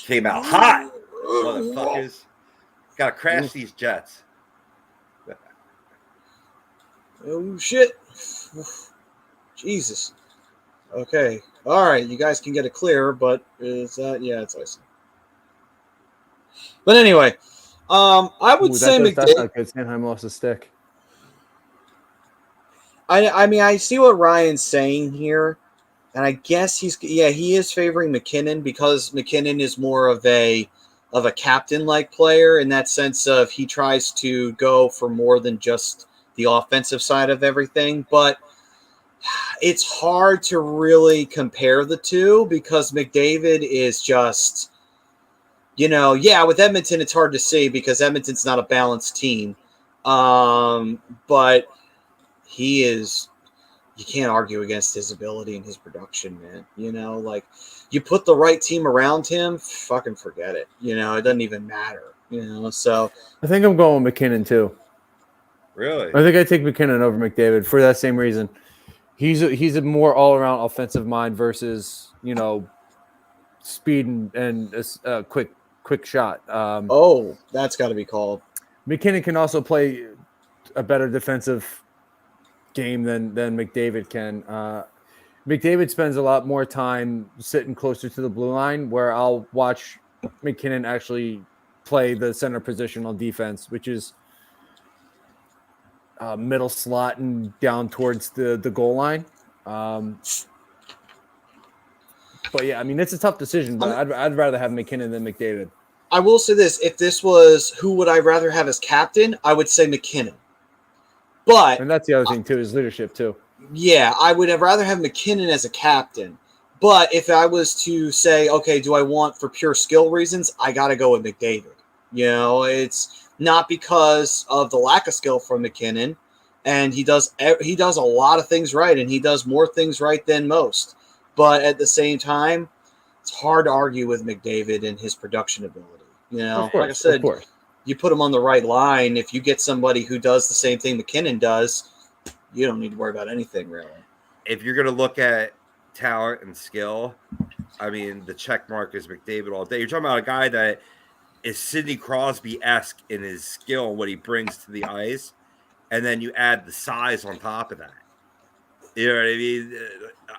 Came out hot. Motherfuckers. Got to crash these Jets. Oh, shit. Jesus. Okay. All right. You guys can get it clear, but it's icing. But anyway, I would say McDavid. That's not good. Sanheim lost a stick. I mean, I see what Ryan's saying here, and I guess he is favoring McKinnon because McKinnon is more of a captain-like player in that sense of he tries to go for more than just the offensive side of everything. But it's hard to really compare the two because McDavid is just, with Edmonton it's hard to see because Edmonton's not a balanced team, but he is. You can't argue against his ability and his production, man. You put the right team around him, fucking forget it. It doesn't even matter. So I think I'm going with McKinnon too. Really? I think I take McKinnon over McDavid for that same reason. He's a more all-around offensive mind versus speed and a quick shot. That's got to be called. McKinnon can also play a better defensive game than McDavid can. McDavid spends a lot more time sitting closer to the blue line, where I'll watch McKinnon actually play the center position on defense, which is middle slot and down towards the goal line. But yeah, I mean, it's a tough decision, but I'd rather have McKinnon than McDavid. I will say this. If this was who would I rather have as captain, I would say McKinnon. And that's the other thing too, is leadership too. Yeah, I would have rather have McKinnon as a captain. But if I was to say, okay, do I want for pure skill reasons, I got to go with McDavid. It's not because of the lack of skill from McKinnon, and he does a lot of things right, and he does more things right than most. But at the same time, it's hard to argue with McDavid and his production ability. Of course, like I said, you put him on the right line. If you get somebody who does the same thing McKinnon does, you don't need to worry about anything, really. If you're going to look at talent and skill, I mean, the check mark is McDavid all day. You're talking about a guy that is Sidney Crosby-esque in his skill, what he brings to the ice, and then you add the size on top of that. You know what I mean?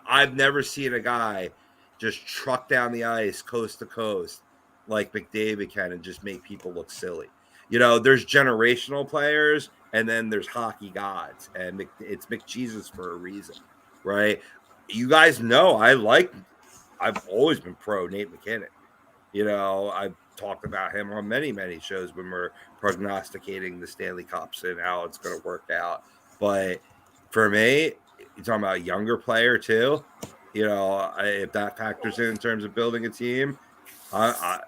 I've never seen a guy just truck down the ice coast to coast like McDavid can and just make people look silly. You know, there's generational players and then there's hockey gods, and it's McJesus for a reason, right? You guys know I've always been pro Nate McKinnon. You know, I've talked about him on many, many shows when we're prognosticating the Stanley Cups and how it's going to work out. But for me, you're talking about a younger player too. You know, if that factors in terms of building a team,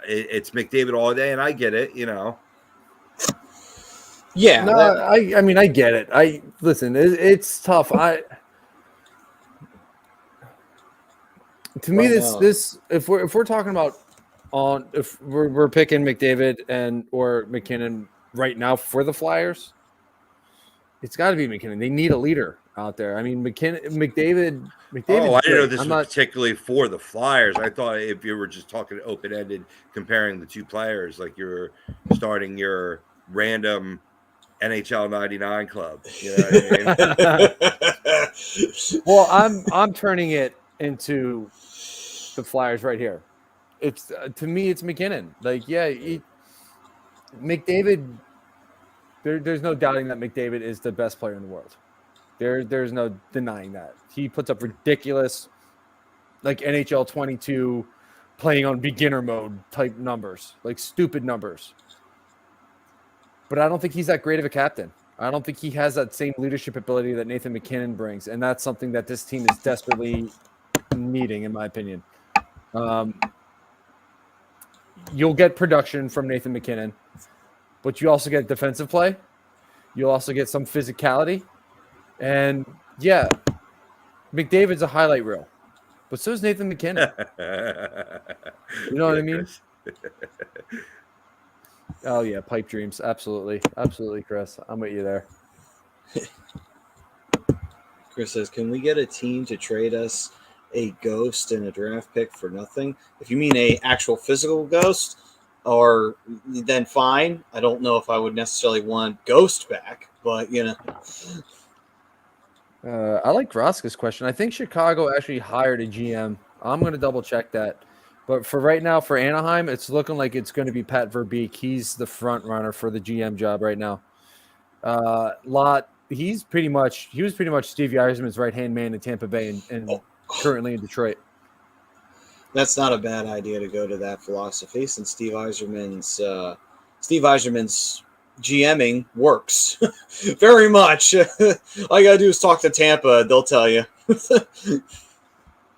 it's McDavid all day, and I get it. You know. Yeah. No, I mean, I get it. Listen, it's tough. To me, this if we're talking about if we're picking McDavid or McKinnon right now for the Flyers, it's got to be McKinnon. They need a leader out there. I mean, McDavid. Oh, I didn't know this was particularly for the Flyers. I thought if you were just talking open-ended, comparing the two players, like you're starting your random NHL 99 club. You know what I mean? Well, I'm turning it into the Flyers right here. It's to me, it's McKinnon. Like, yeah, McDavid. There's no doubting that McDavid is the best player in the world. There's no denying that. He puts up ridiculous, like NHL 22, playing on beginner mode type numbers, like stupid numbers. But I don't think he's that great of a captain. I don't think he has that same leadership ability that Nathan McKinnon brings, and that's something that this team is desperately needing, in my opinion. You'll get production from Nathan McKinnon, but you also get defensive play. You'll also get some physicality. And, yeah, McDavid's a highlight reel, but so is Nathan McKinnon. You know what I mean? Oh, yeah, pipe dreams. Absolutely. Absolutely, Chris. I'm with you there. Chris says, can we get a team to trade us a ghost and a draft pick for nothing? If you mean a actual physical ghost, or then fine. I don't know if I would necessarily want Ghost back, but, you know. I like Groska's question. I think Chicago actually hired a GM. I'm going to double check that. But for right now, for Anaheim, it's looking like it's going to be Pat Verbeek. He's the front runner for the GM job right now. He was pretty much Steve Yzerman's right-hand man in Tampa Bay and currently in Detroit. That's not a bad idea to go to that philosophy, since Steve Yzerman's GMing works very much. All you gotta do is talk to Tampa; they'll tell you.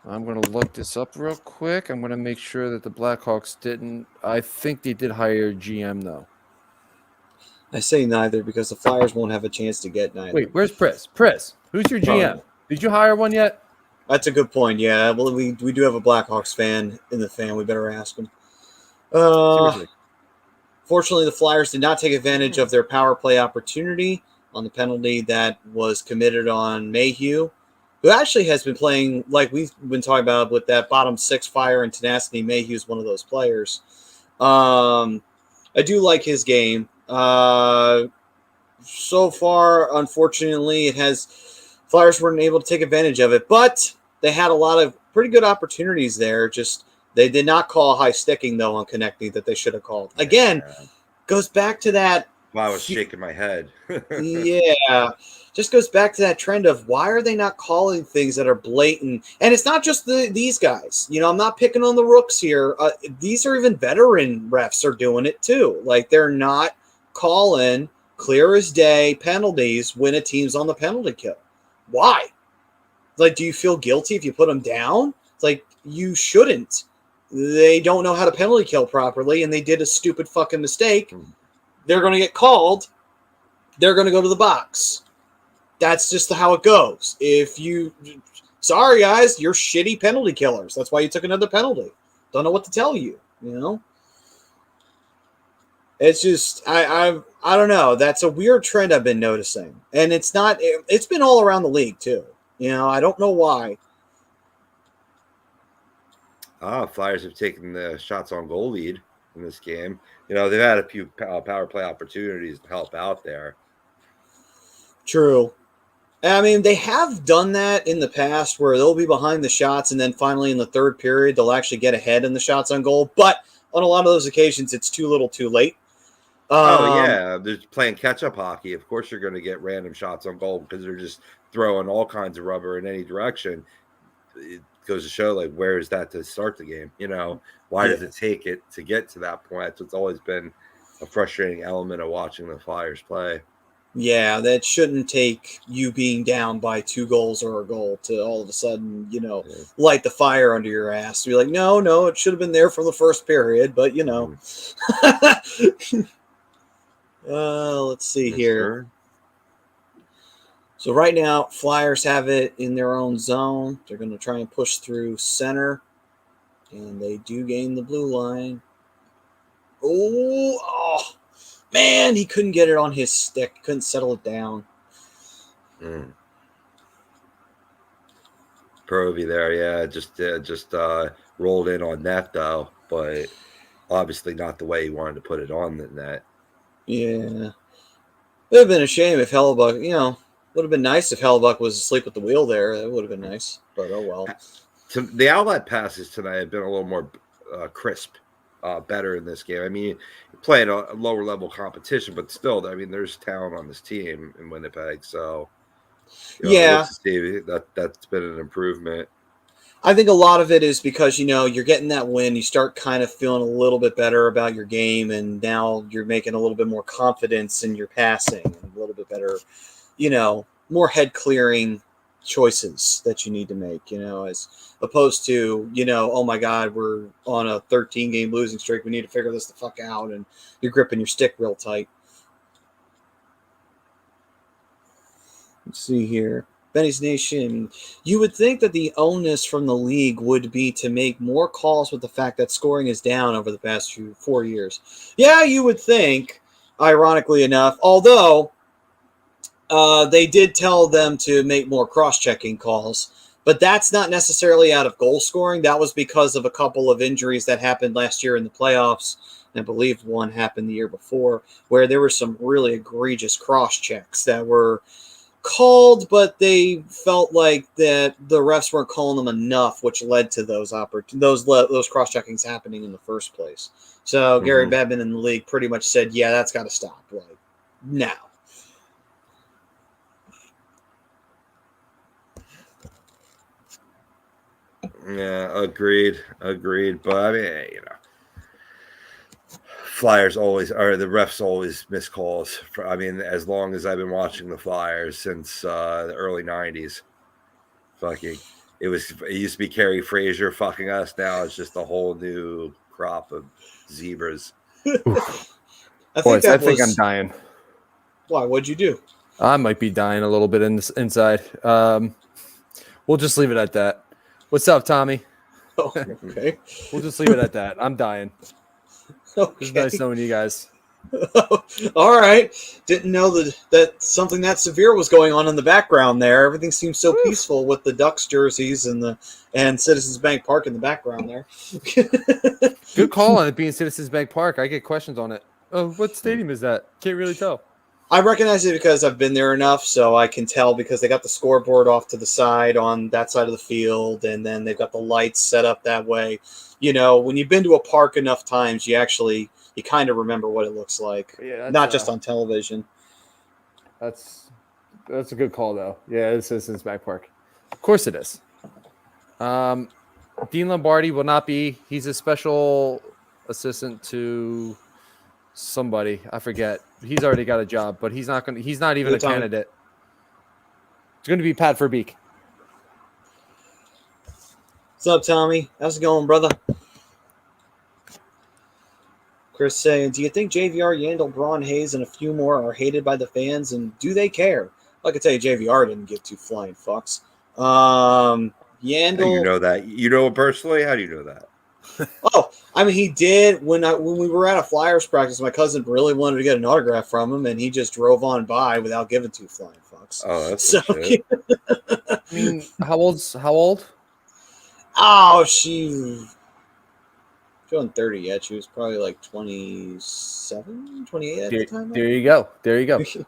I'm gonna look this up real quick. I'm gonna make sure that the Blackhawks didn't. I think they did hire a GM though. I say neither because the Flyers won't have a chance to get neither. Wait, where's Priss? Priss, who's your GM? Did you hire one yet? That's a good point. Yeah, well, we do have a Blackhawks fan in the fan. We better ask him. Fortunately, the Flyers did not take advantage of their power play opportunity on the penalty that was committed on Mayhew, who actually has been playing like we've been talking about with that bottom six fire and tenacity. Mayhew's one of those players. I do like his game. So far, unfortunately, Flyers weren't able to take advantage of it, but they had a lot of pretty good opportunities there. Just they did not call high sticking, though, on Konechny that they should have called. Again, goes back to that. Wow, I was shaking my head. Yeah, just goes back to that trend of why are they not calling things that are blatant? And it's not just these guys. You know, I'm not picking on the rooks here. These are even veteran refs are doing it too. Like they're not calling clear as day penalties when a team's on the penalty kill. Why? Like, do you feel guilty if you put them down? It's like, you shouldn't. They don't know how to penalty kill properly, and they did a stupid fucking mistake. They're going to get called. They're going to go to the box. That's just how it goes. Sorry, guys, you're shitty penalty killers. That's why you took another penalty. Don't know what to tell you, you know? It's just, I don't know. That's a weird trend I've been noticing. And it's been all around the league, too. You know, I don't know why. Flyers have taken the shots on goal lead in this game. You know, they've had a few power play opportunities to help out there. True. I mean, they have done that in the past where they'll be behind the shots and then finally in the third period, they'll actually get ahead in the shots on goal. But on a lot of those occasions, it's too little too late. They're playing catch-up hockey. Of course, you're going to get random shots on goal because they're just throwing all kinds of rubber in any direction. It goes to show, like, where is that to start the game? Why does it take it to get to that point? It's always been a frustrating element of watching the Flyers play. Yeah, that shouldn't take you being down by 2 goals or a goal to all of a sudden, light the fire under your ass. Be like, no, it should have been there from the first period, but let's see here. Sure. So right now, Flyers have it in their own zone. They're going to try and push through center, and they do gain the blue line. Oh, man, he couldn't get it on his stick. Couldn't settle it down. Provy there, just rolled in on net, though, but obviously not the way he wanted to put it on the net. Yeah. It would have been a shame if Hellebuyck, would have been nice if Hellebuyck was asleep at the wheel there. That would have been nice, but oh well. The outlet passes tonight have been a little more crisp, better in this game. I mean, playing a lower level competition, but still, there's talent on this team in Winnipeg. So, that's been an improvement. I think a lot of it is because, you're getting that win. You start kind of feeling a little bit better about your game, and now you're making a little bit more confidence in your passing and a little bit better, more head-clearing choices that you need to make, as opposed to, oh, my God, we're on a 13-game losing streak. We need to figure this the fuck out, and you're gripping your stick real tight. Let's see here. Benny's Nation, you would think that the onus from the league would be to make more calls with the fact that scoring is down over the past 4 years. Yeah, you would think, ironically enough, although they did tell them to make more cross-checking calls, but that's not necessarily out of goal scoring. That was because of a couple of injuries that happened last year in the playoffs. I believe one happened the year before, where there were some really egregious cross-checks that were called, but they felt like that the refs weren't calling them enough, which led to those cross-checkings happening in the first place. So Gary Bettman in the league pretty much said, yeah, that's got to stop now. Yeah, agreed. But Flyers always, or the refs always miss calls. As long as I've been watching the Flyers since the early 90s. It used to be Kerry Frazier fucking us. Now it's just a whole new crop of zebras. I think I'm dying. Why? What'd you do? I might be dying a little bit inside. We'll just leave it at that. What's up, Tommy? Oh, okay. We'll just leave it at that. I'm dying. Okay. It's nice knowing you guys. All right. Didn't know that something that severe was going on in the background there. Everything seems so peaceful with the Ducks jerseys and Citizens Bank Park in the background there. Good call on it being Citizens Bank Park. I get questions on it. Oh, what stadium is that? Can't really tell. I recognize it because I've been there enough, so I can tell because they got the scoreboard off to the side on that side of the field, and then they've got the lights set up that way. When you've been to a park enough times, you kind of remember what it looks like, not just on television. That's a good call, though. Yeah, it's Citizens Bank Park. Of course it is. Dean Lombardi will not be. He's a special assistant to somebody. I forget. He's already got a job, but he's not even a candidate. It's going to be Pat Verbeek. What's up, Tommy? How's it going, brother? Chris saying, do you think JVR, Yandel, Braun, Hayes, and a few more are hated by the fans, and do they care? I can tell you JVR didn't give two flying fucks. Yandel... How do you know that? You know him personally? How do you know that? He did. When we were at a Flyers practice, my cousin really wanted to get an autograph from him, and he just drove on by without giving two flying fucks. Oh, that's so shit. How old? Oh, she wasn't 30 yet. She was probably like 27, 28 at the time. There you go.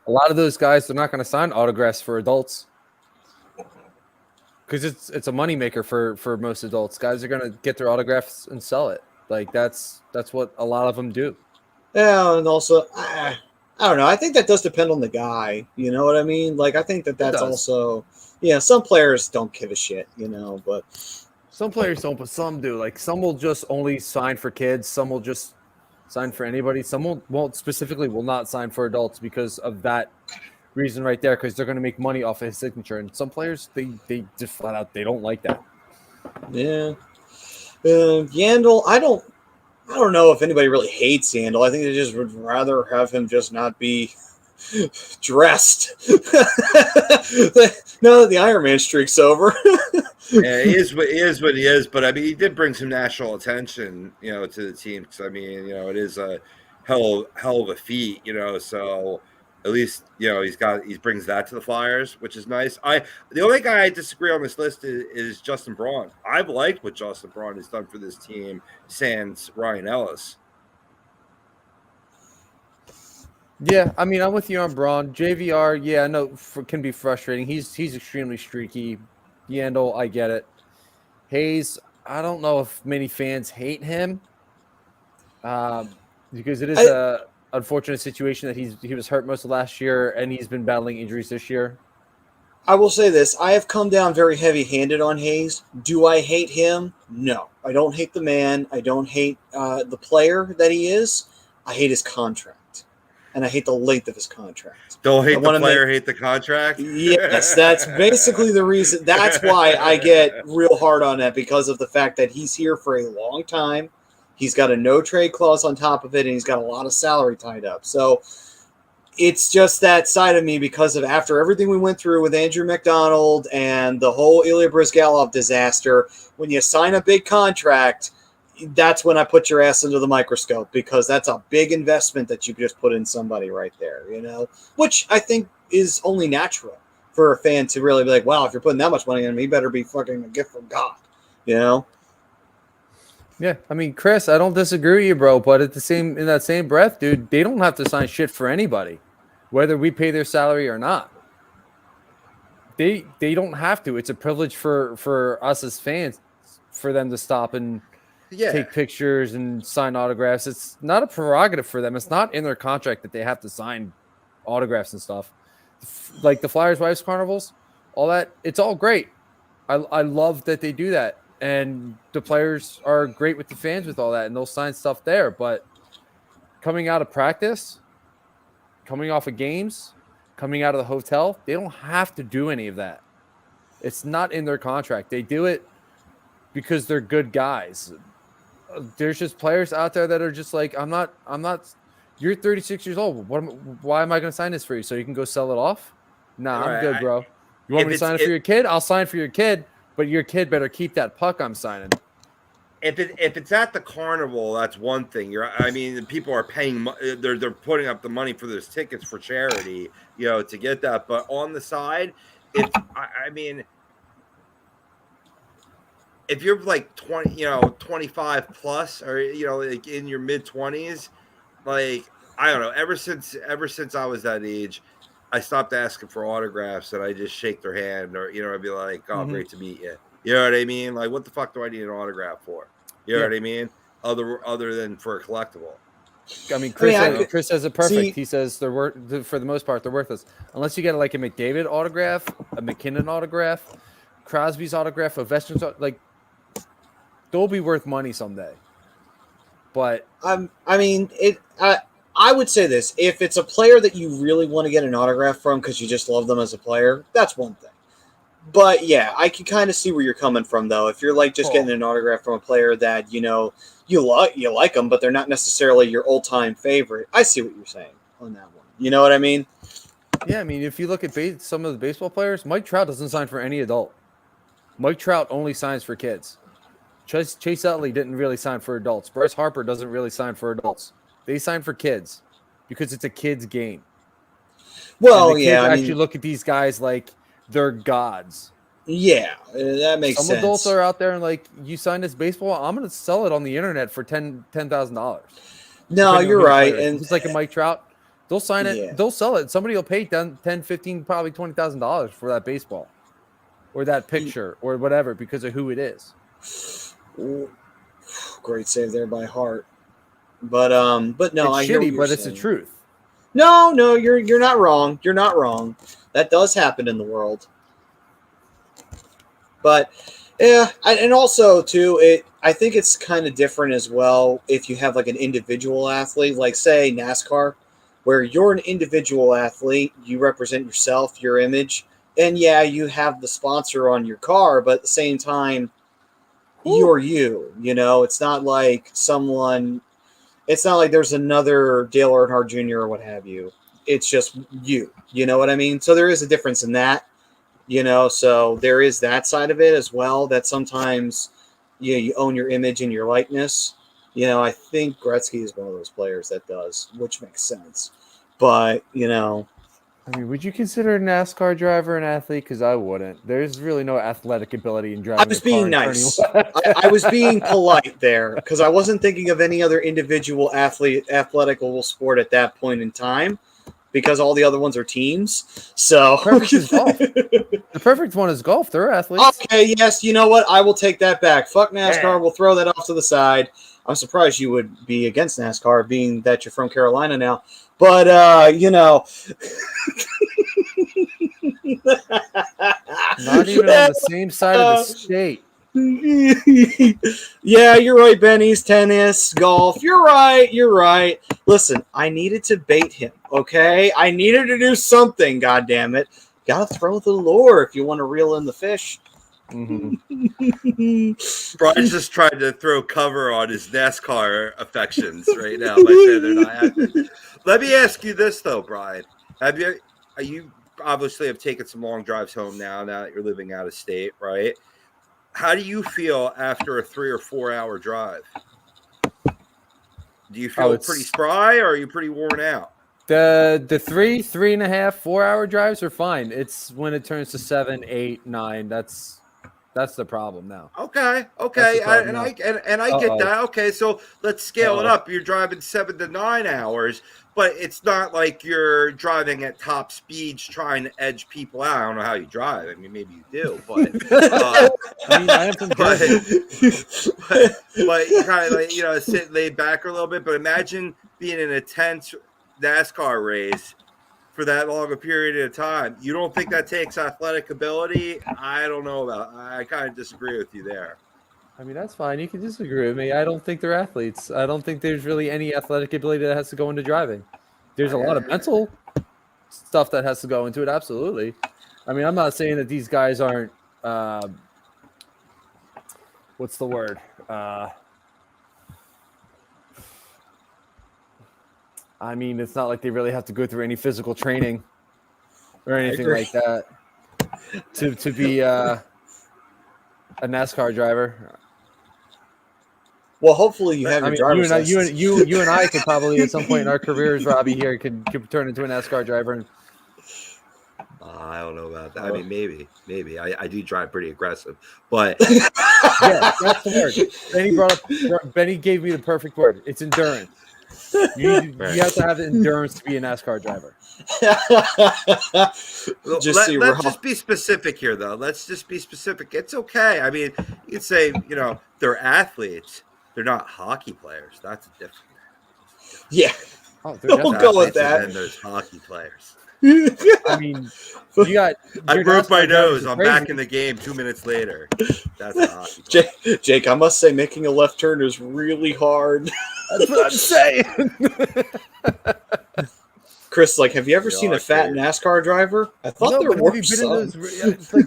A lot of those guys, they're not going to sign autographs for adults. Because it's a moneymaker for most adults. Guys are going to get their autographs and sell it. Like that's what a lot of them do. Yeah, and also, I don't know. I think that does depend on the guy. You know what I mean? Like, I think that that's does. also, yeah, some players don't give a shit, but Some players don't, but some do. Like some will just only sign for kids. Some will just sign for anybody. Some won't specifically will not sign for adults because of that reason right there, because they're going to make money off of his signature. And some players, they just flat out they don't like that. yeah. Yandel, I don't know if anybody really hates Yandel. I think they just would rather have him just not be dressed. Now that the Iron Man streak's over. Yeah, he is what he is. But I mean, he did bring some national attention, to the team. Because I mean, it is a hell of a feat, So at least he brings that to the Flyers, which is nice. The only guy I disagree on this list is Justin Braun. I've liked what Justin Braun has done for this team sans Ryan Ellis. Yeah, I mean, I'm with you on Braun. JVR, yeah, I know can be frustrating. He's extremely streaky. Yandel, I get it. Hayes, I don't know if many fans hate him, because it is a unfortunate situation that he was hurt most of last year and he's been battling injuries this year. I will say this. I have come down very heavy-handed on Hayes. Do I hate him? No. I don't hate the man. I don't hate the player that he is. I hate his contract. And I hate the length of his contract. Don't hate the player, hate the contract? Yes, that's basically the reason. That's why I get real hard on that, because of the fact that he's here for a long time. He's got a no-trade clause on top of it, and he's got a lot of salary tied up. So it's just that side of me, because of after everything we went through with Andrew McDonald and the whole Ilya Bryzgalov disaster, when you sign a big contract, that's when I put your ass into the microscope, because that's a big investment that you just put in somebody right there, which I think is only natural for a fan to really be like, wow, if you're putting that much money in him, he better be fucking a gift from God, Yeah, I mean, Chris, I don't disagree with you, bro, but in that same breath, dude, they don't have to sign shit for anybody, whether we pay their salary or not. They don't have to. It's a privilege for us as fans for them to stop and take pictures and sign autographs. It's not a prerogative for them. It's not in their contract that they have to sign autographs and stuff. Like the Flyers Wives Carnivals, all that, it's all great. I love that they do that. And the players are great with the fans with all that, and they'll sign stuff there. But coming out of practice, coming off of games, coming out of the hotel, they don't have to do any of that. It's not in their contract. They do it because they're good guys. There's just players out there that are just like, I'm not, you're 36 years old. Why am I going to sign this for you? So you can go sell it off? Nah, I'm good, bro. You want me to sign it for your kid? I'll sign for your kid, but your kid better keep that puck I'm signing. If it's at the carnival, that's one thing. People are paying. They're putting up the money for those tickets for charity, to get that. But on the side, if you're like 20, 25 plus, or like in your mid 20s, like I don't know. Ever since I was that age, I stopped asking for autographs and I just shake their hand, or I'd be like, "Oh, great to meet you." You know what I mean? Like, what the fuck do I need an autograph for? You know what I mean? Other than for a collectible. I mean, Chris says it perfect. He says for the most part, they're worthless unless you get like a McDavid autograph, a McKinnon autograph, Crosby's autograph, a Ovechkin's like. They'll be worth money someday. But I would say this: if it's a player that you really want to get an autograph from because you just love them as a player, that's one thing. But yeah, I can kind of see where you're coming from, though. If you're like just getting an autograph from a player that you like them, but they're not necessarily your all-time favorite, I see what you're saying on that one. You know what I mean? Yeah, I mean, if you look at some of the baseball players, Mike Trout doesn't sign for any adult. Mike Trout only signs for kids. Chase Utley didn't really sign for adults. Bryce Harper doesn't really sign for adults. They sign for kids because it's a kid's game. Well, actually look at these guys like they're gods. Yeah, that makes sense. Some adults are out there and like, you sign this baseball, I'm going to sell it on the internet for $10,000. No, you're right. And it's like a Mike Trout. They'll sign it. They'll sell it. Somebody will pay $10, $15, probably $20,000 for that baseball or that picture or whatever because of who it is. great save there by Hart. But no, It's I hear what shitty, you're but it's the saying. truth. No, you're not wrong. You're not wrong. That does happen in the world. But yeah, and also too, I think it's kind of different as well if you have like an individual athlete, like say NASCAR, where you're an individual athlete, you represent yourself, your image, and yeah, you have the sponsor on your car, but at the same time, you're you. You know, it's not like someone. It's not like there's another Dale Earnhardt Jr. or what have you. It's just you. You know what I mean? So there is a difference in that. You know, so there is that side of it as well. That sometimes you own your image and your likeness. You know, I think Gretzky is one of those players that does, which makes sense. But you know, I mean, would you consider a NASCAR driver an athlete? Because I wouldn't. There's really no athletic ability in driving. I was a car being and nice. turning- I was being polite there because I wasn't thinking of any other individual athletical sport at that point in time, because all the other ones are teams. So Perfect is golf. The perfect one is golf. They're athletes. okay, yes, you know what? I will take that back. Fuck NASCAR. Yeah. We'll throw that off to the side. I'm surprised you would be against NASCAR, being that you're from Carolina now. But you know, Not even on the same side of the state. yeah, you're right, Benny's tennis, golf. You're right. Listen, I needed to bait him, okay? I needed to do something, God damn it. Gotta throw the lure if you want to reel in the fish. Mm-hmm. Brian's just trying to throw cover on his NASCAR affections right now by saying they're not active. Let me ask you this though, Brian. You obviously have taken some long drives home now that you're living out of state, right? How do you feel after a 3 or 4 hour drive? Do you feel pretty spry or are you pretty worn out? The 3.5, 4 hour drives are fine. It's when it turns to 7, 8, 9. That's the problem now. Okay. I get that. Okay, so let's scale it up. You're driving 7 to 9 hours, but it's not like you're driving at top speeds trying to edge people out. I don't know how you drive. I mean, maybe you do, but I mean, I am from Jersey. but you kind of like sit laid back a little bit. But imagine being in a tense NASCAR race for that long a period of time. You don't think that takes athletic ability? I don't know about. I kind of disagree with you there. I mean, that's fine. You can disagree with me. I don't think they're athletes. I don't think there's really any athletic ability that has to go into driving. There's a lot of mental stuff that has to go into it. Absolutely. I mean, I'm not saying that these guys aren't. What's the word? I mean, it's not like they really have to go through any physical training or anything like that to be a NASCAR driver. Well, hopefully you have your driver's license. You and I could probably at some point in our careers, Robbie here, could turn into a NASCAR driver. And I don't know about that. I mean, maybe. I do drive pretty aggressive, but yeah, that's the word. Benny gave me the perfect word. It's endurance. You have to have the endurance to be a NASCAR driver. Let's just be specific here, though. Let's just be specific. It's okay. I mean, you could say, they're athletes. They're not hockey players. That's different. Yeah. We'll go with that. And there's hockey players. I mean, I broke my nose. I'm back in the game 2 minutes later. That's a hockey player. Jake, I must say, making a left turn is really hard. That's what I'm saying. Chris, have you ever seen a fat NASCAR driver? I thought there were some.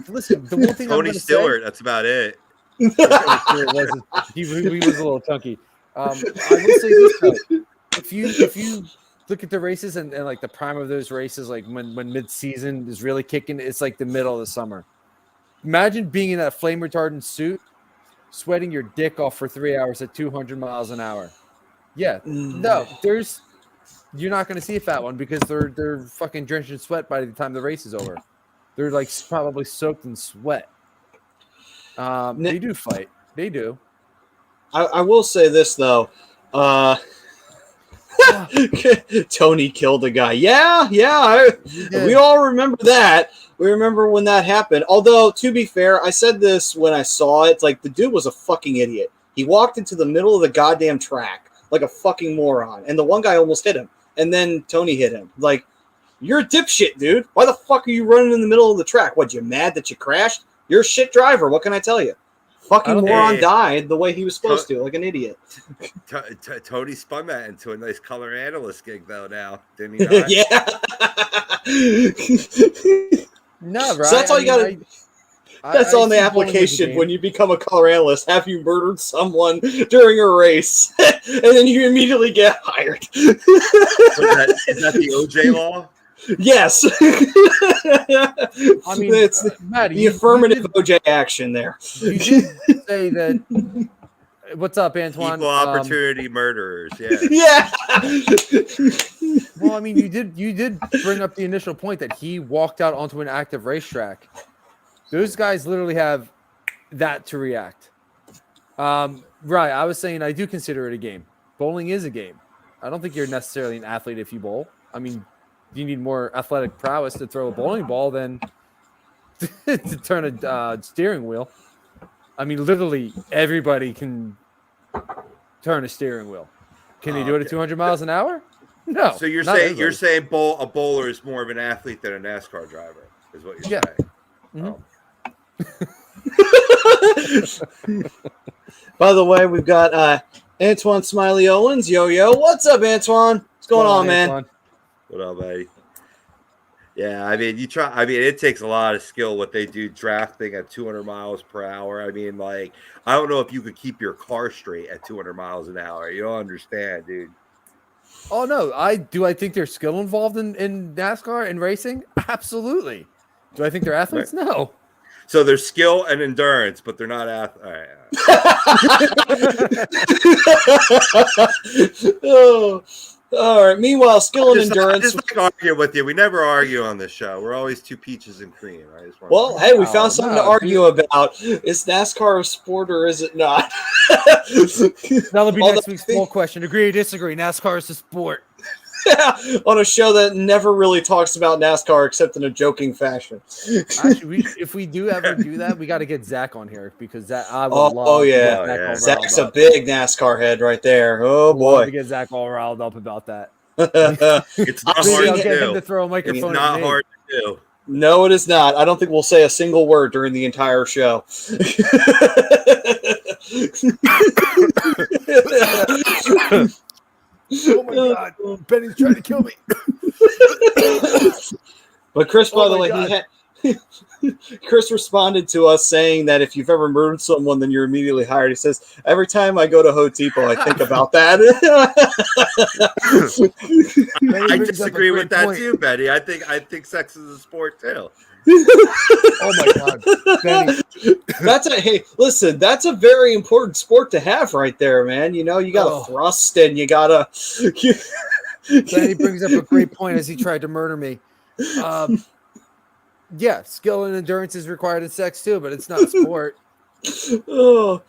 Listen, the one thing Tony Stewart. That's about it. He was a little chunky. I will say this though. If you look at the races and like the prime of those races, like when mid-season is really kicking, it's like the middle of the summer. Imagine being in that flame retardant suit, sweating your dick off for 3 hours at 200 miles an hour. Yeah, no, you're not going to see a fat one because they're fucking drenched in sweat by the time the race is over. They're like probably soaked in sweat. They do fight. They do. I will say this though. Tony killed a guy. Yeah. We all remember that. We remember when that happened. Although, to be fair, I said this when I saw it. It's like the dude was a fucking idiot. He walked into the middle of the goddamn track like a fucking moron, and the one guy almost hit him, and then Tony hit him. Like, you're a dipshit, dude. Why the fuck are you running in the middle of the track? What, you mad that you crashed? You're a shit driver. What can I tell you? Fucking moron died the way he was supposed to, like an idiot. Tony spun that into a nice color analyst gig, though, now. Didn't he not? Yeah. No, right? So that's all you got to... That's on the application when you become a color analyst. Have you murdered someone during a race? And then you immediately get hired. Is that the OJ law? Yes. I mean, it's the affirmative OJ action there. You did say that. What's up, Antoine? Equal opportunity murderers. Yeah. Yeah. Well, I mean, you did bring up the initial point that he walked out onto an active racetrack. Those guys literally have that to react. Right. I was saying I do consider it a game. Bowling is a game. I don't think you're necessarily an athlete if you bowl. I mean, you need more athletic prowess to throw a bowling ball than to turn a steering wheel. I mean, literally everybody can turn a steering wheel. Can they do it at 200 miles an hour? No. So you're saying a bowler is more of an athlete than a NASCAR driver, is what you're saying. Mm-hmm. Oh. By the way, we've got Antoine Smiley Owens. Yo, what's up, Antoine? What's going on, man? Antoine? What up, buddy? Yeah, I mean, it takes a lot of skill what they do drafting at 200 miles per hour. I mean, like, I don't know if you could keep your car straight at 200 miles an hour. You don't understand, dude. Oh no, I think there's skill involved in NASCAR and racing. Absolutely. Do I think they're athletes? No. So there's skill and endurance, but they're not athletes. Oh, all right. Meanwhile, skill and endurance. I just like arguing with you. We never argue on this show. We're always two peaches and cream. Well, hey, we found something to argue about. Is NASCAR a sport or is it not? That'll be next week's poll question. Agree or disagree? NASCAR is a sport. On a show that never really talks about NASCAR except in a joking fashion. Actually, if we do ever do that, we got to get Zach on here because I would love. Oh yeah, Zach's a big NASCAR head right there. Oh boy, to get Zach all riled up about that. It's not hard to do. Him to throw a microphone. It's not hard to do. No, it is not. I don't think we'll say a single word during the entire show. Oh my God, Benny's trying to kill me. But Chris, by the way, Chris responded to us saying that if you've ever murdered someone, then you're immediately hired. He says, every time I go to Home Depot, I think about that. I disagree with that too, Betty. I think sex is a sport too. Oh my God, Benny. That's a very important sport to have right there, man. You know, you got to thrust and you got to. Benny brings up a great point as he tried to murder me. Yeah, skill and endurance is required in sex too, but it's not a sport. Oh.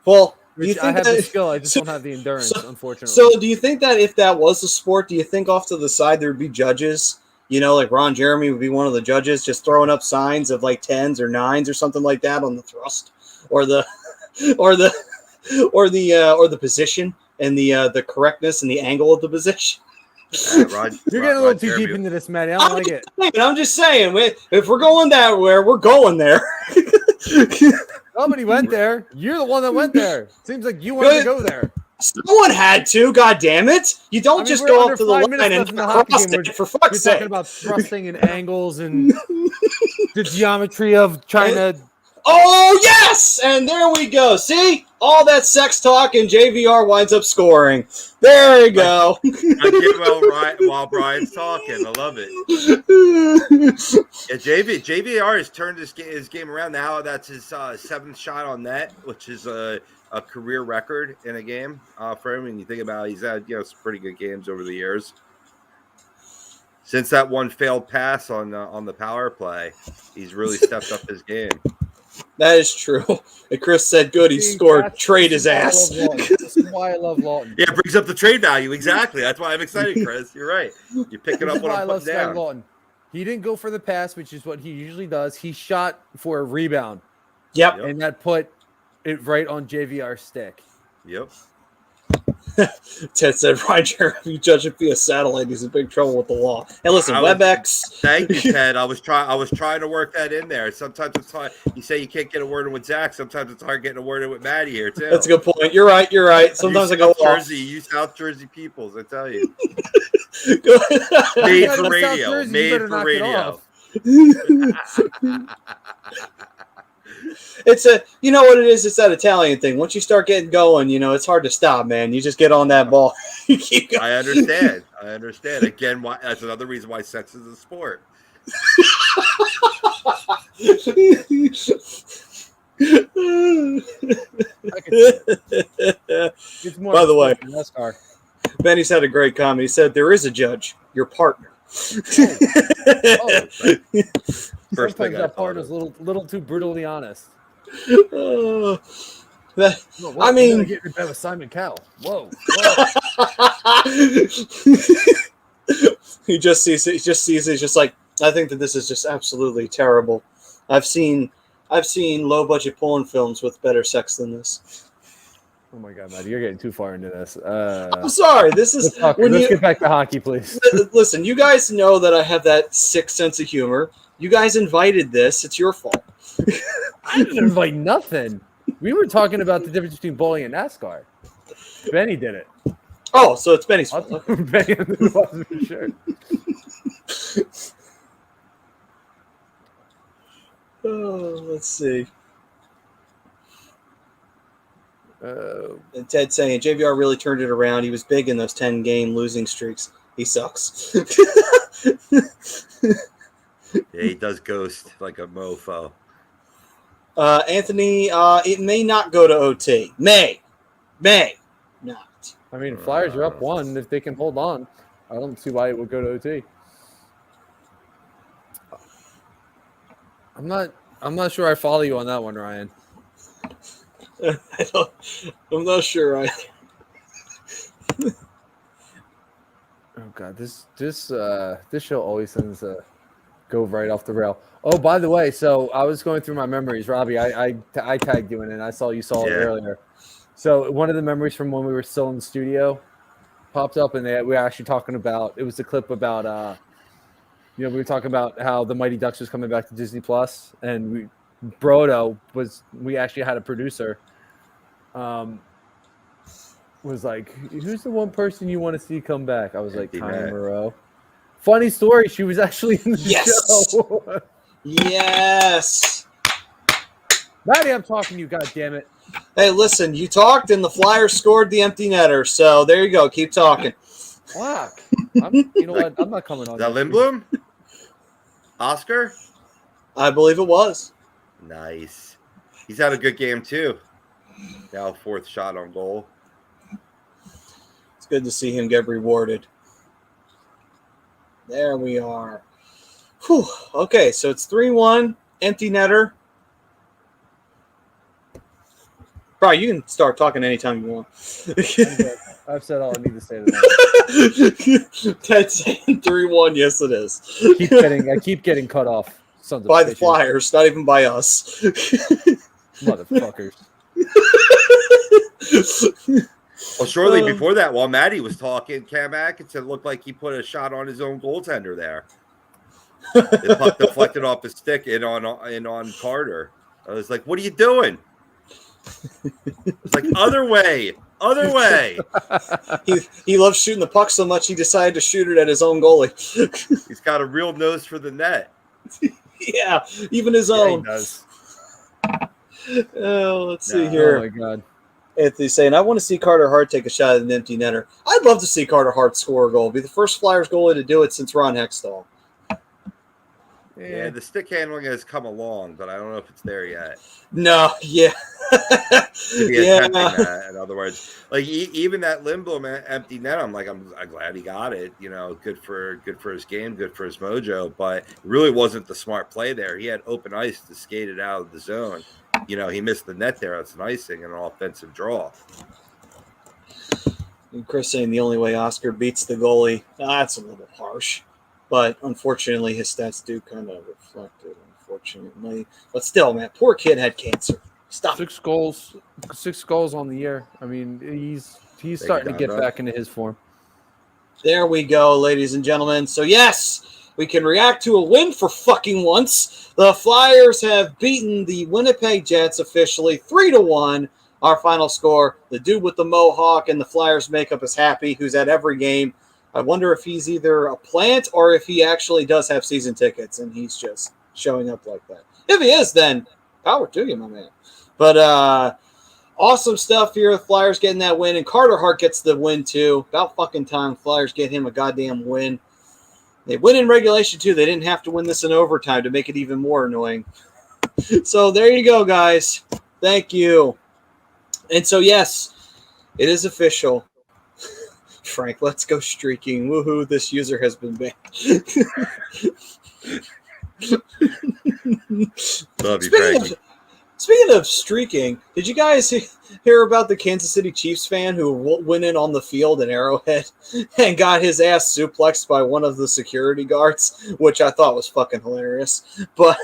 Well, do you think I have the skill, I just don't have the endurance, unfortunately. So do you think that if that was a sport, do you think off to the side there would be judges? You know, like Ron Jeremy would be one of the judges, just throwing up signs of like 10s or 9s or something like that on the thrust, or the position and the correctness and the angle of the position. You're getting a little too deep into this, Matty. I don't like it. I'm just saying, if we're going that way, we're going there. Somebody went there. You're the one that went there. Seems like you wanted to go there. Someone had to, God damn it! You don't just go up to the line and cross it, for fuck's sake. You're talking about thrusting and angles and the geometry of trying to... Oh, yes! And there we go. See? All that sex talk and JVR winds up scoring. There we go. I get while Brian's talking. I love it. Yeah, JVR has turned his game around now. That's his 7th shot on net, which is a career record in a game for him. When you think about it, he's had some pretty good games over the years. Since that one failed pass on the power play, he's really stepped up his game. That is true. And Chris said, good, he scored. Trade his ass. This is why I love Lawton. Yeah, it brings up the trade value. Exactly. That's why I'm excited, Chris. You're right. You're picking up what I'm putting down. Lawton. He didn't go for the pass, which is what he usually does. He shot for a rebound. Yep. And that put it right on JVR's stick. Yep. Ted said, Ryan Jeremy, if you judge it via satellite, he's in big trouble with the law. And listen, WebEx. Thank you, Ted. I was trying to work that in there. Sometimes it's hard. You say you can't get a word in with Zach. Sometimes it's hard getting a word in with Maddie here too. That's a good point. You're right. Sometimes I go off. You South Jersey peoples, I tell you. Made Made for radio. Made for radio. It's you know what it is? It's that Italian thing. Once you start getting going, it's hard to stop, man. You just get on that ball. You keep going. I understand. Again, that's another reason why sex is a sport. It's more By the way, NASCAR. Benny's had a great comment. He said, there is a judge, your partner. Oh. First thing Sometimes I that thought part of. is a little too brutally honest. I mean, get in bed with Simon Cowell. Whoa. he just sees it. He's just like, I think that this is just absolutely terrible. I've seen low budget porn films with better sex than this. Oh my God, Maddie, you're getting too far into this. I'm sorry. This is let's get back to hockey, please. Listen, you guys know that I have that sick sense of humor. You guys invited this. It's your fault. I didn't invite nothing. We were talking about the difference between bowling and NASCAR. Benny did it. Oh, so it's Benny's fault. Benny was for sure. Oh, let's see. Uh, And Ted saying JVR really turned it around. He was big in those 10-game losing streaks. He sucks. Yeah, he does ghost like a mofo. Anthony, it may not go to OT. May not. I mean, Flyers are up 1 if they can hold on. I don't see why it would go to OT. I'm not sure I follow you on that one, Ryan. I'm not sure. Oh God, this show always tends to go right off the rail. Oh, by the way, so I was going through my memories, Robbie. I tagged you in, and I saw you saw it earlier. So one of the memories from when we were still in the studio popped up, and we were actually talking about. It was the clip about we were talking about how the Mighty Ducks was coming back to Disney Plus, and we actually had a producer. Was like, who's the one person you want to see come back? I was like, Connie Moreau. Funny story, she was actually in the show. Yes. Maddie, I'm talking to you, God damn it. Hey, listen, you talked and the Flyers scored the empty netter, so there you go. Keep talking. Fuck. You know what? I'm not coming on. Is that Lindblom? Oscar? I believe it was. Nice. He's had a good game too. Now 4th shot on goal. It's good to see him get rewarded. There we are. Whew. Okay, so it's 3-1. Empty netter. Bro, you can start talking anytime you want. I've said all I need to say tonight. Ted saying 3-1. Yes, it is. I keep getting cut off. By the Flyers, not even by us. Motherfuckers. Well, shortly before that, while Maddie was talking, Cam Atkinson looked like he put a shot on his own goaltender there. The puck deflected off his stick in on Carter. I was like, "What are you doing?" It's like other way. He loves shooting the puck so much he decided to shoot it at his own goalie. He's got a real nose for the net. Yeah, even his own. He does. Oh, let's see here. Oh my God. Anthony's saying, I want to see Carter Hart take a shot at an empty netter. I'd love to see Carter Hart score a goal. Be the first Flyers goalie to do it since Ron Hextall. Yeah, the stick handling has come along, but I don't know if it's there yet. No, yeah. Attempting that, in other words, like even that Lindblom empty net, I'm glad he got it. You know, good for his game, good for his mojo. But it really wasn't the smart play there. He had open ice to skate it out of the zone. You know, he missed the net there. That's an icing and an offensive draw. And Chris saying the only way Oscar beats the goalie. That's a little harsh. But unfortunately, his stats do kind of reflect it, unfortunately. But still, man, poor kid had cancer. Stop. 6 goals on the year. I mean, he's starting to get back into his form. There we go, ladies and gentlemen. So yes, we can react to a win for fucking once. The Flyers have beaten the Winnipeg Jets officially 3-1. Our final score, the dude with the mohawk and the Flyers makeup is happy, who's at every game. I wonder if he's either a plant or if he actually does have season tickets and he's just showing up like that. If he is, then power to you, my man. But awesome stuff here. The Flyers getting that win, and Carter Hart gets the win too. About fucking time Flyers get him a goddamn win. They win in regulation too. They didn't have to win this in overtime to make it even more annoying. So there you go, guys. Thank you. And so, yes, it is official. Frank, let's go streaking. Woohoo, this user has been banned. Love you, Frank. Speaking of streaking, did you guys hear about the Kansas City Chiefs fan who went in on the field in Arrowhead and got his ass suplexed by one of the security guards, which I thought was fucking hilarious. But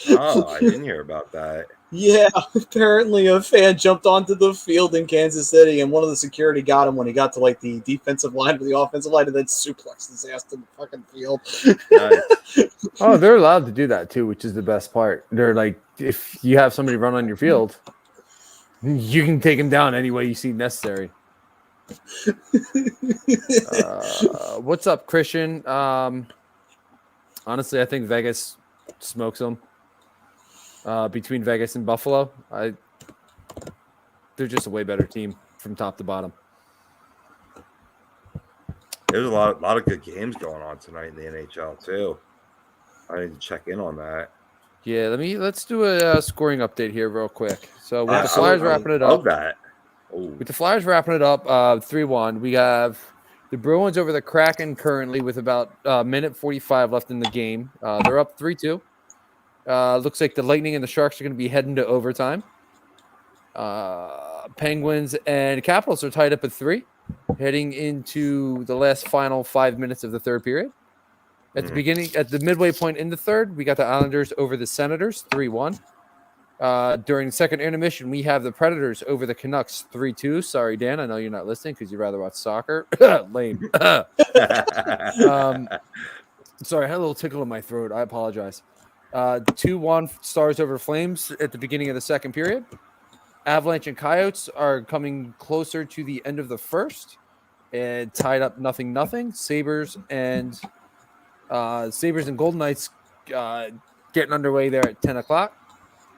oh, I didn't hear about that. Yeah, apparently a fan jumped onto the field in Kansas City, and one of the security got him when he got to like the defensive line or the offensive line, and then suplexed his ass to the fucking field. Nice. Oh, they're allowed to do that too, which is the best part. They're like, if you have somebody run on your field, you can take him down any way you see necessary. What's up, Christian? Honestly, I think Vegas smokes them. Between Vegas and Buffalo, they're just a way better team from top to bottom. There's a lot of good games going on tonight in the NHL too. I need to check in on that. Yeah, let's do a scoring update here real quick. So with the Flyers wrapping it up, with the Flyers wrapping it up, 3-1. We have the Bruins over the Kraken currently with about minute 45 left in the game. They're up 3-2. Looks like the Lightning and the Sharks are going to be heading to overtime. Penguins and Capitals are tied up at 3, heading into the final 5 minutes of the third period. At the midway point in the third, we got the Islanders over the Senators, 3-1. During the second intermission, we have the Predators over the Canucks, 3-2. Sorry, Dan, I know you're not listening because you'd rather watch soccer. Lame. Sorry, I had a little tickle in my throat. I apologize. 2-1 Stars over Flames at the beginning of the second period. Avalanche and Coyotes are coming closer to the end of the first and tied up 0-0. Sabres and Golden Knights getting underway there at 10 o'clock.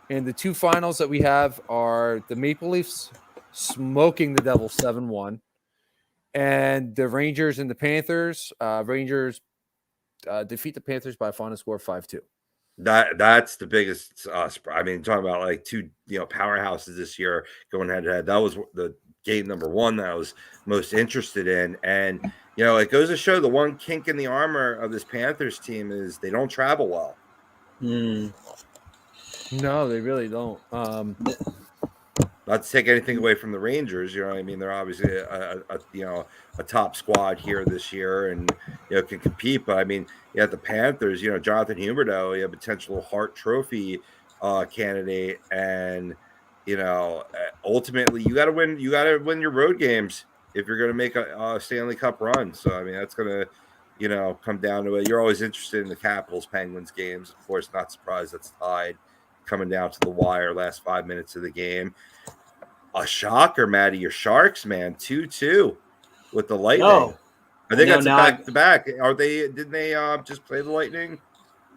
And the two finals that we have are the Maple Leafs smoking the Devils 7-1, and the Rangers and the Panthers. Rangers defeat the Panthers by a final score of 5-2. That's the biggest. I mean, talking about like two powerhouses this year going head to head. That was the game number one that I was most interested in, and it goes to show the one kink in the armor of this Panthers team is they don't travel well. No, they really don't. Not to take anything away from the Rangers, I mean, they're obviously a top squad here this year and can compete. But I mean, the Panthers, Jonathan Huberdeau, potential Hart Trophy candidate, and ultimately you got to win. You got to win your road games if you're going to make a Stanley Cup run. So I mean, that's going to come down to it. You're always interested in the Capitals Penguins games, of course. Not surprised that's tied, coming down to the wire last 5 minutes of the game. A shocker, Maddie. Your Sharks, man, 2-2 with the Lightning. No. I think that's a back-to-back. Are they? Didn't they just play the Lightning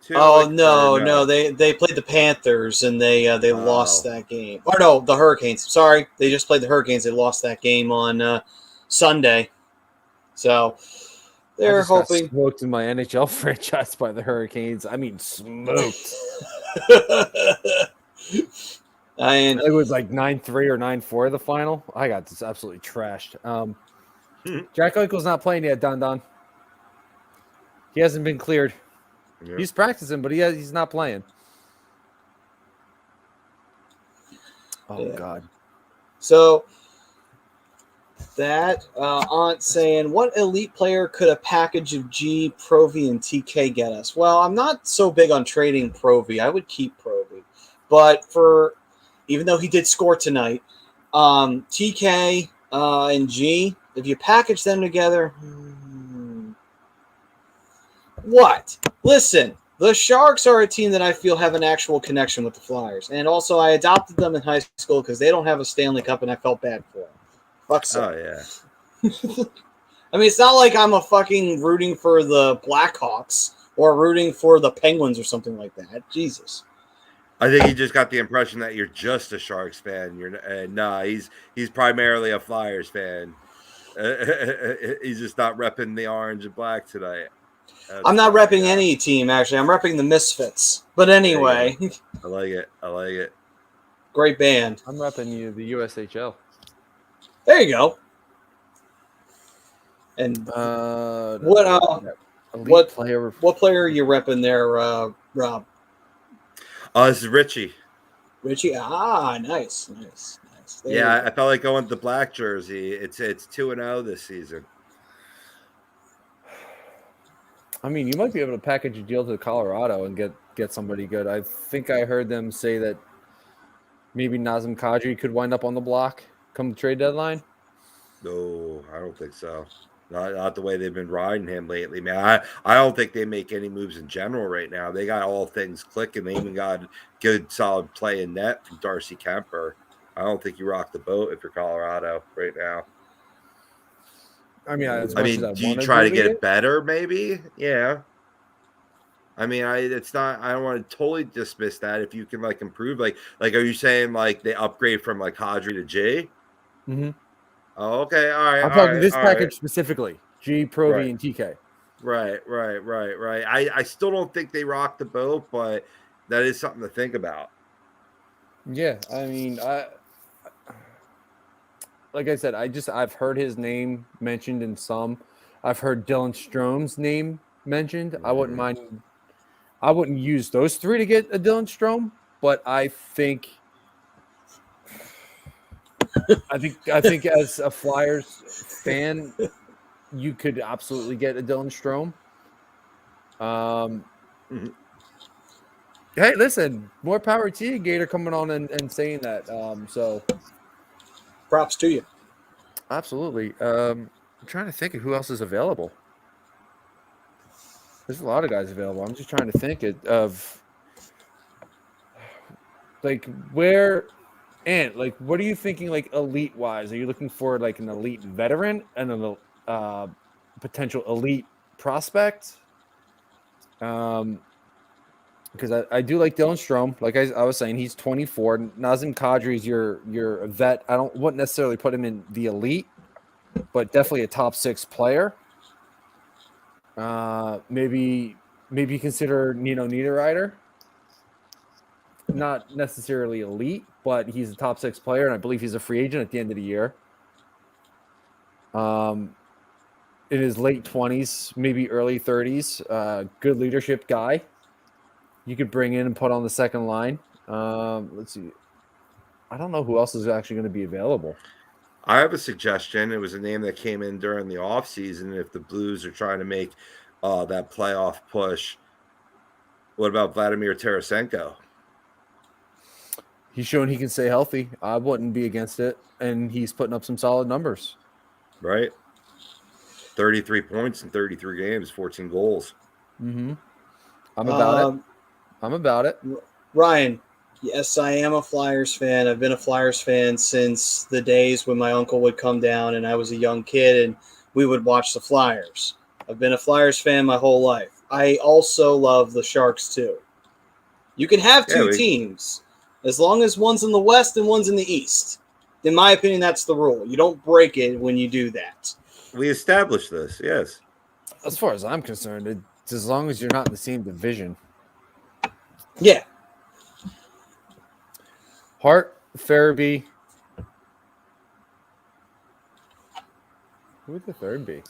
too? Oh no. They played the Panthers and they lost that game. Or no, the Hurricanes. Sorry, they just played the Hurricanes. They lost that game on Sunday. So they're hoping. Got smoked in my NHL franchise by the Hurricanes. I mean, smoked. I think it was like 9-3 or 9-4 the final. I got this absolutely trashed. Jack Eichel's not playing yet, Don. He hasn't been cleared. Yeah. He's practicing, but he's not playing. Oh, yeah. God. So that aunt saying, what elite player could a package of G, Provy, and TK get us? Well, I'm not so big on trading Provy. I would keep Provy. But for even though he did score tonight. TK and G, if you package them together, what? Listen, the Sharks are a team that I feel have an actual connection with the Flyers. And also, I adopted them in high school because they don't have a Stanley Cup, and I felt bad for them. Fuck so. Oh, yeah. I mean, it's not like I'm a fucking rooting for the Blackhawks or rooting for the Penguins or something like that. Jesus. I think he just got the impression that you're just a Sharks fan. Nah, he's primarily a Flyers fan. He's just not repping the orange and black tonight. I'm not repping any team, actually. I'm repping the Misfits. But anyway. I like it. Great band. I'm repping the USHL. There you go. And what player are you repping there, Rob? This is Richie. Richie? Nice. I felt like going with the black jersey. It's 2-0 this season. I mean, you might be able to package a deal to Colorado and get somebody good. I think I heard them say that maybe Nazem Kadri could wind up on the block come the trade deadline. No, I don't think so. Not the way they've been riding him lately, man. I don't think they make any moves in general right now. They got all things clicking. They even got good, solid play in net from Darcy Kemper. I don't think you rock the boat if you're Colorado right now. I mean, do you try to get it better? Maybe, yeah. I mean, it's not. I don't want to totally dismiss that. If you can improve, are you saying they upgrade from Kadri to J? Mm-hmm. Oh, okay, all right. I'm talking this package specifically: G, Provi, and TK. Right. I still don't think they rock the boat, but that is something to think about. Yeah, I mean, like I said, I've heard his name mentioned in some. I've heard Dylan Strome's name mentioned. I wouldn't use those three to get a Dylan Strome, but I think as a Flyers fan, you could absolutely get a Dylan Strome. Hey, listen, more power to you, Gator, coming on and saying that. So props to you. Absolutely. I'm trying to think of who else is available. There's a lot of guys available. I'm just trying to think of where and what are you thinking elite wise? Are you looking for an elite veteran and a potential elite prospect? Because I do like Dylan Strome. Like I was saying, he's 24. Nazem Kadri is your vet. I wouldn't necessarily put him in the elite, but definitely a top 6 player. Maybe consider Nino Niederreiter. Not necessarily elite, but he's a top 6 player, and I believe he's a free agent at the end of the year. In his late 20s, maybe early 30s. Good leadership guy. You could bring in and put on the second line. Let's see. I don't know who else is actually going to be available. I have a suggestion. It was a name that came in during the offseason. If the Blues are trying to make that playoff push, what about Vladimir Tarasenko? He's shown he can stay healthy. I wouldn't be against it, and he's putting up some solid numbers. Right. 33 points in 33 games, 14 goals. Mm-hmm. I'm about it. Ryan, yes, I am a Flyers fan. I've been a Flyers fan since the days when my uncle would come down and I was a young kid and we would watch the Flyers. I've been a Flyers fan my whole life. I also love the Sharks too. You can have two teams as long as one's in the West and one's in the East. In my opinion, that's the rule. You don't break it when you do that. We established this, yes. As far as I'm concerned, it's as long as you're not in the same division. Yeah. Hart, Farabee. Who would the third be?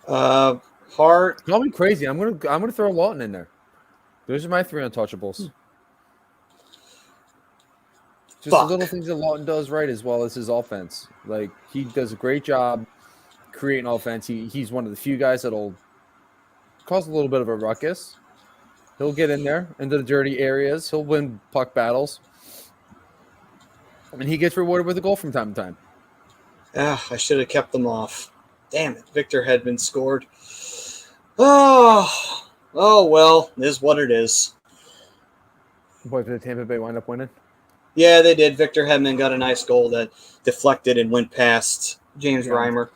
Hart. Call me crazy. I'm gonna throw Lawton in there. Those are my 3 untouchables. Just the little things that Lawton does right, as well as his offense. He does a great job creating offense. He's one of the few guys that'll cause a little bit of a ruckus. He'll get in there into the dirty areas. He'll win puck battles. And he gets rewarded with a goal from time to time. I should have kept them off. Damn it. Victor Hedman scored. Oh well. It is what it is. What, did Tampa Bay wind up winning? Yeah, they did. Victor Hedman got a nice goal that deflected and went past James Reimer.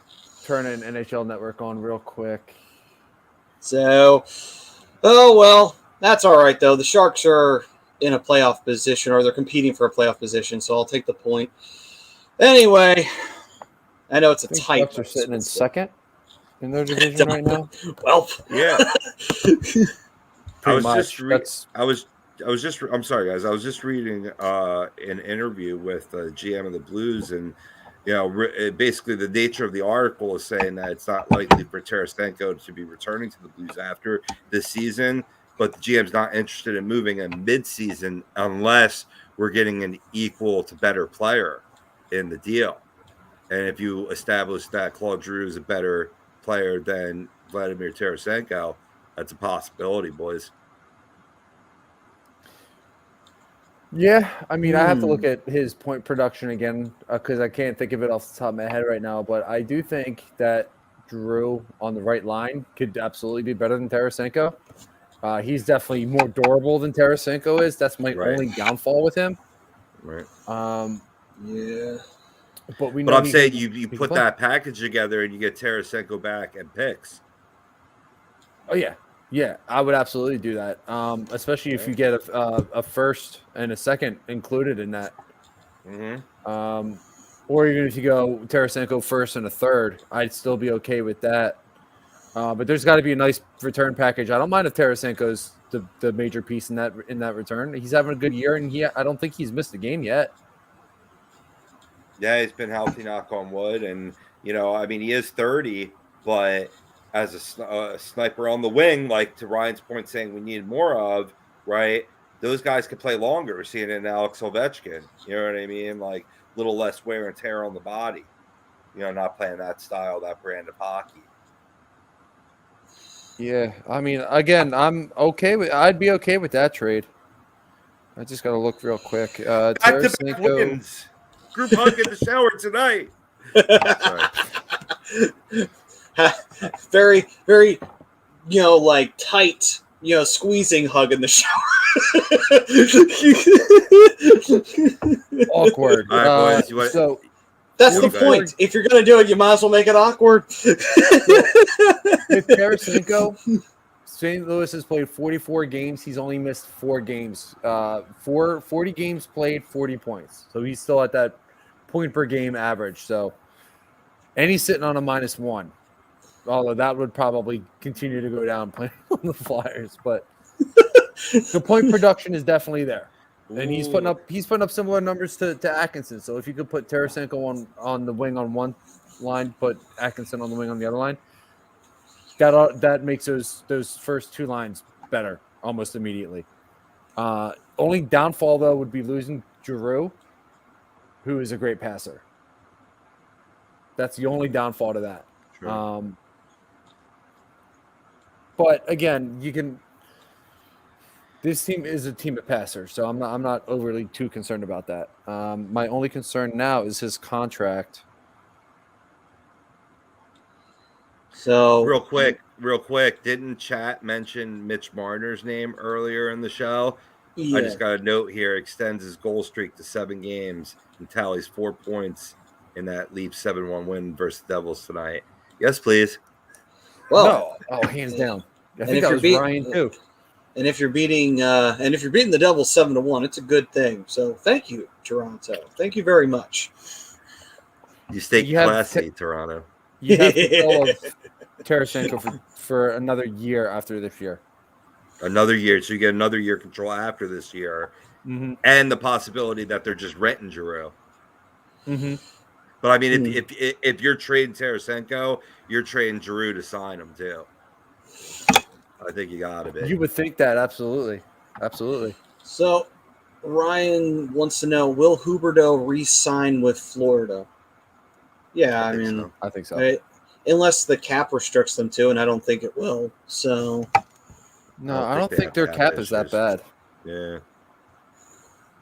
Turning NHL Network on real quick. So, oh well. That's all right, though. The Sharks are in a playoff position, or they're competing for a playoff position, so I'll take the point. Anyway, I know it's a tight. Sharks are sitting in second in their division right now. Well, Yeah. I'm sorry, guys. I was just reading an interview with the GM of the Blues, and basically the nature of the article is saying that it's not likely for Tarasenko to be returning to the Blues after this season, but the GM's not interested in moving in mid-season unless we're getting an equal to better player in the deal. And if you establish that Claude Giroux is a better player than Vladimir Tarasenko, that's a possibility, boys. Yeah, I mean, I have to look at his point production again because I can't think of it off the top of my head right now. But I do think that Giroux on the right line could absolutely be better than Tarasenko. He's definitely more durable than Tarasenko is. That's my only downfall with him. Right. Yeah. But I'm saying you put that package together and you get Tarasenko back and picks. Oh yeah. Yeah, I would absolutely do that, especially if you get a first and a second included in that. Mm-hmm. Or even if you go Tarasenko first and a third, I'd still be okay with that. But there's got to be a nice return package. I don't mind if Tarasenko's the major piece in that return. He's having a good year, and I don't think he's missed a game yet. Yeah, he's been healthy, knock on wood, and I mean, he is 30, but as a sniper on the wing, like to Ryan's point saying we need more of, right? Those guys could play longer. We're seeing it in Alex Ovechkin. You know what I mean? Like a little less wear and tear on the body. Not playing that style, that brand of hockey. Yeah, I mean, again, I'd be okay with that trade. I just got to look real quick. Back-to-back wins. Group hug in the shower tonight. Very, very, like tight, squeezing hug in the shower. Awkward. All right, boys, so that's the point. If you're going to do it, you might as well make it awkward. With Tarasenko, St. Louis has played 44 games. He's only missed 4 games. 40 games played, 40 points. So he's still at that point per game average. So, and he's sitting on a -1. Although that would probably continue to go down playing on the Flyers, but the point production is definitely there, and he's putting up similar numbers to Atkinson. So if you could put Tarasenko on the wing on one line, put Atkinson on the wing on the other line, that makes those first 2 lines better almost immediately. Only downfall though would be losing Giroux, who is a great passer. That's the only downfall to that. Sure. But again, this team is a team of passers, so I'm not overly too concerned about that. My only concern now is his contract. So real quick, didn't chat mention Mitch Marner's name earlier in the show? Yeah. I just got a note here. Extends his goal streak to 7 games and tallies 4 points in that Leafs 7-1 win versus the Devils tonight. Yes, please. Well, hands down. I think that was Ryan too. And if you're beating the Devils 7-1, it's a good thing. So thank you, Toronto. Thank you very much. You stay classy, Toronto. You have control of Tarasenko for another year after this year. Another year, so you get another year control after this year, and the possibility that they're just renting Giroux. Mm-hmm. But I mean, if you're trading Tarasenko, you're trading Giroux to sign him too. I think you got to be. You would think that, absolutely. So, Ryan wants to know: will Huberdeau re-sign with Florida? Yeah, I think so. Unless the cap restricts them to, and I don't think it will. So, no, I don't think their cap is that bad. Yeah.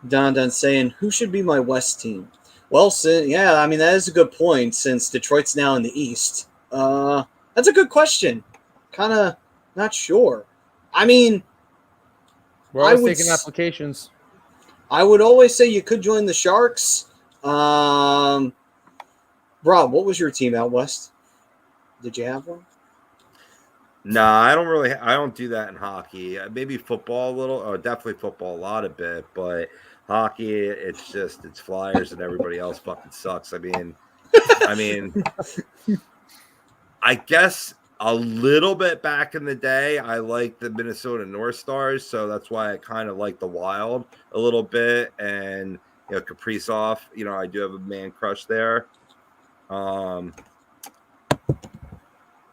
Don saying, who should be my West team? Well, I mean, that is a good point since Detroit's now in the East. That's a good question. Kind of not sure. I mean, We're I always would taking applications. I would always say you could join the Sharks. Rob, what was your team out west? Did you have one? Nah, I don't do that in hockey. Maybe football a little, or definitely football a lot of bit, but hockey, it's Flyers and everybody else fucking sucks. I mean, I guess a little bit back in the day, I liked the Minnesota North Stars, so that's why I kind of like the Wild a little bit, and Kaprizov. I do have a man crush there.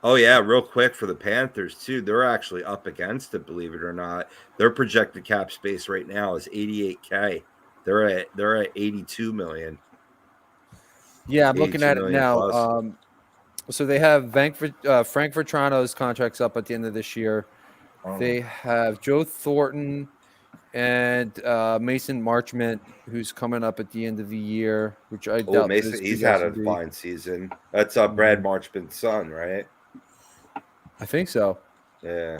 Oh yeah, real quick for the Panthers too. They're actually up against it, believe it or not. Their projected cap space right now is 88K. They're at 82 million. Yeah, I'm looking 82 at it million now. plus. So they have Frank Vetrano's contract's up at the end of this year. They have Joe Thornton and Mason Marchment, who's coming up at the end of the year, which I Oh, doubt Mason, those two he's guys had a will be. fine season. That's Brad Marchman's son, right? I think so. Yeah.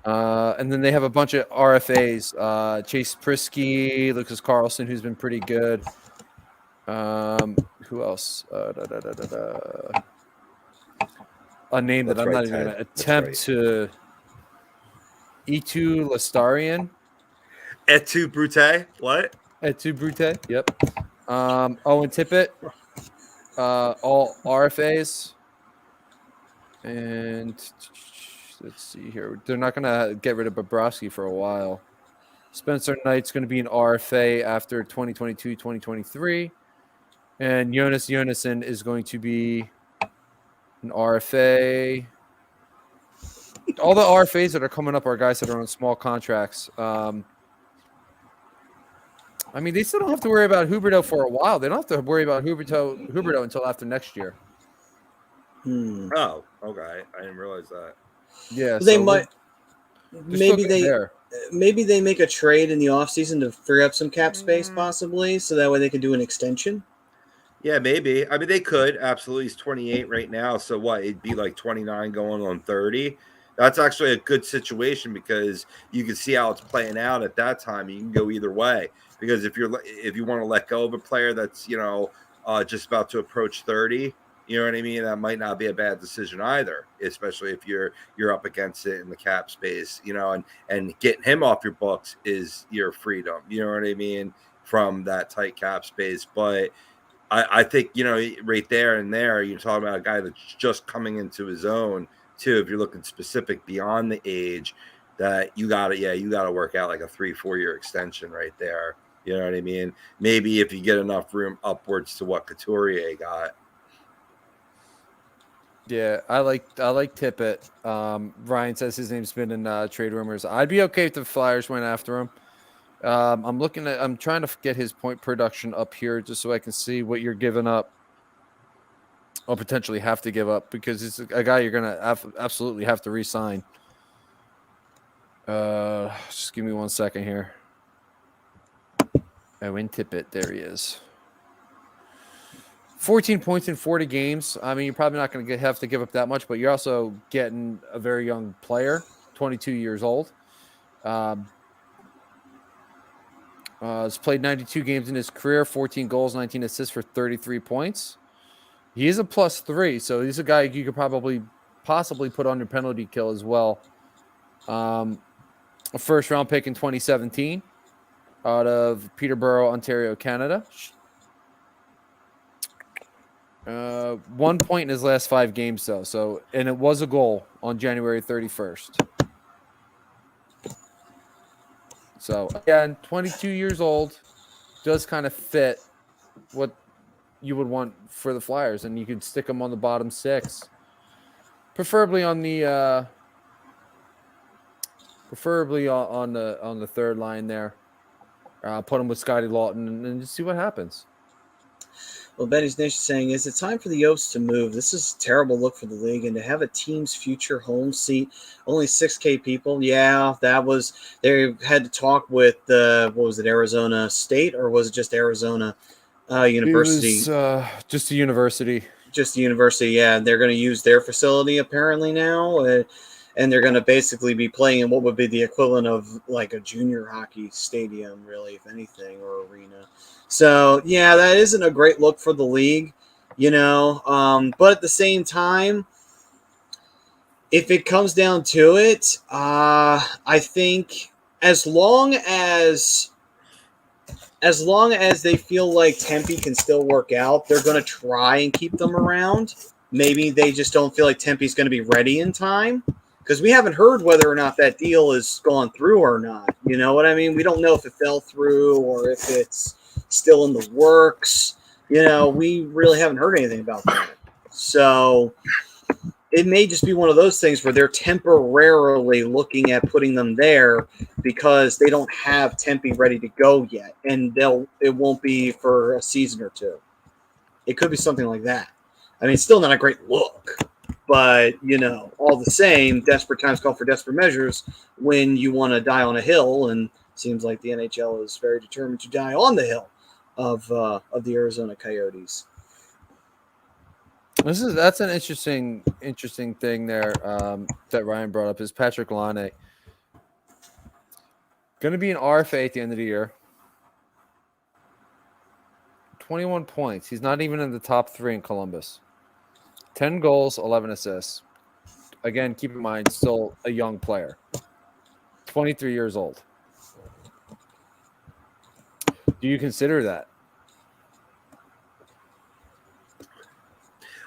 And then they have a bunch of RFAs. Chase Prisky, Lucas Carlson, who's been pretty good. Who else? A name that That's I'm right, not even going Ted. to That's attempt right. to. Etu Lastarian. Etu Brute. What? Etu Brute. Yep. Owen Tippett. All RFAs. And let's see here. They're not going to get rid of Bobrovsky for a while. Spencer Knight's going to be an RFA after 2022, 2023. And Jonas Jonassen is going to be an RFA. All the RFAs that are coming up are guys that are on small contracts. I mean, they still don't have to worry about Huberdeau for a while. They don't have to worry about Huberdeau until after next year. Oh, okay. I didn't realize that. Yeah, They so might. Maybe there. maybe they make a trade in the offseason to free up some cap space, possibly, so that way they can do an extension. Yeah, maybe. I mean, they could. Absolutely. He's 28 right now. So what? It'd be like 29 going on 30. That's actually a good situation because you can see how it's playing out at that time. You can go either way because if you want to let go of a player that's just about to approach 30, you know what I mean. That might not be a bad decision either, especially if you're up against it in the cap space, and getting him off your books is your freedom. You know what I mean, from that tight cap space, but. I think, right there and there, you're talking about a guy that's just coming into his own, too. If you're looking specific beyond the age, that you got to work out like a 3-4 year extension right there. You know what I mean? Maybe if you get enough room upwards to what Couturier got. Yeah, I like Tippett. Ryan says his name's been in trade rumors. I'd be okay if the Flyers went after him. I'm trying to get his point production up here just so I can see what you're giving up or potentially have to give up because it's a guy you're going to absolutely have to re-sign. Just give me 1 second here. Owen Tippett, there he is. 14 points in 40 games. I mean, you're probably not going to have to give up that much, but you're also getting a very young player, 22 years old. He's played 92 games in his career, 14 goals, 19 assists for 33 points. He is a +3, so he's a guy you could possibly put on your penalty kill as well. A first-round pick in 2017 out of Peterborough, Ontario, Canada. 1 point in his last 5 games, though. And it was a goal on January 31st. So, again, 22 years old, does kind of fit what you would want for the Flyers, and you could stick him on the bottom 6, preferably on the on the third line there. Put him with Scotty Lawton and just see what happens. Well, Betty's Nation saying, is it time for the Yotes to move? This is a terrible look for the league, and to have a team's future home seat, only 6K people. Yeah, that was, they had to talk with, what was it, Arizona State, or was it just Arizona University? It was just a university. Just the university, yeah. They're going to use their facility apparently now, and they're going to basically be playing in what would be the equivalent of like a junior hockey stadium, really, if anything, or arena. So, yeah, that isn't a great look for the league, but at the same time, if it comes down to it, I think as long as they feel like Tempe can still work out, they're going to try and keep them around. Maybe they just don't feel like Tempe's going to be ready in time, because we haven't heard whether or not that deal has gone through or not. You know what I mean? We don't know if it fell through or if it's still in the works. We really haven't heard anything about that. So it may just be one of those things where they're temporarily looking at putting them there because they don't have Tempe ready to go yet, and it won't be for a season or two. It could be something like that. I mean, it's still not a great look, but all the same, desperate times call for desperate measures when you want to die on a hill, and it seems like the NHL is very determined to die on the hill of the Arizona Coyotes. That's an interesting thing there that Ryan brought up is Patrick Laine. Going to be an RFA at the end of the year. 21 points. He's not even in the top 3 in Columbus. 10 goals, 11 assists. Again, keep in mind, still a young player. 23 years old. Do you consider that?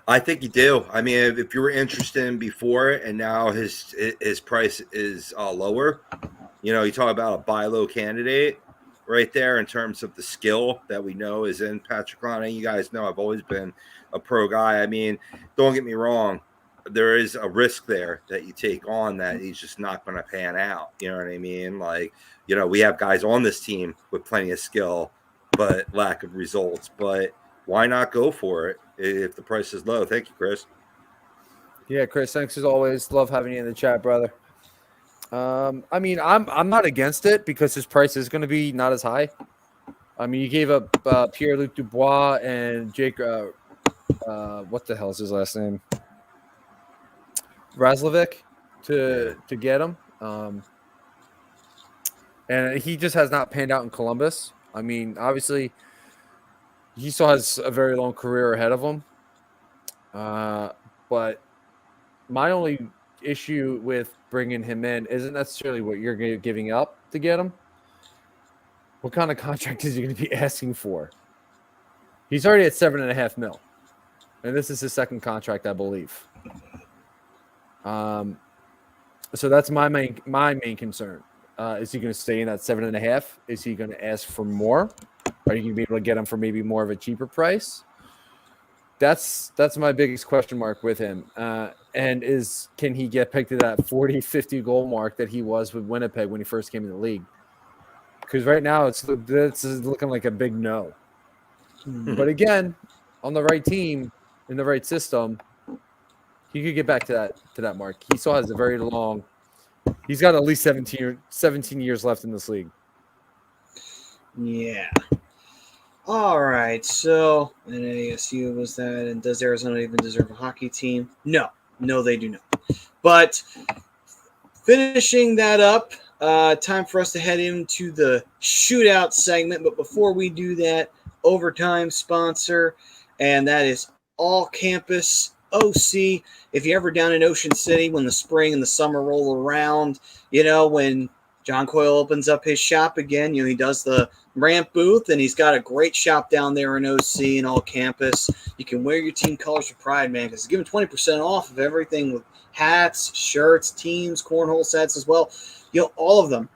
I think you do. I mean, if you were interested in before and now his price is lower, you talk about a buy low candidate right there in terms of the skill that we know is in Patrick Laine. You guys know I've always been a pro guy. I mean, don't get me wrong. There is a risk there that you take on that he's just not going to pan out. You know what I mean? Like, we have guys on this team with plenty of skill, but lack of results. But why not go for it if the price is low? Thank you, Chris. Yeah, Chris, thanks as always. Love having you in the chat, brother. I mean, I'm not against it because his price is going to be not as high. I mean, you gave up Pierre-Luc Dubois and Jake. What the hell is his last name? Razlovic to get him, and he just has not panned out in Columbus. I mean, obviously, he still has a very long career ahead of him. But my only issue with bringing him in isn't necessarily what you're giving up to get him. What kind of contract is he going to be asking for? He's already at $7.5 million, and this is his second contract, I believe. So that's my main concern. Is he going to stay in that 7.5? Is he going to ask for more? Are you going to be able to get him for maybe more of a cheaper price? That's my biggest question mark with him. And can he get picked to that 40, 50 goal mark that he was with Winnipeg when he first came in the league? Because right now it's looking like a big no. But again, on the right team, in the right system, he could get back to that mark. He still has a very long. He's got at least 17 years left in this league. Yeah. All right. So, and ASU was that, and does Arizona even deserve a hockey team? No, they do not. But finishing that up, time for us to head into the shootout segment. But before we do that, overtime sponsor, and that is All Campus OC. If you're ever down in Ocean City when the spring and the summer roll around, when John Coyle opens up his shop again, he does the ramp booth, and he's got a great shop down there in OC and All Campus. You can wear your team colors with pride, man, because he's giving 20% off of everything with hats, shirts, teams, cornhole sets as well. All of them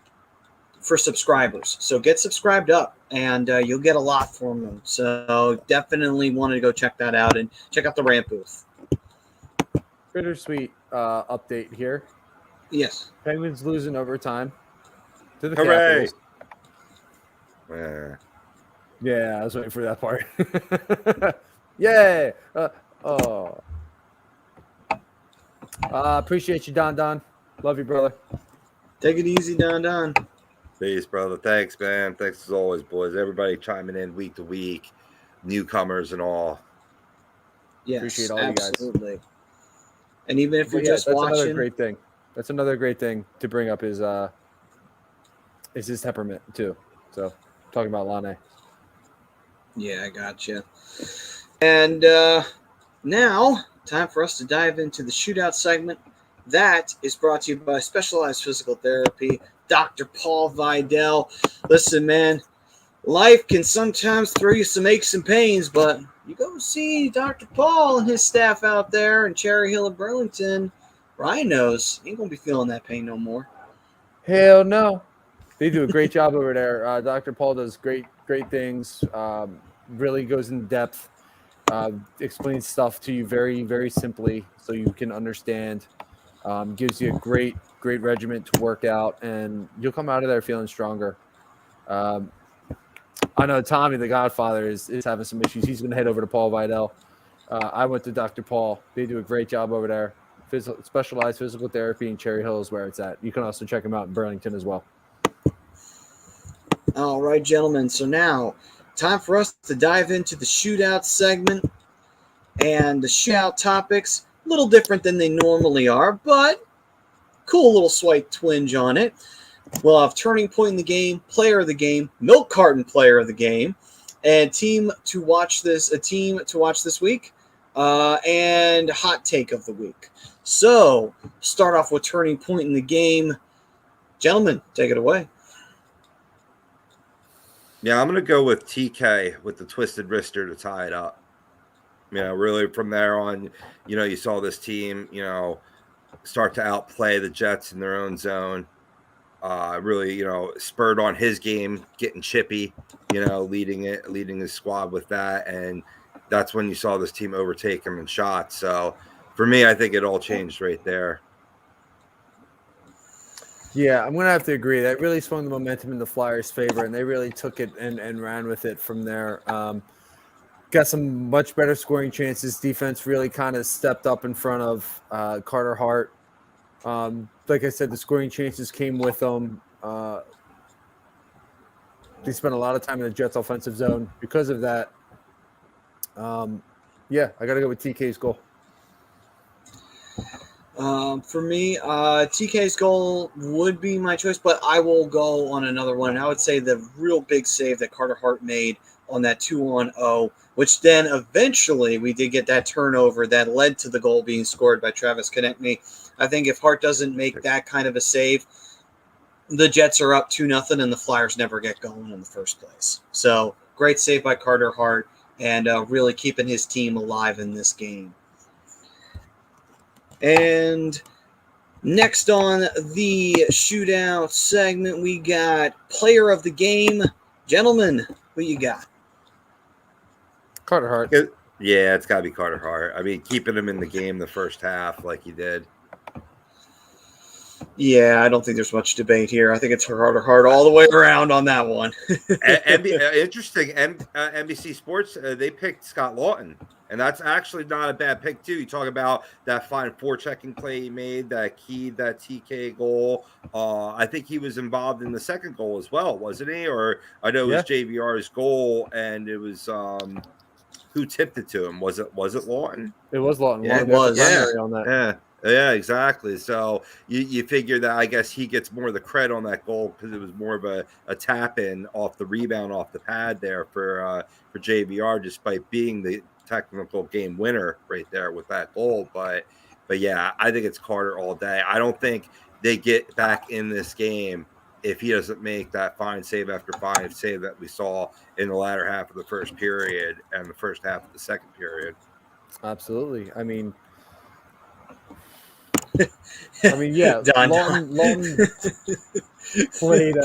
for subscribers. So get subscribed up, and you'll get a lot from them. So definitely wanted to go check that out and check out the ramp booth. Bittersweet update here. Yes. Penguins losing overtime to the Hooray! Capitals. Yeah, I was waiting for that part. Yeah. Appreciate you, Don Don. Love you, brother. Take it easy, Don Don. Peace, brother. Thanks, man. Thanks as always, boys. Everybody chiming in week to week, newcomers and all. Yes, Appreciate all you guys. absolutely. And even if you're But yeah, just that's watching, another great thing. That's another great thing to bring up is his temperament too. So talking about Lane. yeah, I gotcha. And now, time for us to dive into the shootout segment. That is brought to you by Specialized Physical Therapy, Dr. Paul Vidal. Listen, man, life can sometimes throw you some aches and pains, but you go see Dr. Paul and his staff out there in Cherry Hill of Burlington. Ryan knows he ain't going to be feeling that pain no more. Hell no. They do a great job over there. Dr. Paul does great things. Really goes in depth. Explains stuff to you very, very simply so you can understand. Gives you a great regiment to work out, and you'll come out of there feeling stronger. I know Tommy, the Godfather, is having some issues. He's going to head over to Paul Vidal. I went to Dr. Paul. They do a great job over there. Specialized Physical Therapy in Cherry Hill is where it's at. You can also check them out in Burlington as well. All right, gentlemen. So now, time for us to dive into the shootout segment. And the shootout topics, a little different than they normally are, but cool little slight twinge on it. We'll have turning point in the game, player of the game, milk carton player of the game, and team to watch this week, and hot take of the week. So, start off with turning point in the game. Gentlemen, take it away. Yeah, I'm going to go with TK with the twisted wrister to tie it up. Really from there on, you saw this team, start to outplay the Jets in their own zone. Really, spurred on his game, getting chippy, leading his squad with that. And that's when you saw this team overtake him in shots. So for me, I think it all changed right there. Yeah, I'm going to have to agree. That really swung the momentum in the Flyers' favor, and they really took it and ran with it from there. Got some much better scoring chances. Defense really kind of stepped up in front of Carter Hart. Like I said, the scoring chances came with them. They spent a lot of time in the Jets' offensive zone because of that. Yeah, I got to go with TK's goal. For me, TK's goal would be my choice, but I will go on another one. I would say the real big save that Carter Hart made on that 2-on-0, which then eventually we did get that turnover that led to the goal being scored by Travis Konechny. I think if Hart doesn't make that kind of a save, the Jets are up 2-0 and the Flyers never get going in the first place. So great save by Carter Hart and really keeping his team alive in this game. And next on the shootout segment, we got player of the game. Gentlemen, who you got? Carter Hart. Yeah, it's got to be Carter Hart. I mean, keeping him in the game the first half like he did. Yeah, I don't think there's much debate here. I think it's Carter Hart all the way around on that one. Interesting. NBC Sports, they picked Scott Lawton, and that's actually not a bad pick, too. You talk about that fine forechecking play he made, that keyed that TK goal. I think he was involved in the second goal as well, wasn't he? Or I know it was JVR's goal, and it was who tipped it to him? Was it Lawton? It was Lawton. Yeah, it was. On that. Yeah, exactly. So you figure that I guess he gets more of the credit on that goal because it was more of a tap in off the rebound off the pad there for JVR, despite being the technical game winner right there with that goal. But yeah, I think it's Carter all day. I don't think they get back in this game if he doesn't make that fine save after fine save that we saw in the latter half of the first period and the first half of the second period. Absolutely. I mean, yeah. Lawton played.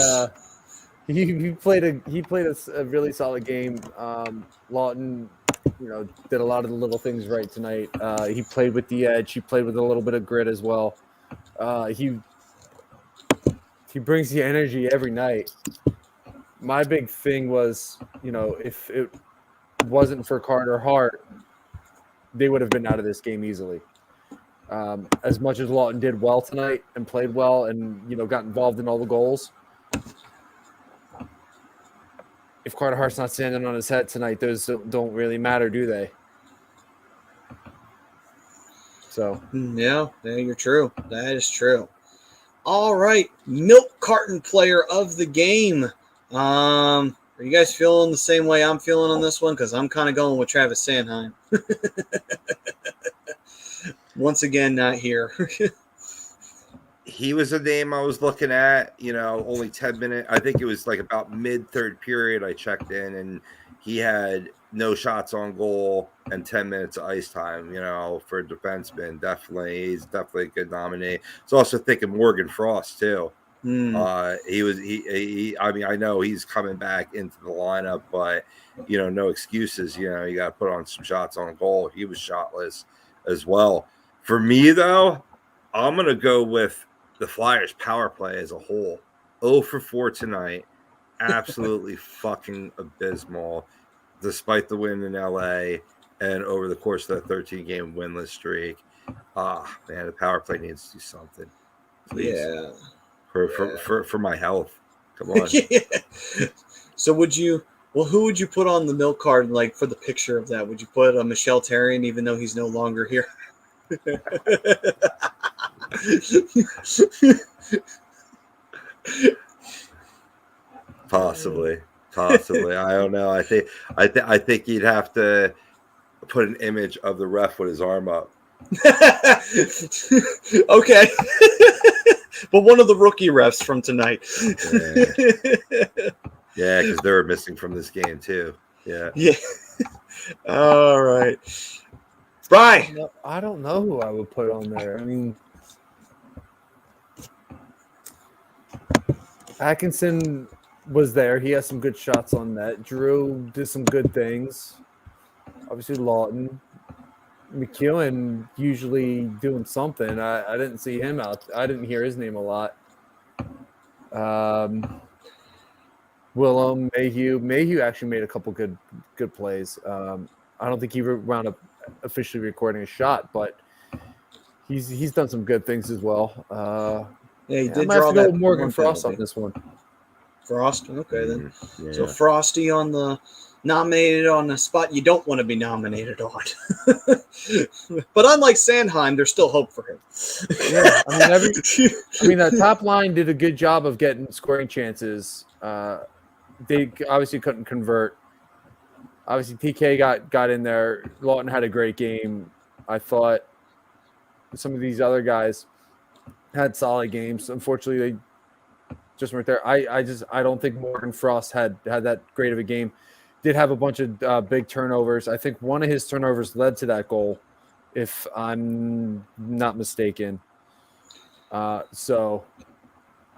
He played a really solid game. Lawton, did a lot of the little things right tonight. He played with the edge. He played with a little bit of grit as well. He brings the energy every night. my big thing was, if it wasn't for Carter Hart, they would have been out of this game easily. As much as Lawton did well tonight and played well and, got involved in all the goals, if Carter Hart's not standing on his head tonight, those don't really matter, do they? So Yeah, you're true. That is true. All right, milk carton player of the game. Are you guys feeling the same way I'm feeling on this one? Because I'm kind of going with Travis Sanheim. Once again, not here. He was a name I was looking at, only 10 minutes. I think it was like about mid-third period I checked in, and he had no shots on goal and 10 minutes of ice time, for a defenseman. He's definitely a good nominee. So also thinking Morgan Frost, too. I mean, I know he's coming back into the lineup, but, no excuses. You got to put on some shots on goal. He was shotless as well. For me, though, I'm going to go with the Flyers power play as a whole. 0 for 4 tonight. Absolutely fucking abysmal, despite the win in LA and over the course of that 13-game winless streak. Man, the power play needs to do something. Please. Yeah. For my health. Come on. Yeah. So who would you put on the milk card, like, for the picture of that? Would you put Michel Therrien, even though he's no longer here? Possibly. I don't know. I think you'd have to put an image of the ref with his arm up. Okay. But one of the rookie refs from tonight. Yeah, because they're missing from this game too. Yeah. All right. Brian. I don't know who I would put on there. I mean, Atkinson was there. He has some good shots on net. Giroux did some good things. Obviously, Lawton. McEwen usually doing something. I didn't see him out. I didn't hear his name a lot. Willem, Mayhew actually made a couple good plays. I don't think he wound up officially recording a shot, but he's done some good things as well. He did I draw have to go that with Morgan penalty. Frost on this one. Frost, okay then. Yeah. So Frosty on the nominated on a spot you don't want to be nominated on. But unlike Sanheim, there's still hope for him. Yeah, I mean, the top line did a good job of getting scoring chances. They obviously couldn't convert. Obviously, TK got in there. Lawton had a great game. I thought some of these other guys had solid games. Unfortunately, they just weren't there. I don't think Morgan Frost had that great of a game. Did have a bunch of big turnovers. I think one of his turnovers led to that goal, if I'm not mistaken. So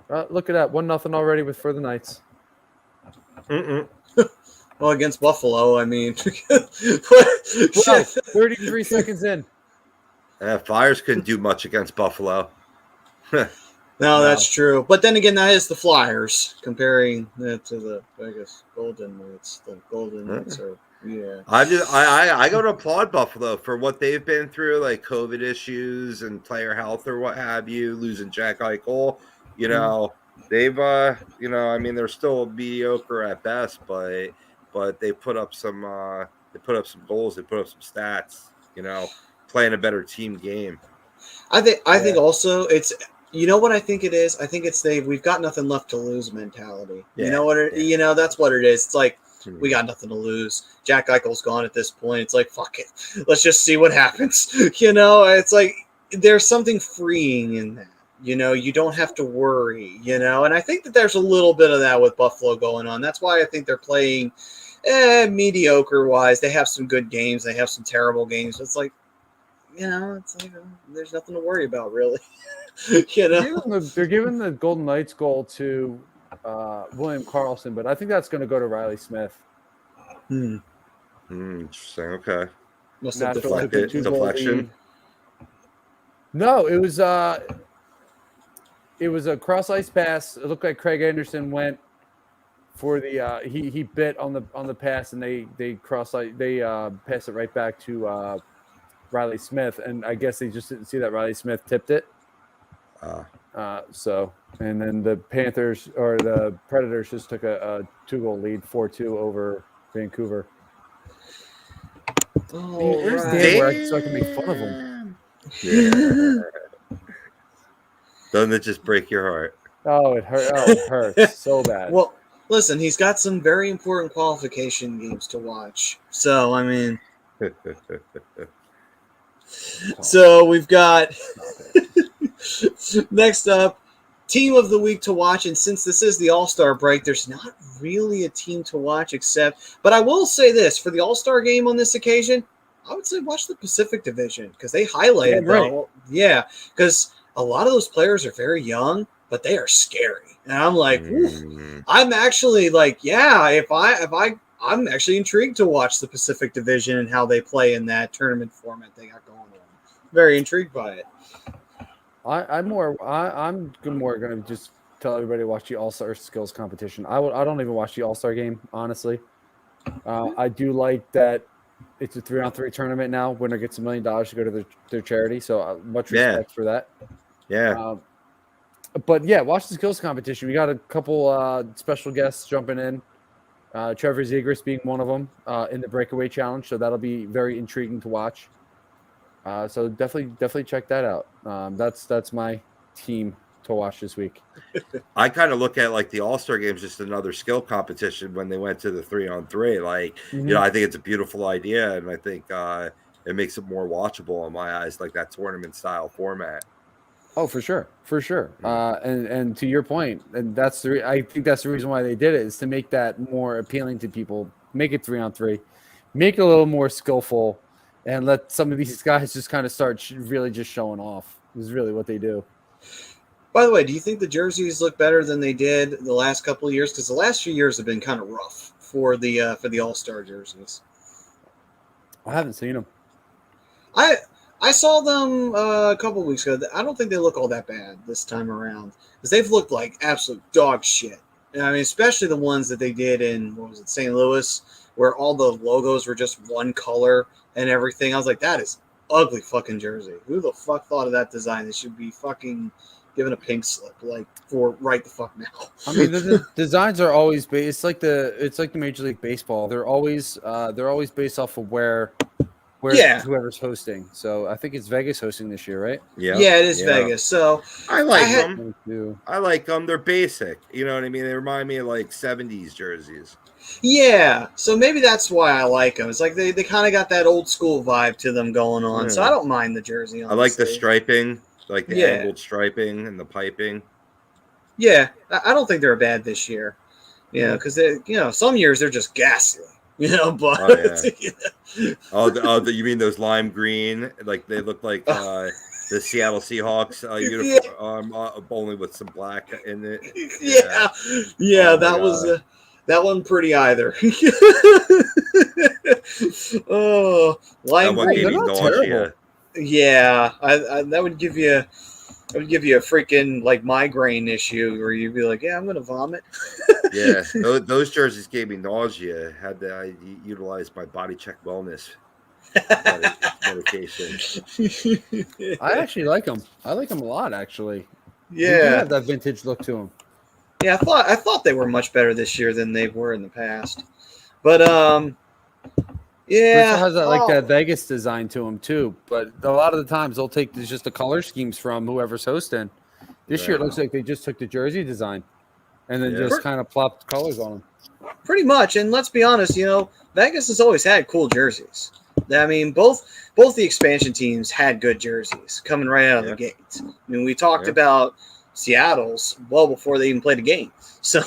look at that, 1-0 already for the Knights. Well, against Buffalo, I mean, 33 seconds in. Flyers couldn't do much against Buffalo. No, that's true. But then again, that is the Flyers. Comparing that to the, I guess, Golden Knights. The Golden Knights are, yeah. I go to applaud Buffalo for what they've been through, like COVID issues and player health or what have you, losing Jack Eichel. They've, I mean, they're still mediocre at best, but they put up some goals, they put up some stats, playing a better team game. I think also it's, you know what I think it is? I think it's we've got nothing left to lose mentality. Yeah, you know what that's what it is. It's like, we got nothing to lose. Jack Eichel's gone at this point. It's like, fuck it. Let's just see what happens. It's like there's something freeing in that. You don't have to worry, and I think that there's a little bit of that with Buffalo going on. That's why I think they're playing mediocre wise. They have some good games. They have some terrible games. It's like, there's nothing to worry about, really. They're giving the Golden Knights goal to William Karlsson, but I think that's going to go to Riley Smith. Interesting. Okay. Must have deflection. No, it was a cross ice pass. It looked like Craig Anderson went for the he bit on the pass, and they pass it right back to Riley Smith, and I guess they just didn't see that Riley Smith tipped it. So, and then the Panthers or the Predators just took a 2-goal lead, 4-2 over Vancouver. Where's Dan so I can make fun of him? Yeah. Doesn't it just break your heart? Oh, it hurt. Oh, it hurts so bad. Well, listen, he's got some very important qualification games to watch. So, I mean, so we've got next up, team of the week to watch. And since this is the All-Star break, there's not really a team to watch but I will say this for the All-Star game on this occasion, I would say watch the Pacific Division because they highlighted because a lot of those players are very young, but they are scary. And I'm like, I'm actually like, I'm actually intrigued to watch the Pacific Division and how they play in that tournament format they got going on. Very intrigued by it. I'm more going to just tell everybody to watch the All-Star skills competition. I don't even watch the All-Star game, honestly. I do like that it's a 3-on-3 tournament now. Winner gets $1 million to go to their charity. So much respect for that. Yeah. But yeah, watch the skills competition. We got a couple special guests jumping in. Trevor Zegras being one of them in the breakaway challenge. So that'll be very intriguing to watch. So definitely check that out. That's my team to watch this week. I kind of look at like the All-Star games just another skill competition when they went to the 3-on-3. Like, I think it's a beautiful idea, and I think it makes it more watchable in my eyes, like that tournament style format. Oh, for sure. And to your point, and I think that's the reason why they did it, is to make that more appealing to people. Make it 3-on-3, make it a little more skillful, and let some of these guys just kind of start really just showing off. Is really what they do. By the way, do you think the jerseys look better than they did the last couple of years? Because the last few years have been kind of rough for the All-Star jerseys. I haven't seen them. I saw them a couple of weeks ago. I don't think they look all that bad this time around because they've looked like absolute dog shit. I mean, especially the ones that they did in St. Louis, where all the logos were just one color and everything. I was like, that is ugly fucking jersey. Who the fuck thought of that design? They should be fucking given a pink slip, like for right the fuck now. I mean, the designs are always based. It's like the Major League Baseball. They're always based off of where whoever's hosting. So I think it's Vegas hosting this year, right? Yeah, it is Vegas. So I like them. I like them. They're basic. You know what I mean? They remind me of like 70s jerseys. Yeah, so maybe that's why I like them. It's like they kind of got that old school vibe to them going on. So I don't mind the jersey. Honestly. I like the striping, like the angled striping and the piping. Yeah, I don't think they're bad this year. Yeah, because some years they're just ghastly. But you mean those lime green? Like they look like the Seattle Seahawks uniform, only with some black in it. Yeah, that was that one pretty either. Lime green. Gave me nausea. Yeah, that would give you. It would give you a freaking like migraine issue where you'd be like, yeah, I'm going to vomit. Yeah, those jerseys gave me nausea. Had to utilize my body check wellness medication. I actually like them. I like them a lot, actually. Yeah, they do have that vintage look to them. Yeah, I thought they were much better this year than they were in the past. But yeah, it has that Vegas design to them too. But a lot of the times they'll take just the color schemes from whoever's hosting. This year it looks like they just took the jersey design and then just kind of plopped colors on them. Pretty much, and let's be honest, Vegas has always had cool jerseys. I mean, both the expansion teams had good jerseys coming right out of the gate. I mean, we talked about Seattle's well before they even played a game. So,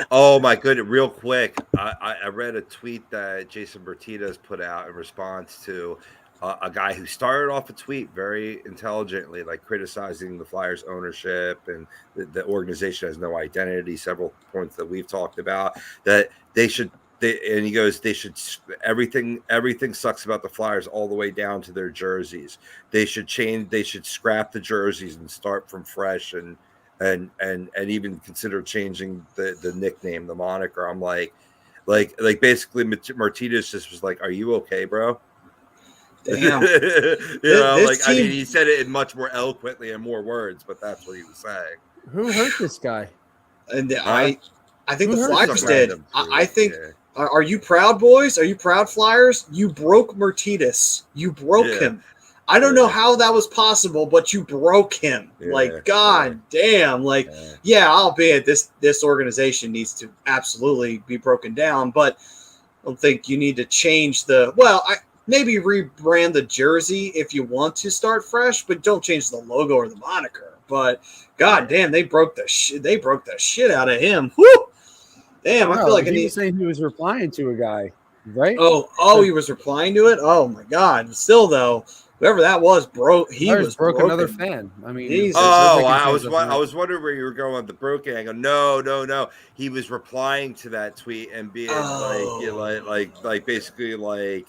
oh my goodness! Real quick, I read a tweet that Jason Bertitas put out in response to a guy who started off a tweet very intelligently, like criticizing the Flyers ownership and the organization has no identity. Several points that we've talked about that they should. And he goes, they should everything sucks about the Flyers all the way down to their jerseys. They should scrap the jerseys and start from fresh and and even consider changing the nickname, the moniker. I'm like basically Martinez just was like, "Are you okay, bro?" Damn. Like This I mean, team, he said it in much more eloquently and more words, but that's what he was saying. Who hurt this guy? and Huh? I think Who the hurt Flyers Some did. random I tweet, think. yeah. Are you proud, boys? Are you proud, Flyers? You broke Martinez. You broke Yeah. him. I don't know Yeah. how that was possible, but you broke him. Yeah, Like, God damn. Like, yeah, albeit this organization needs to absolutely be broken down, but I don't think you need to change maybe rebrand the jersey if you want to start fresh, but don't change the logo or the moniker. But God damn, they broke the shit out of him. Whoo! Damn, I feel No, like he was saying he was replying to a guy, right? He was replying to it. Oh my God! Still though, whoever that was, he was broke broken. another fan. I mean, Jesus. they're breaking I fans was wondering where you were going with the broken angle. No. He was replying to that tweet and being like basically like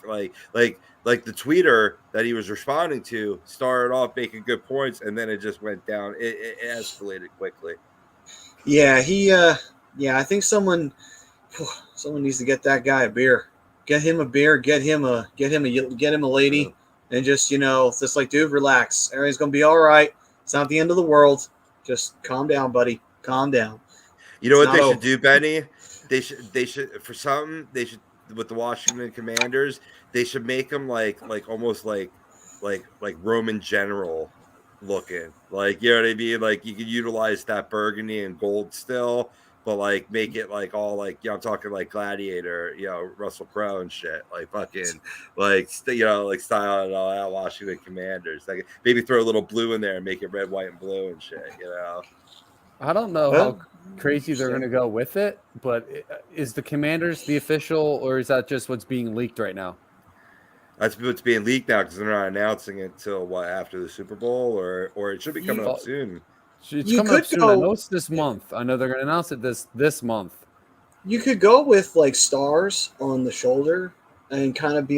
the tweeter that he was responding to started off making good points and then it just went down. It escalated quickly. Yeah, I think someone needs to get that guy a beer. Get him a beer. Get him a lady, and just just like, dude, relax. Everything's gonna be all right. It's not the end of the world. Just calm down, buddy. Calm down. You know It's what they not should over. do, Benny? They should for something. They should with the Washington Commanders. They should make them almost like Roman general looking. Like you know what I mean? Like you could utilize that burgundy and gold still, but like make it like all like I'm talking like Gladiator, Russell Crowe and shit. Like fucking like like style and all that Washington Commanders. Like maybe throw a little blue in there and make it red, white, and blue and shit. I don't know how crazy they're going to go with it, but is the Commanders the official, or is that just what's being leaked right now? That's what's being leaked now because they're not announcing it until after the Super Bowl, or it should be coming up soon. It's coming up soon. I know it's this month. I know they're going to announce it this month. You could go with like stars on the shoulder and kind of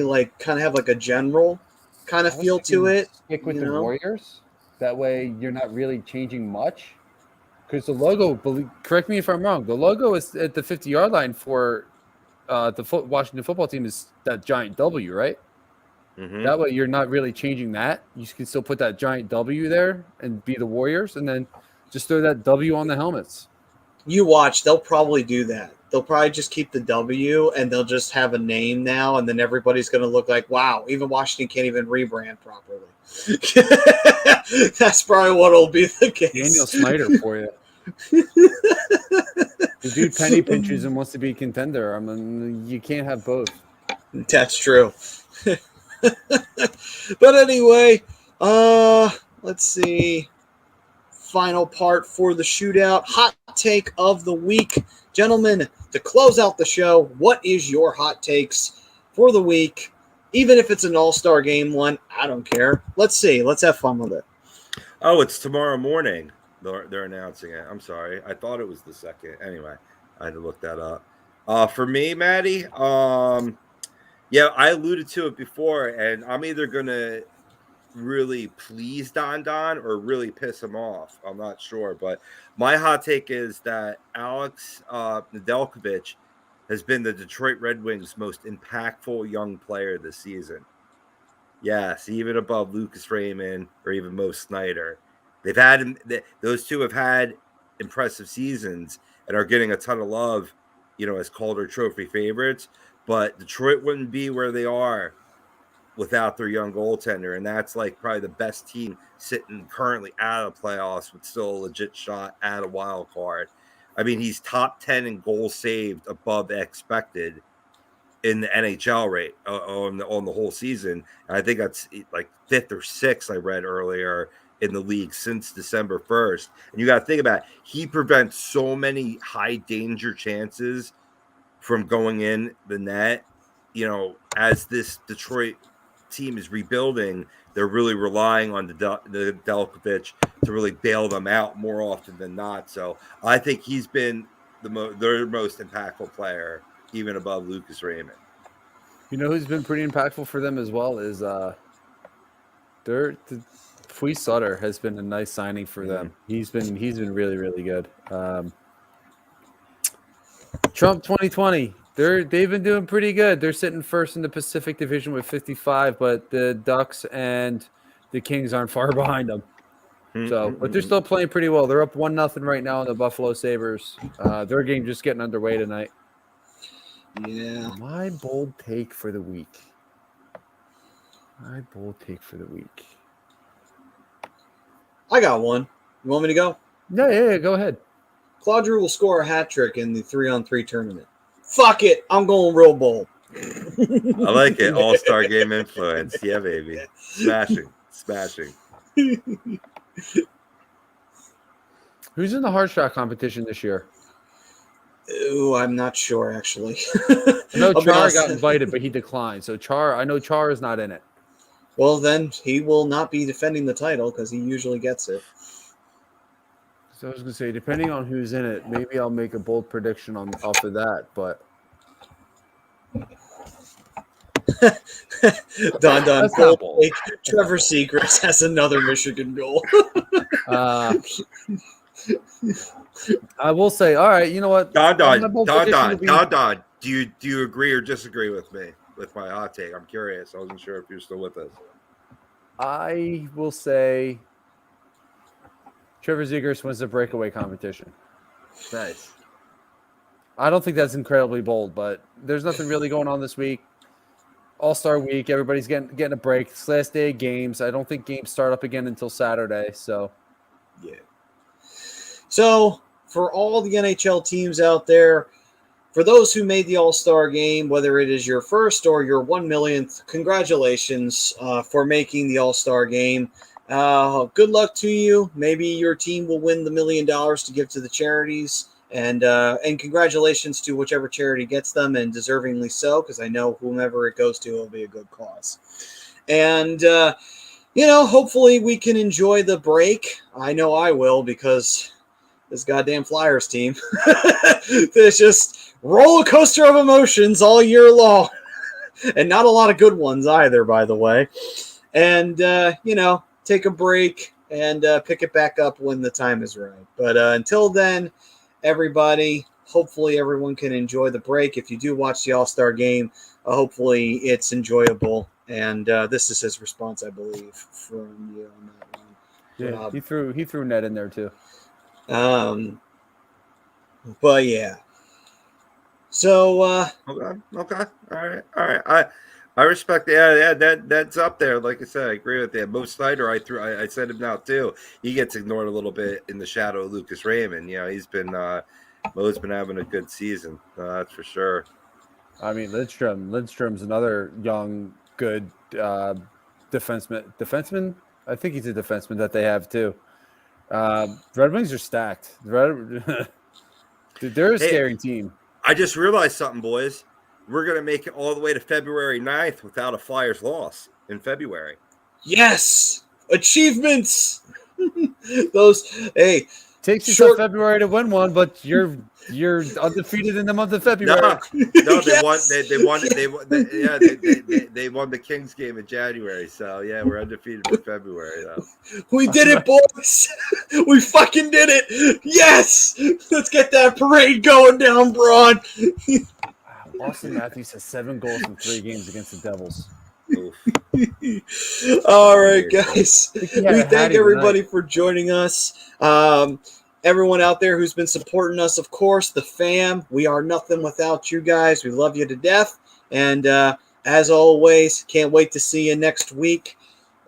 have like a general kind of feel to it. Stick with the Warriors. That way, you're not really changing much. Because the logo, correct me if I'm wrong, the logo is at the 50-yard line for the Washington football team is that giant W, right? Mm-hmm. That way you're not really changing that. You can still put that giant W there and be the Warriors, and then just throw that W on the helmets. You watch, they'll probably do that. They'll probably just keep the W, and they'll just have a name now, and then everybody's going to look like, wow, even Washington can't even rebrand properly. That's probably what will be the case. Daniel Snyder for you. The dude penny pinches and wants to be a contender. I mean, you can't have both. That's true. But anyway, let's see. Final part for the shootout. Hot take of the week. Gentlemen, to close out the show, what is your hot takes for the week? Even if it's an all-star game one, I don't care. Let's see. Let's have fun with it. Oh, it's tomorrow morning. They're announcing it. I'm sorry. I thought it was the second. Anyway, I had to look that up. For me, Maddie, yeah, I alluded to it before, and I'm either going to really please Don or really piss him off. I'm not sure, but my hot take is that Alex Nedeljkovic has been the Detroit Red Wings' most impactful young player this season. Yes, even above Lucas Raymond or even Mo Snyder. Those two have had impressive seasons and are getting a ton of love, as Calder Trophy favorites. But Detroit wouldn't be where they are without their young goaltender, and that's like probably the best team sitting currently out of playoffs with still a legit shot at a wild card. I mean, he's top 10 in goals saved above expected in the NHL rate on the whole season. And I think that's like 5th or 6th I read earlier in the league since December 1st. And you got to think about it. He prevents so many high danger chances from going in the net. As this Detroit team is rebuilding, they're really relying on the Nedeljkovic to really bail them out more often than not. So I think he's been their most impactful player, even above Lucas Raymond. You know who's been pretty impactful for them as well is Fui Sutter has been a nice signing for them. He's been really, really good. Trump 2020. They've been doing pretty good. They're sitting first in the Pacific Division with 55, but the Ducks and the Kings aren't far behind them. So, but they're still playing pretty well. They're up 1-0 right now on the Buffalo Sabres. Their game just getting underway tonight. Yeah. My bold take for the week. I got one. You want me to go? Yeah, go ahead. Claude Giroux will score a hat trick in the 3-on-3 tournament. Fuck it. I'm going real bold. I like it. All-star game influence. Yeah, baby. Smashing. Who's in the hard shot competition this year? Ooh, I'm not sure, actually. I know Char got invited, but he declined. So I know Char is not in it. Well, then he will not be defending the title because he usually gets it. So I was going to say, depending on who's in it, maybe I'll make a bold prediction off of that. But Don. Trevor Seagrass has another Michigan goal. I will say, all right, you know what? Don. Do you agree or disagree with me with my hot take? I'm curious. I wasn't sure if you're still with us. I will say Trevor Zegras wins the breakaway competition. Nice. I don't think that's incredibly bold, but there's nothing really going on this week. All-Star week, everybody's getting a break. It's last day of games. I don't think games start up again until Saturday. So, yeah. So, for all the NHL teams out there, for those who made the All-Star game, whether it is your first or your 1 millionth, congratulations for making the All-Star game. Good luck to you. Maybe your team will win the $1 million to give to the charities. And congratulations to whichever charity gets them, and deservingly so, because I know whomever it goes to will be a good cause. And, hopefully we can enjoy the break. I know I will, because this goddamn Flyers team, there's just roller coaster of emotions all year long. And not a lot of good ones either, by the way. And, take a break and pick it back up when the time is right. But until then, everybody, hopefully everyone can enjoy the break. If you do watch the All-Star game, hopefully it's enjoyable. And this is his response, I believe, from you on that one. yeah, he threw Ned in there too. But yeah. So Okay. All right. I respect. Yeah. That's up there. Like I said, I agree with that. Mo Snyder, I said him now too. He gets ignored a little bit in the shadow of Lucas Raymond. He's been Mo's been having a good season. That's for sure. I mean, Lindstrom's another young, good defenseman. I think he's a defenseman that they have too. Red Wings are stacked. They're a scary team. I just realized something, boys. We're going to make it all the way to February 9th without a Flyers loss in February. Yes! Achievements! Those, hey. Takes you till February to win one, but you're undefeated in the month of February. No, Yes! They won the Kings game in January. So yeah, we're undefeated for February though. We did it, boys! We fucking did it! Yes! Let's get that parade going down, Broad. Austin Matthews has 7 goals in 3 games against the Devils. All right, guys. We thank everybody for joining us. Everyone out there who's been supporting us, of course, the fam. We are nothing without you guys. We love you to death. And as always, can't wait to see you next week.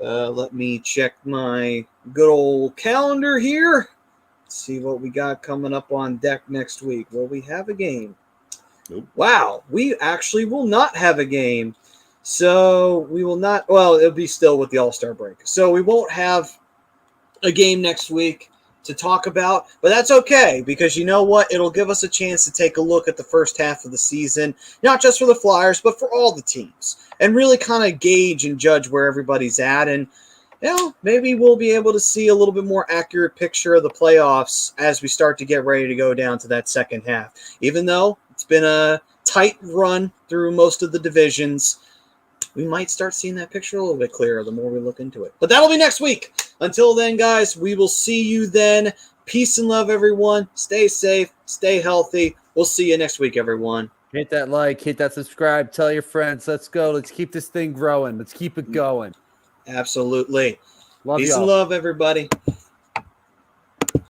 Let me check my good old calendar here. See what we got coming up on deck next week. Will we have a game? Nope. Wow, we actually will not have a game. So we will not, well, it'll be still with the All-Star break. So we won't have a game next week to talk about, but that's okay, because you know what? It'll give us a chance to take a look at the first half of the season, not just for the Flyers, but for all the teams, and really kind of gauge and judge where everybody's at. And, maybe we'll be able to see a little bit more accurate picture of the playoffs as we start to get ready to go down to that second half. Even though it's been a tight run through most of the divisions, we might start seeing that picture a little bit clearer the more we look into it. But that'll be next week. Until then, guys, we will see you then. Peace and love, everyone. Stay safe. Stay healthy. We'll see you next week, everyone. Hit that like, hit that subscribe, tell your friends. Let's go. Let's keep this thing growing. Let's keep it going. Absolutely. Love Peace y'all. and love, everybody.